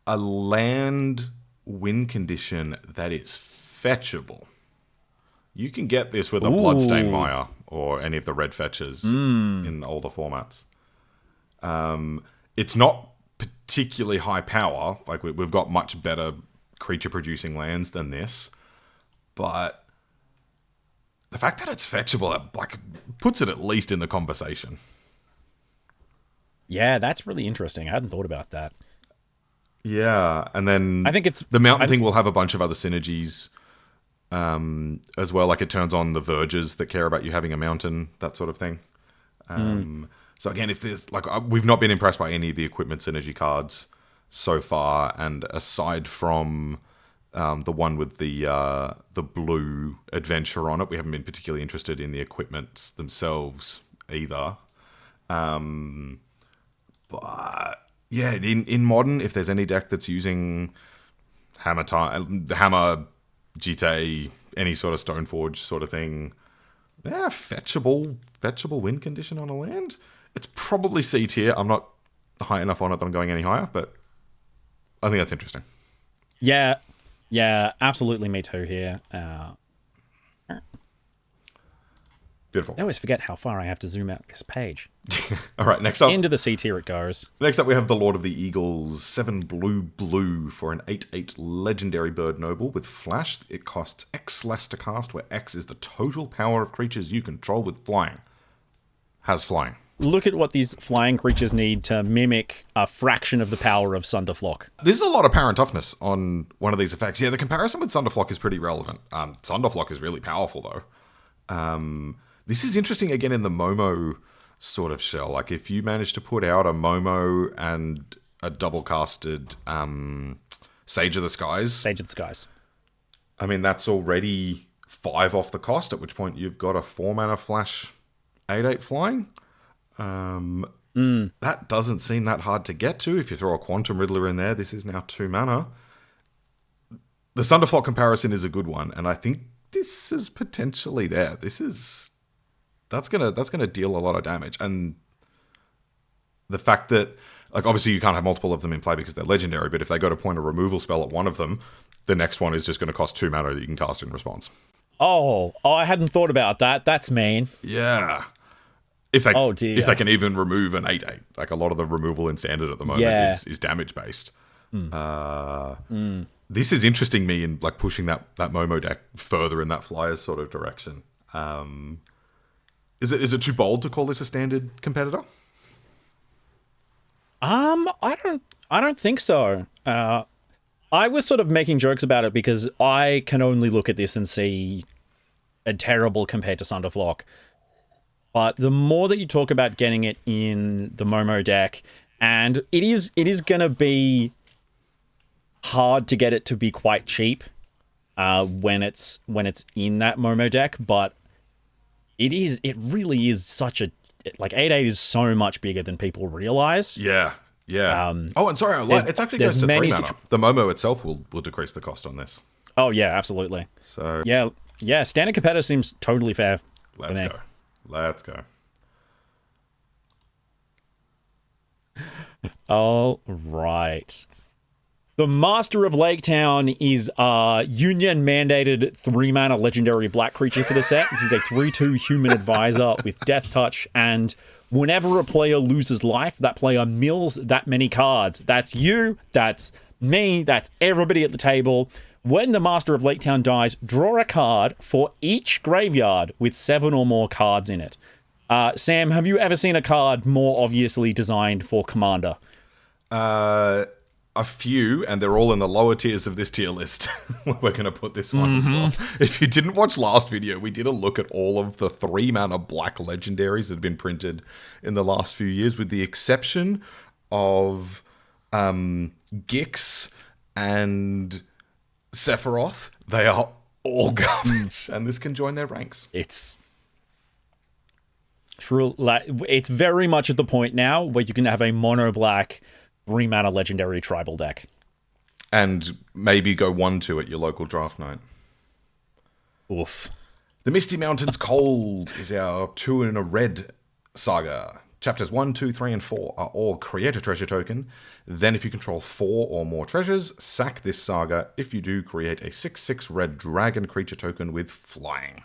a land win condition that is fetchable. You can get this with a Bloodstained Mire or any of the red fetches in older formats. It's not particularly high power. Like, we've got much better creature-producing lands than this. But the fact that it's fetchable, like, puts it at least in the conversation. Yeah, that's really interesting. I hadn't thought about that. Yeah, and then I think it's the mountain thing will have a bunch of other synergies as well. Like, it turns on the verges that care about you having a mountain, that sort of thing. So again, if there's like, we've not been impressed by any of the equipment synergy cards so far, and aside from the one with the blue adventure on it, we haven't been particularly interested in the equipments themselves either. But yeah, in modern, if there's any deck that's using hammer, GT, any sort of Stoneforge sort of thing, yeah, fetchable win condition on a land. It's probably C tier. I'm not high enough on it that I'm going any higher, but I think that's interesting. Yeah, absolutely. Me too here. Beautiful. I always forget how far I have to zoom out this page. All right, next up. Into the C tier it goes. Next up, we have the Lord of the Eagles, 7 blue for an 8/8 legendary bird noble with flash. It costs X less to cast, where X is the total power of creatures you control with flying. Has flying. Look at what these flying creatures need to mimic a fraction of the power of Sunderflock. There's a lot of power and toughness on one of these effects. Yeah, the comparison with Sunderflock is pretty relevant. Sunderflock is really powerful, though. This is interesting, again, in the Momo sort of shell. Like, if you manage to put out a Momo and a double-casted Sage of the Skies. I mean, that's already 5 off the cost, at which point you've got a 4-mana flash 8/8 flying. That doesn't seem that hard to get to. If you throw a Quantum Riddler in there, this is now 2 mana. The Sunderflock comparison is a good one, and I think this is potentially there. That's gonna deal a lot of damage, and the fact that, like, obviously you can't have multiple of them in play because they're legendary, but if they go to point a removal spell at one of them, the next one is just going to cost 2 mana that you can cast in response. Oh, I hadn't thought about that. That's mean. Yeah. If they can even remove an 8/8. Like, a lot of the removal in Standard at the moment is damage based. This is interesting me in, like, pushing that Momo deck further in that Flyers sort of direction. Is it too bold to call this a Standard competitor? I don't think so. I was sort of making jokes about it because I can only look at this and see a terrible compared to Sunderflock. But the more that you talk about getting it in the Momo deck, and it is going to be hard to get it to be quite cheap when it's in that Momo deck, but it really is such a, like, 8/8 is so much bigger than people realize. Yeah. And sorry, it actually goes to 3 mana. The Momo itself will decrease the cost on this. Oh yeah, absolutely. So yeah, standard competitor seems totally fair. Let's go. All right. The Master of Lake Town is a union-mandated 3-mana legendary black creature for the set. This is a 3/2 human advisor with Death Touch, and whenever a player loses life, that player mills that many cards. That's you, that's me, that's everybody at the table. When the Master of Lake Town dies, draw a card for each graveyard with 7 or more cards in it. Sam, have you ever seen a card more obviously designed for Commander? A few, and they're all in the lower tiers of this tier list. We're going to put this one as well. If you didn't watch last video, we did a look at all of the 3-mana black legendaries that have been printed in the last few years, with the exception of Gix and Sephiroth. They are all garbage, and this can join their ranks. It's true. It's very much at the point now where you can have a mono black 3-mana legendary tribal deck. And maybe go 1/2 at your local draft night. Oof. The Misty Mountains Cold is our 2 in a red saga. Chapters 1, 2, 3, and 4 are all create a treasure token. Then if you control 4 or more treasures, sack this saga. If you do, create a 6/6 red dragon creature token with flying.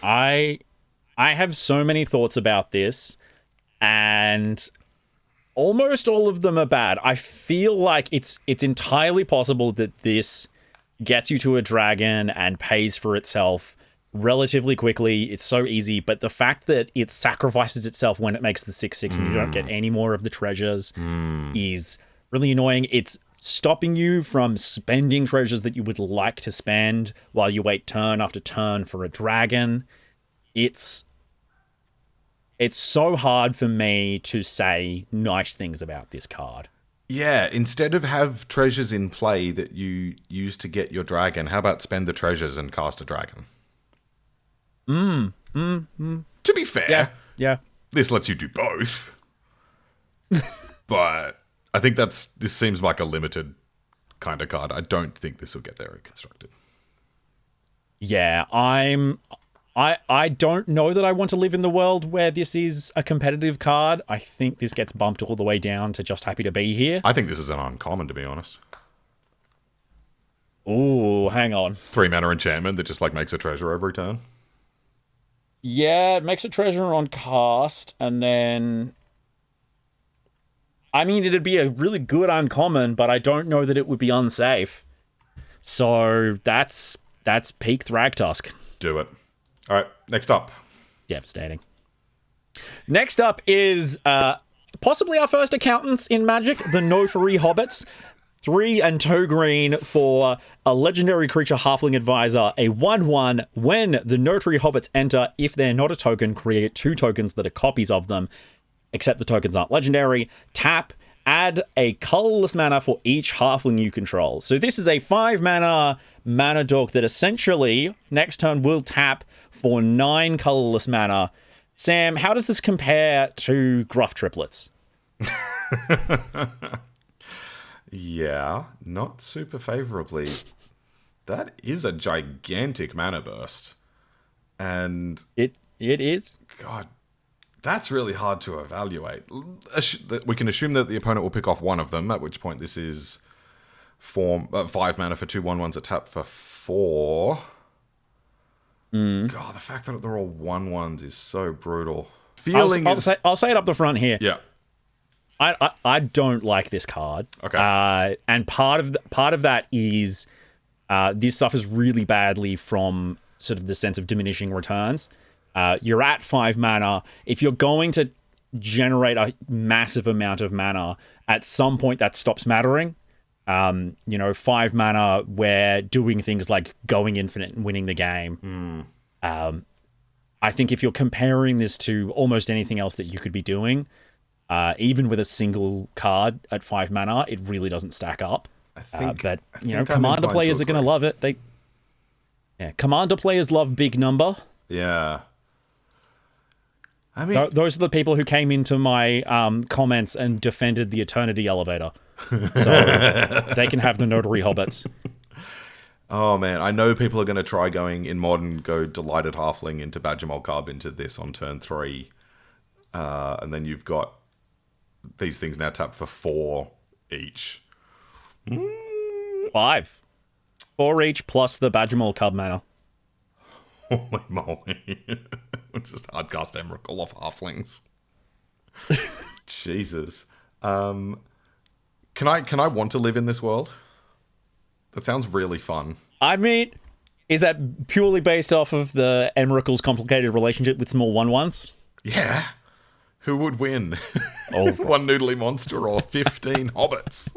I have so many thoughts about this, and almost all of them are bad. I feel like it's entirely possible that this gets you to a dragon and pays for itself relatively quickly. It's so easy, but the fact that it sacrifices itself when it makes the 6/6 and you don't get any more of the treasures is really annoying. It's stopping you from spending treasures that you would like to spend while you wait turn after turn for a dragon. It's so hard for me to say nice things about this card. Yeah, instead of have treasures in play that you use to get your dragon, how about spend the treasures and cast a dragon? To be fair, Yeah. this lets you do both. But I think this seems like a limited kind of card. I don't think this will get there constructed. Yeah, I don't know that I want to live in the world where this is a competitive card. I think this gets bumped all the way down to just happy to be here. I think this is an uncommon, to be honest. Ooh, hang on. 3 mana enchantment that just like makes a treasure every turn. Yeah, it makes a treasure on cast, and then... I mean, it'd be a really good uncommon, but I don't know that it would be unsafe. So that's peak Thragtusk. Do it. All right, next up. Devastating. Next up is possibly our first accountants in Magic, the Notary Hobbits. 3 and 2 green for a legendary creature halfling advisor, a 1/1. When the Notary Hobbits enter, if they're not a token, create 2 tokens that are copies of them, except the tokens aren't legendary. Tap, add a colorless mana for each halfling you control. So this is a 5 mana dork that essentially next turn will tap for 9 colorless mana. Sam, how does this compare to Gruff Triplets? Yeah, not super favorably. That is a gigantic mana burst. And It is. God, that's really hard to evaluate. We can assume that the opponent will pick off one of them, at which point this is 5 mana for 2 1/1s that tap for 4. God, the fact that they're all 1/1s is so brutal. I'll say it up the front here. Yeah. I don't like this card. Okay. And part of that is this suffers really badly from sort of the sense of diminishing returns. You're at 5 mana. If you're going to generate a massive amount of mana, at some point that stops mattering. 5 mana where doing things like going infinite and winning the game. I think if you're comparing this to almost anything else that you could be doing, even with a single card at 5 mana, it really doesn't stack up. But Commander players are going to love it. Commander players love big number. Yeah. I mean, those are the people who came into my comments and defended the Eternity Elevator. So they can have the Notary Hobbits. Oh man, I know people are going to try going in Modern, go Delighted Halfling into Badgermol Cub into this on turn 3. And then you've got these things now tap for 4 each. 5. 4 each plus the Badgermol Cub mana. Holy moly. Just hardcast Emrakul off halflings. Jesus. Can I want to live in this world? That sounds really fun. I mean, is that purely based off of the Emrakul's complicated relationship with small 1/1s? Yeah. Who would win? One noodly monster or 15 hobbits?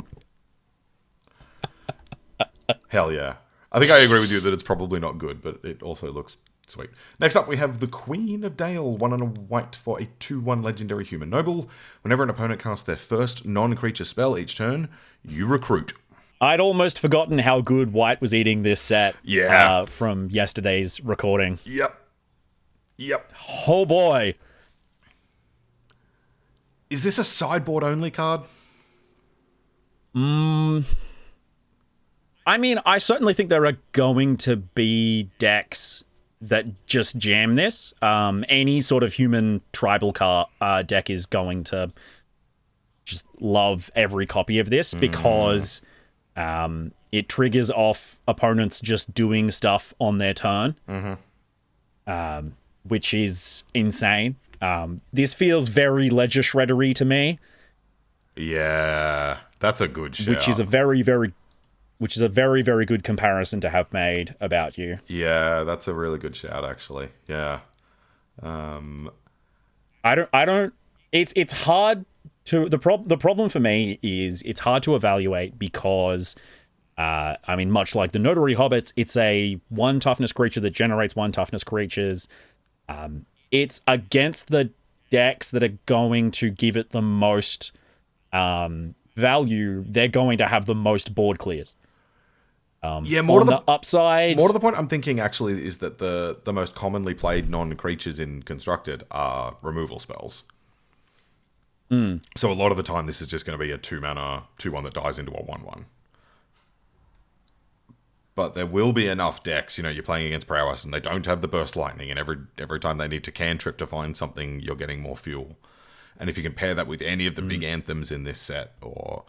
Hell yeah. I think I agree with you that it's probably not good, but it also looks sweet. Next up, we have the Queen of Dale, 1 and a white for a 2/1 legendary human noble. Whenever an opponent casts their first non-creature spell each turn, you recruit. I'd almost forgotten how good White was eating this set from yesterday's recording. Yep. Oh boy. Is this a sideboard only card? I mean, I certainly think there are going to be decks that just jam this. Any sort of human tribal deck is going to just love every copy of this because it triggers off opponents just doing stuff on their turn, which is insane. This feels very Ledger Shredder-y to me. Yeah, that's a good shout. Which is a very, very good comparison to have made about you. Yeah, that's a really good shout, actually. Yeah. It's hard to the problem for me is it's hard to evaluate because much like the Notary Hobbits, it's a 1 toughness creature that generates 1 toughness creatures. It's against the decks that are going to give it the most value. They're going to have the most board clears. More to the upside. More to the point, I'm thinking actually is that the most commonly played non-creatures in Constructed are removal spells. So a lot of the time, this is just going to be a 2-mana 2/1 that dies into a 1/1. But there will be enough decks. You're playing against Prowess, and they don't have the Burst Lightning, and every time they need to cantrip to find something, you're getting more fuel. And if you can pair that with any of the big anthems in this set, or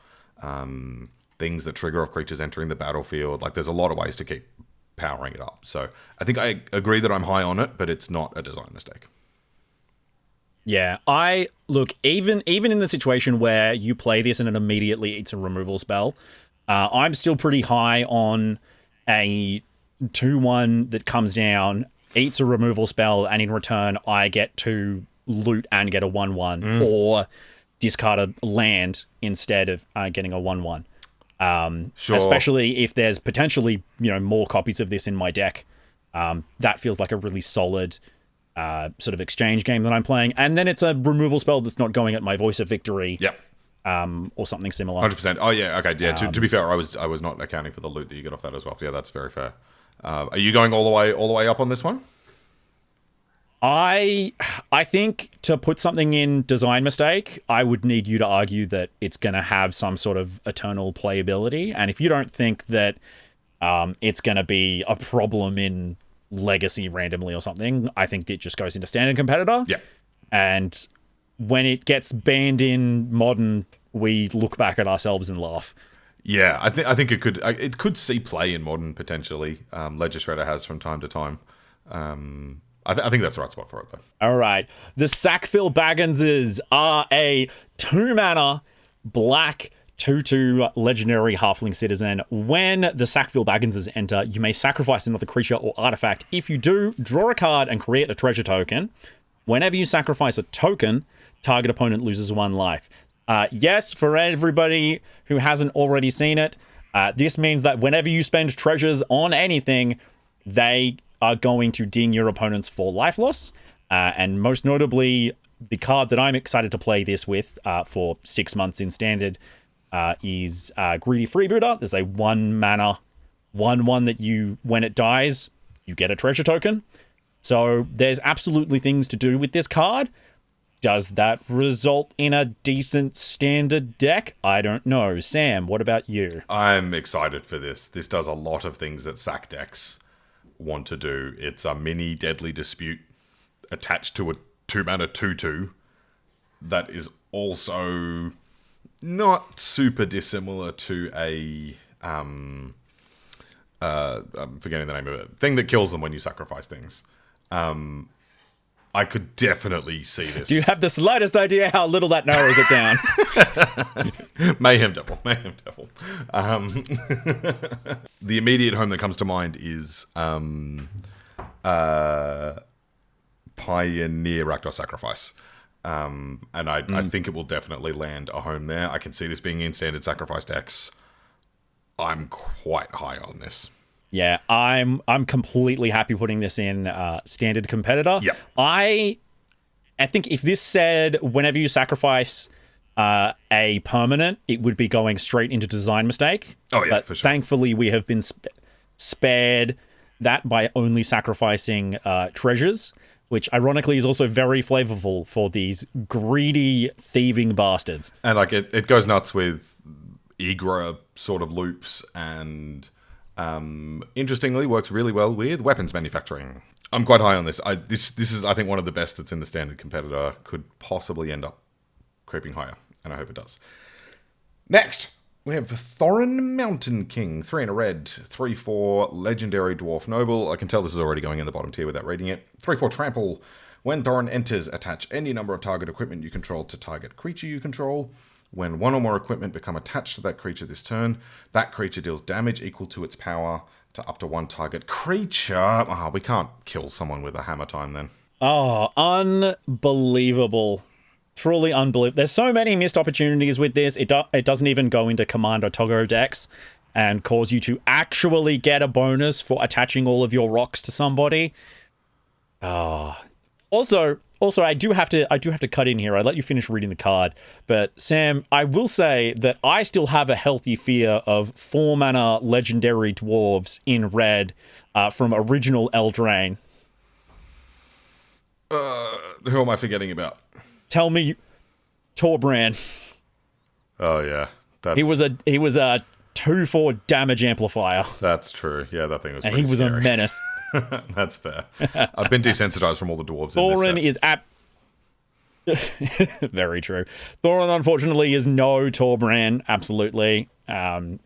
things that trigger off creatures entering the battlefield, there's a lot of ways to keep powering it up. So I think I agree that I'm high on it, but it's not a design mistake. Yeah, even in the situation where you play this and it immediately eats a removal spell, I'm still pretty high on a 2/1 that comes down, eats a removal spell, and in return I get to loot and get a 1/1 or discard a land instead of getting a 1/1. Sure. Especially if there's potentially more copies of this in my deck. That feels like a really solid sort of exchange game that I'm playing, and then it's a removal spell that's not going at my Voice of Victory. Yep. Or something similar. 100%. Oh yeah, okay, yeah. To be fair, I was not accounting for the loot that you got off that as well. Yeah, that's very fair. Are you going all the way up on this one? I think to put something in design mistake, I would need you to argue that it's going to have some sort of eternal playability, and if you don't think that it's going to be a problem in Legacy randomly or something, I think it just goes into standard competitor. Yeah. And when it gets banned in modern, we look back at ourselves and laugh. Yeah, I think it could see play in modern potentially. Ledger Shredder has from time to time. I think that's the right spot for it though. All right, the Sackville Bagginses are a 2-mana black 2/2 legendary halfling citizen. When the Sackville Bagginses enter, you may sacrifice another creature or artifact. If you do, draw a card and create a treasure token. Whenever you sacrifice a token, target opponent loses 1 life. Yes, for everybody who hasn't already seen it, this means that whenever you spend treasures on anything, they are going to ding your opponents for life loss. And most notably, the card that I'm excited to play this with for 6 months in Standard is Greedy Freebooter. There's a 1-mana 1/1 that when it dies, you get a treasure token. So there's absolutely things to do with this card. Does that result in a decent Standard deck? I don't know. Sam, what about you? I'm excited for this. This does a lot of things that sack decks want to do. It's a mini Deadly Dispute attached to a 2-mana 2/2 that is also not super dissimilar to a I'm forgetting the name of it. Thing that kills them when you sacrifice things. I could definitely see this. Do you have the slightest idea how little that narrows it down? Mayhem Devil. The immediate home that comes to mind is Pioneer Rakdos Sacrifice. And I think it will definitely land a home there. I can see this being in Standard Sacrifice decks. I'm quite high on this. Yeah, I'm completely happy putting this in Standard Competitor. Yep. I think if this said whenever you sacrifice a permanent, it would be going straight into Design Mistake. Oh yeah, but for sure. Thankfully, we have been spared that by only sacrificing treasures, which ironically is also very flavorful for these greedy, thieving bastards. And it goes nuts with Igra sort of loops and... interestingly, works really well with weapons manufacturing. I'm quite high on this. This is, I think, one of the best that's in the standard competitor. Could possibly end up creeping higher, and I hope it does. Next, we have Thorin Mountain King, 3 in a red, 3/4 legendary dwarf noble. I can tell this is already going in the bottom tier without reading it. 3/4 trample. When Thorin enters, attach any number of target equipment you control to target creature you control. When one or more equipment become attached to that creature this turn, that creature deals damage equal to its power to up to one target creature. Oh, we can't kill someone with a hammer time then. Oh, unbelievable. Truly unbelievable. There's so many missed opportunities with this. It doesn't even go into Commander Togo decks and cause you to actually get a bonus for attaching all of your rocks to somebody. Also, I do have to cut in here. I let you finish reading the card, but Sam, I will say that I still have a healthy fear of 4-mana legendary dwarves in red from original Eldraine. Who am I forgetting about? Tell me, Torbran. Oh yeah, He was a 2/4 damage amplifier. That's true. Yeah, that thing was. And he was scary. a menace. That's fair. I've been desensitized from all the dwarves. Thorin in this is very true. Thorin, unfortunately, is no Torbran. Absolutely.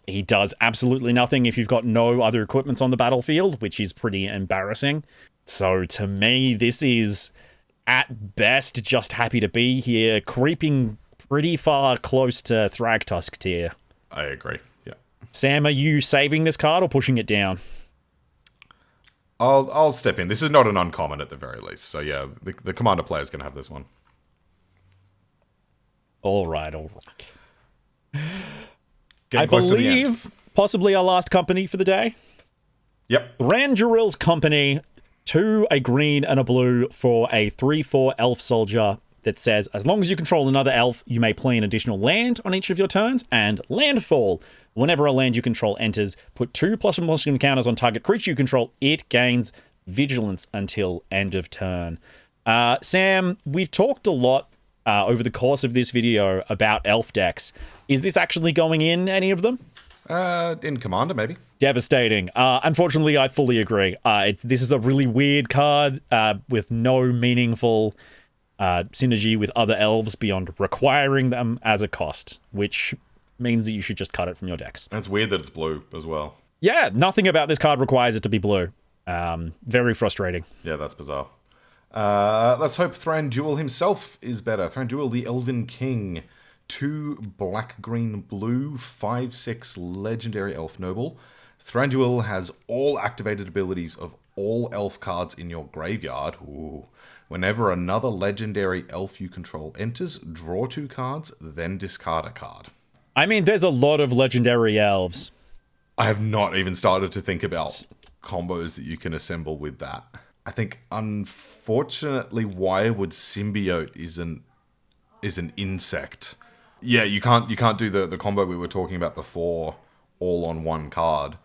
He does absolutely nothing if you've got no other equipments on the battlefield, which is pretty embarrassing. So to me, this is at best just happy to be here, creeping pretty far close to Thragtusk tier. I agree. Yeah. Sam, are you saving this card or pushing it down? I'll step in. This is not an uncommon at the very least. So yeah, the commander player is going to have this one. All right. Getting I close to the end. believe possibly our last company for the day. Yep. Randuril's Company, 2, a green and a blue for a 3/4 elf soldier that says, as long as you control another elf, you may play an additional land on each of your turns, and landfall. Whenever a land you control enters, put 2+1+ encounters on target creature you control. It gains vigilance until end of turn. Sam, we've talked a lot over the course of this video about elf decks. Is this actually going in any of them? In Commander, maybe. Devastating. Unfortunately, I fully agree. This is a really weird card with no meaningful synergy with other elves beyond requiring them as a cost, which means that you should just cut it from your decks. And it's weird that it's blue as well. Yeah, nothing about this card requires it to be blue. Very frustrating. Yeah, that's bizarre. Let's hope Thranduil himself is better. Thranduil, the Elven King. 2 black, green, blue, 5/6 legendary elf noble. Thranduil has all activated abilities of all elf cards in your graveyard. Ooh. Whenever another legendary elf you control enters, draw 2 cards, then discard a card. I mean, there's a lot of legendary elves. I have not even started to think about combos that you can assemble with that. I think, unfortunately, Wirewood Symbiote is an insect. Yeah, you can't do the combo we were talking about before, all on one card.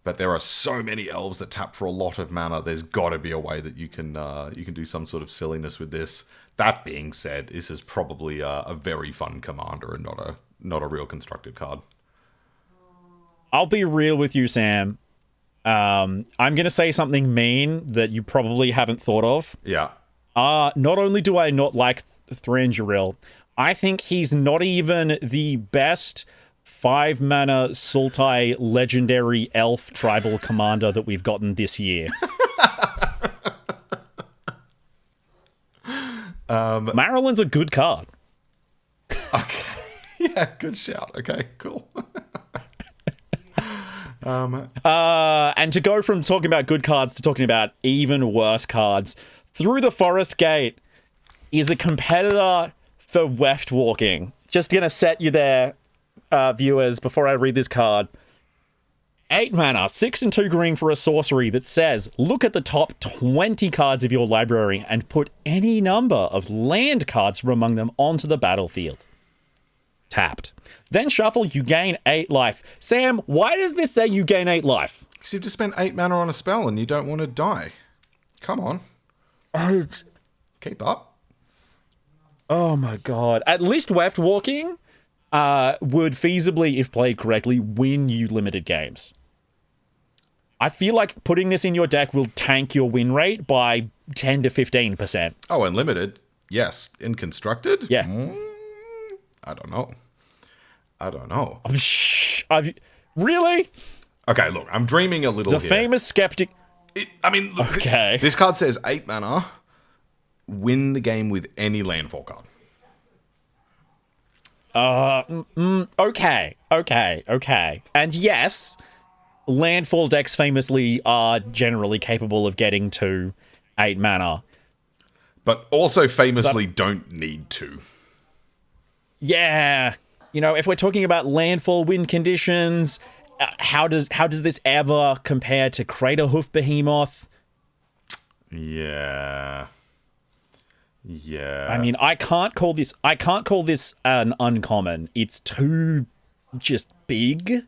But there are so many elves that tap for a lot of mana. There's got to be a way that you can do some sort of silliness with this. That being said, this is probably a very fun commander and not a real constructed card. I'll be real with you, Sam. I'm going to say something mean that you probably haven't thought of. Yeah. Not only do I not like Thranduil, I think he's not even the best 5-mana Sultai legendary elf tribal commander that we've gotten this year. Marilyn's a good card. Okay. Yeah, good shout. Okay, cool. And to go from talking about good cards to talking about even worse cards, Through the Forest Gate is a competitor for Weft Walking. Just gonna set you there, viewers, before I read this card. 8 mana, 6 and 2 green for a sorcery that says, look at the top 20 cards of your library and put any number of land cards from among them onto the battlefield. Tapped. Then shuffle, you gain 8 life. Sam, why does this say you gain 8 life? Because you've just spent 8 mana on a spell and you don't want to die. Come on. Keep up. Oh my god. At least Weft Walking would feasibly, if played correctly, win you limited games. I feel like putting this in your deck will tank your win rate by 10 to 15%. Oh, unlimited? Yes. In constructed? Yeah. I don't know. Really? Okay, look, I'm dreaming a little The here. famous skeptic. Look, Okay. this card says 8 mana, win the game with any landfall card. Okay. And yes, landfall decks famously are generally capable of getting to 8 mana. But also famously don't need to. Yeah. If we're talking about landfall win conditions, how does this ever compare to Craterhoof Behemoth? Yeah. I mean, I can't call this an uncommon. It's too just big.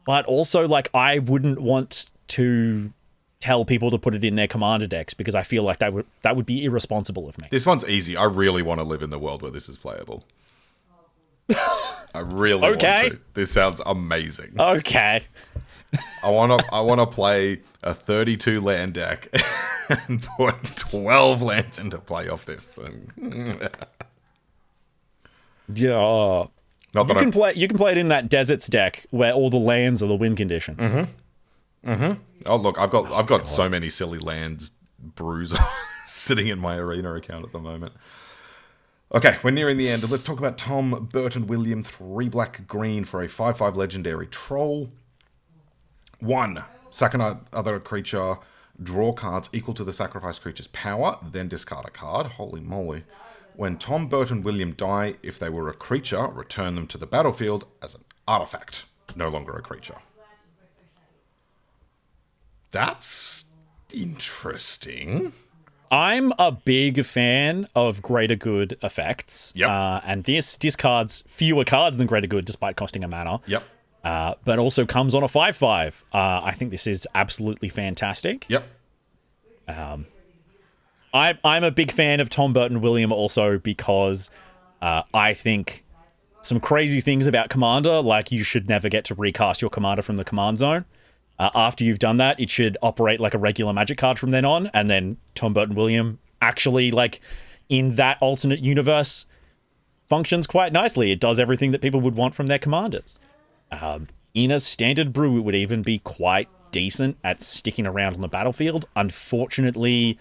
But also, like, I wouldn't want to tell people to put it in their commander decks because I feel like that would be irresponsible of me. This one's easy. I really want to live in the world where this is playable. I really want to. This sounds amazing. Okay. I want to play a 32 land deck and put 12 lands into play off this thing. Yeah. You can play it in that deserts deck where all the lands are the win condition. Oh look, I've got so many silly lands brews sitting in my arena account at the moment. Okay, we're nearing the end. Let's talk about Tom Burton William, 3 black green for a 5/5 legendary troll. 1, sack another creature, draw cards equal to the sacrificed creature's power, then discard a card. Holy moly. When Tom Burton William die, if they were a creature, return them to the battlefield as an artifact, no longer a creature. That's interesting. I'm a big fan of greater good effects. Yep. And this discards fewer cards than greater good despite costing a mana. Yep. But also comes on a 5/5. I think this is absolutely fantastic. Yep. I'm a big fan of Tom Burton William also because I think some crazy things about Commander, like you should never get to recast your Commander from the command zone. After you've done that, it should operate like a regular Magic card from then on, and then Tom Burton William actually, like, in that alternate universe, functions quite nicely. It does everything that people would want from their commanders. In a standard brew, it would even be quite decent at sticking around on the battlefield. Unfortunately,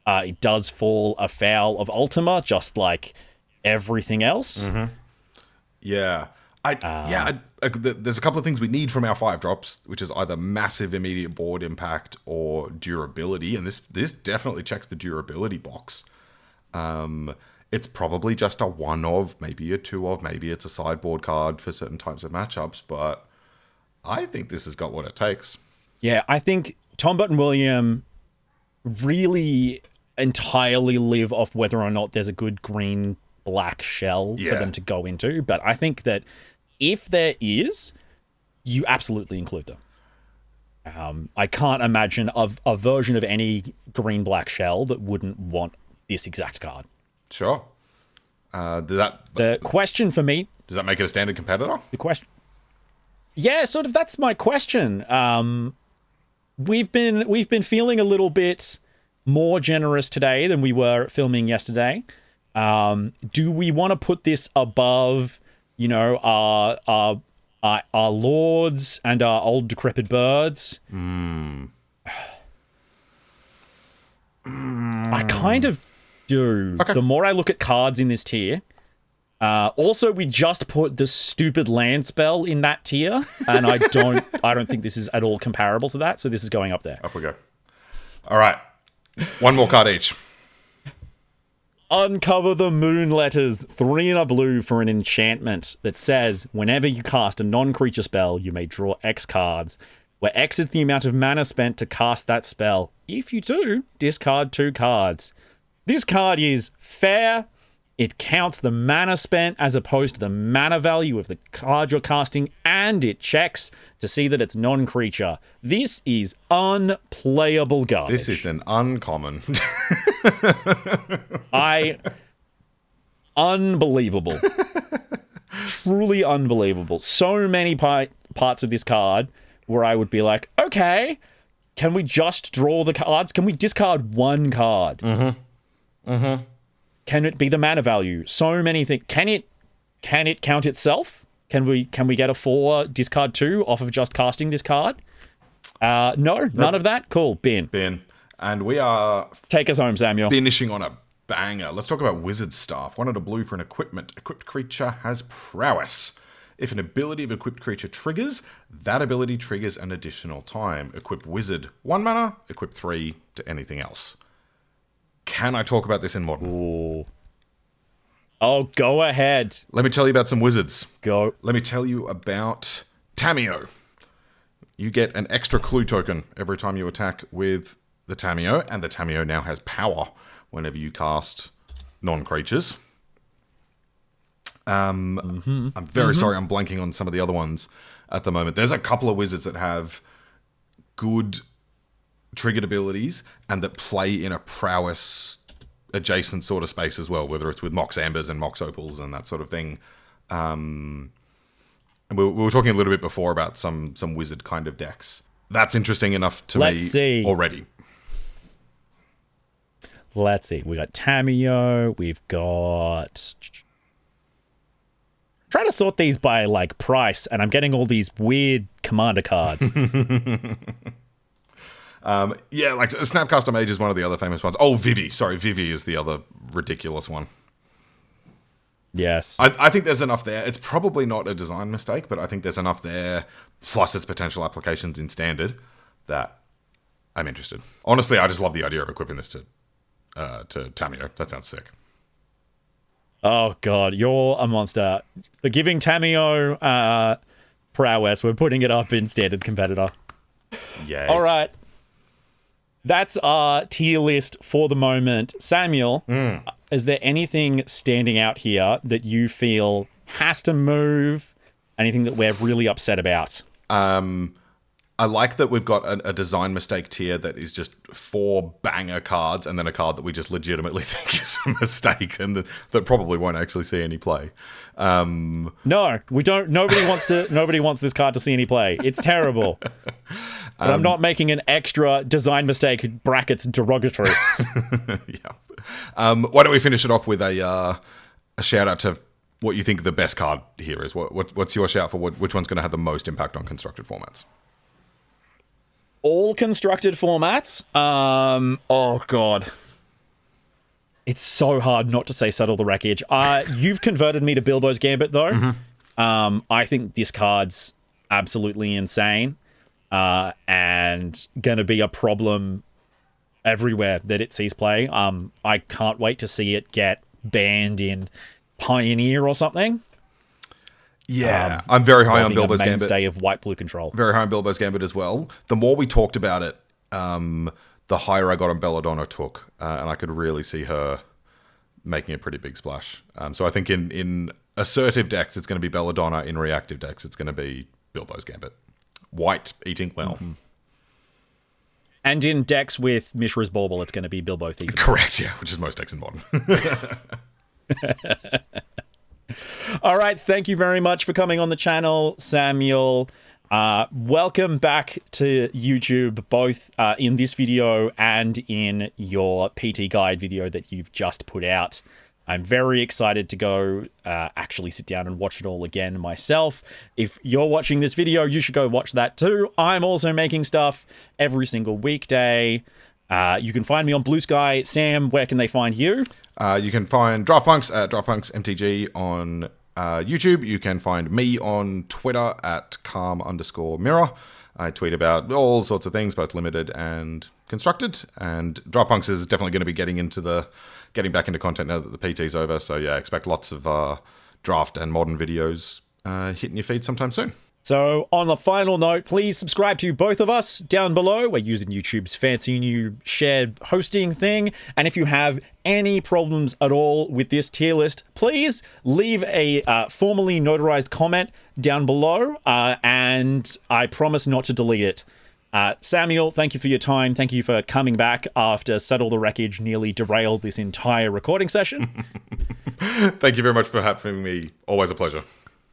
it does fall afoul of Ultima, just like everything else. Yeah. There's a couple of things we need from our 5-drops, which is either massive immediate board impact or durability, and this definitely checks the durability box. It's probably just a 1 of, maybe a 2 of, maybe it's a sideboard card for certain types of matchups, but I think this has got what it takes. Yeah, I think Tom Burton William really entirely live off whether or not there's a good green-black shell for them to go into, but I think that if there is, you absolutely include them. I can't imagine a version of any green-black shell that wouldn't want this exact card. Sure. The question for me... Does that make it a standard competitor? The question... Yeah, sort of, that's my question. We've been feeling a little bit more generous today than we were filming yesterday. Do we want to put this above... our lords and our old decrepit birds? I kind of do. Okay. The more I look at cards in this tier. Also, we just put the stupid land spell in that tier, and I don't think this is at all comparable to that, so this is going up there. Up we go. All right. 1 more card each. Uncover the Moon Letters, 3 and a blue for an enchantment that says, whenever you cast a non-creature spell, you may draw X cards, where X is the amount of mana spent to cast that spell. If you do, discard 2 cards. This card is fair. It counts the mana spent as opposed to the mana value of the card you're casting, and it checks to see that it's non-creature. This is unplayable garbage. This is an uncommon. Unbelievable. Truly unbelievable. So many parts of this card where I would be like, okay, can we just draw the cards? Can we discard one card? Can it be the mana value? So many things. Can it count itself? Can we get a 4 discard 2 off of just casting this card? No, none of that. Cool, bin. And we are take us home, Samuel. Finishing on a banger. Let's talk about wizard staff. 1 and a blue for an equipment. Equipped creature has prowess. If an ability of equipped creature triggers, that ability triggers an additional time. Equipped wizard 1 mana. Equipped 3 to anything else. Can I talk about this in Modern? Ooh. Oh, go ahead. Let me tell you about some wizards. Go. Let me tell you about Tamiyo. You get an extra clue token every time you attack with the Tamiyo, and the Tamiyo now has power whenever you cast non-creatures. I'm very sorry, I'm blanking on some of the other ones at the moment. There's a couple of wizards that have good triggered abilities and that play in a prowess adjacent sort of space as well, whether it's with Mox Ambers and Mox Opals and that sort of thing. And we were talking a little bit before about some wizard kind of decks. That's interesting enough to me already. Let's see. We got Tamiyo. We've got... trying to sort these by, like, price, and I'm getting all these weird commander cards. Yeah, like Snapcaster Mage is one of the other famous ones. Oh, Vivi. Sorry, Vivi is the other ridiculous one. Yes. I think there's enough there. It's probably not a design mistake, but I think there's enough there, plus its potential applications in Standard, that I'm interested. Honestly, I just love the idea of equipping this to Tamiyo. That sounds sick. Oh, God. You're a monster. For giving Tamiyo prowess, we're putting it up in Standard Competitor. Yeah. All right. That's our tier list for the moment. Samuel, is there anything standing out here that you feel has to move? Anything that we're really upset about? I like that we've got a design mistake tier that is just 4 banger cards and then a card that we just legitimately think is a mistake and that probably won't actually see any play. No, we don't. Nobody wants this card to see any play. It's terrible. But I'm not making an extra design mistake brackets derogatory. Yeah. Why don't we finish it off with a shout out to what you think the best card here is? What's your shout for which one's going to have the most impact on constructed formats? All constructed formats. Oh God, it's so hard not to say Settle the Wreckage. You've converted me to Bilbo's Gambit though. I think this card's absolutely insane, and gonna be a problem everywhere that it sees play. I can't wait to see it get banned in Pioneer or something. Yeah, I'm very high on Bilbo's Gambit. Mainstay of white-blue control. Very high on Bilbo's Gambit as well. The more we talked about it, the higher I got on Belladonna took, and I could really see her making a pretty big splash. So I think in assertive decks, it's going to be Belladonna. In reactive decks, it's going to be Bilbo's Gambit. White, eating well. And in decks with Mishra's Bauble, it's going to be Bilbo Thief. Correct, yeah, which is most decks in Modern. All right, thank you very much for coming on the channel, Samuel. Welcome back to YouTube, both in this video and in your PT guide video that you've just put out. I'm very excited to go actually sit down and watch it all again myself. If you're watching this video, you should go watch that too. I'm also making stuff every single weekday. You can find me on Blue Sky. Sam, where can they find you? You can find DraftPunks at DraftPunksMTG on YouTube. You can find me on Twitter at calm_mirror. I tweet about all sorts of things, both limited and constructed. And DraftPunks is definitely going to be getting back into content now that the PT's over. So yeah, expect lots of draft and modern videos hitting your feed sometime soon. So on the final note, please subscribe to both of us down below. We're using YouTube's fancy new shared hosting thing. And if you have any problems at all with this tier list, please leave a formally notarized comment down below. And I promise not to delete it. Samuel, thank you for your time. Thank you for coming back after Settle the Wreckage nearly derailed this entire recording session. Thank you very much for having me. Always a pleasure.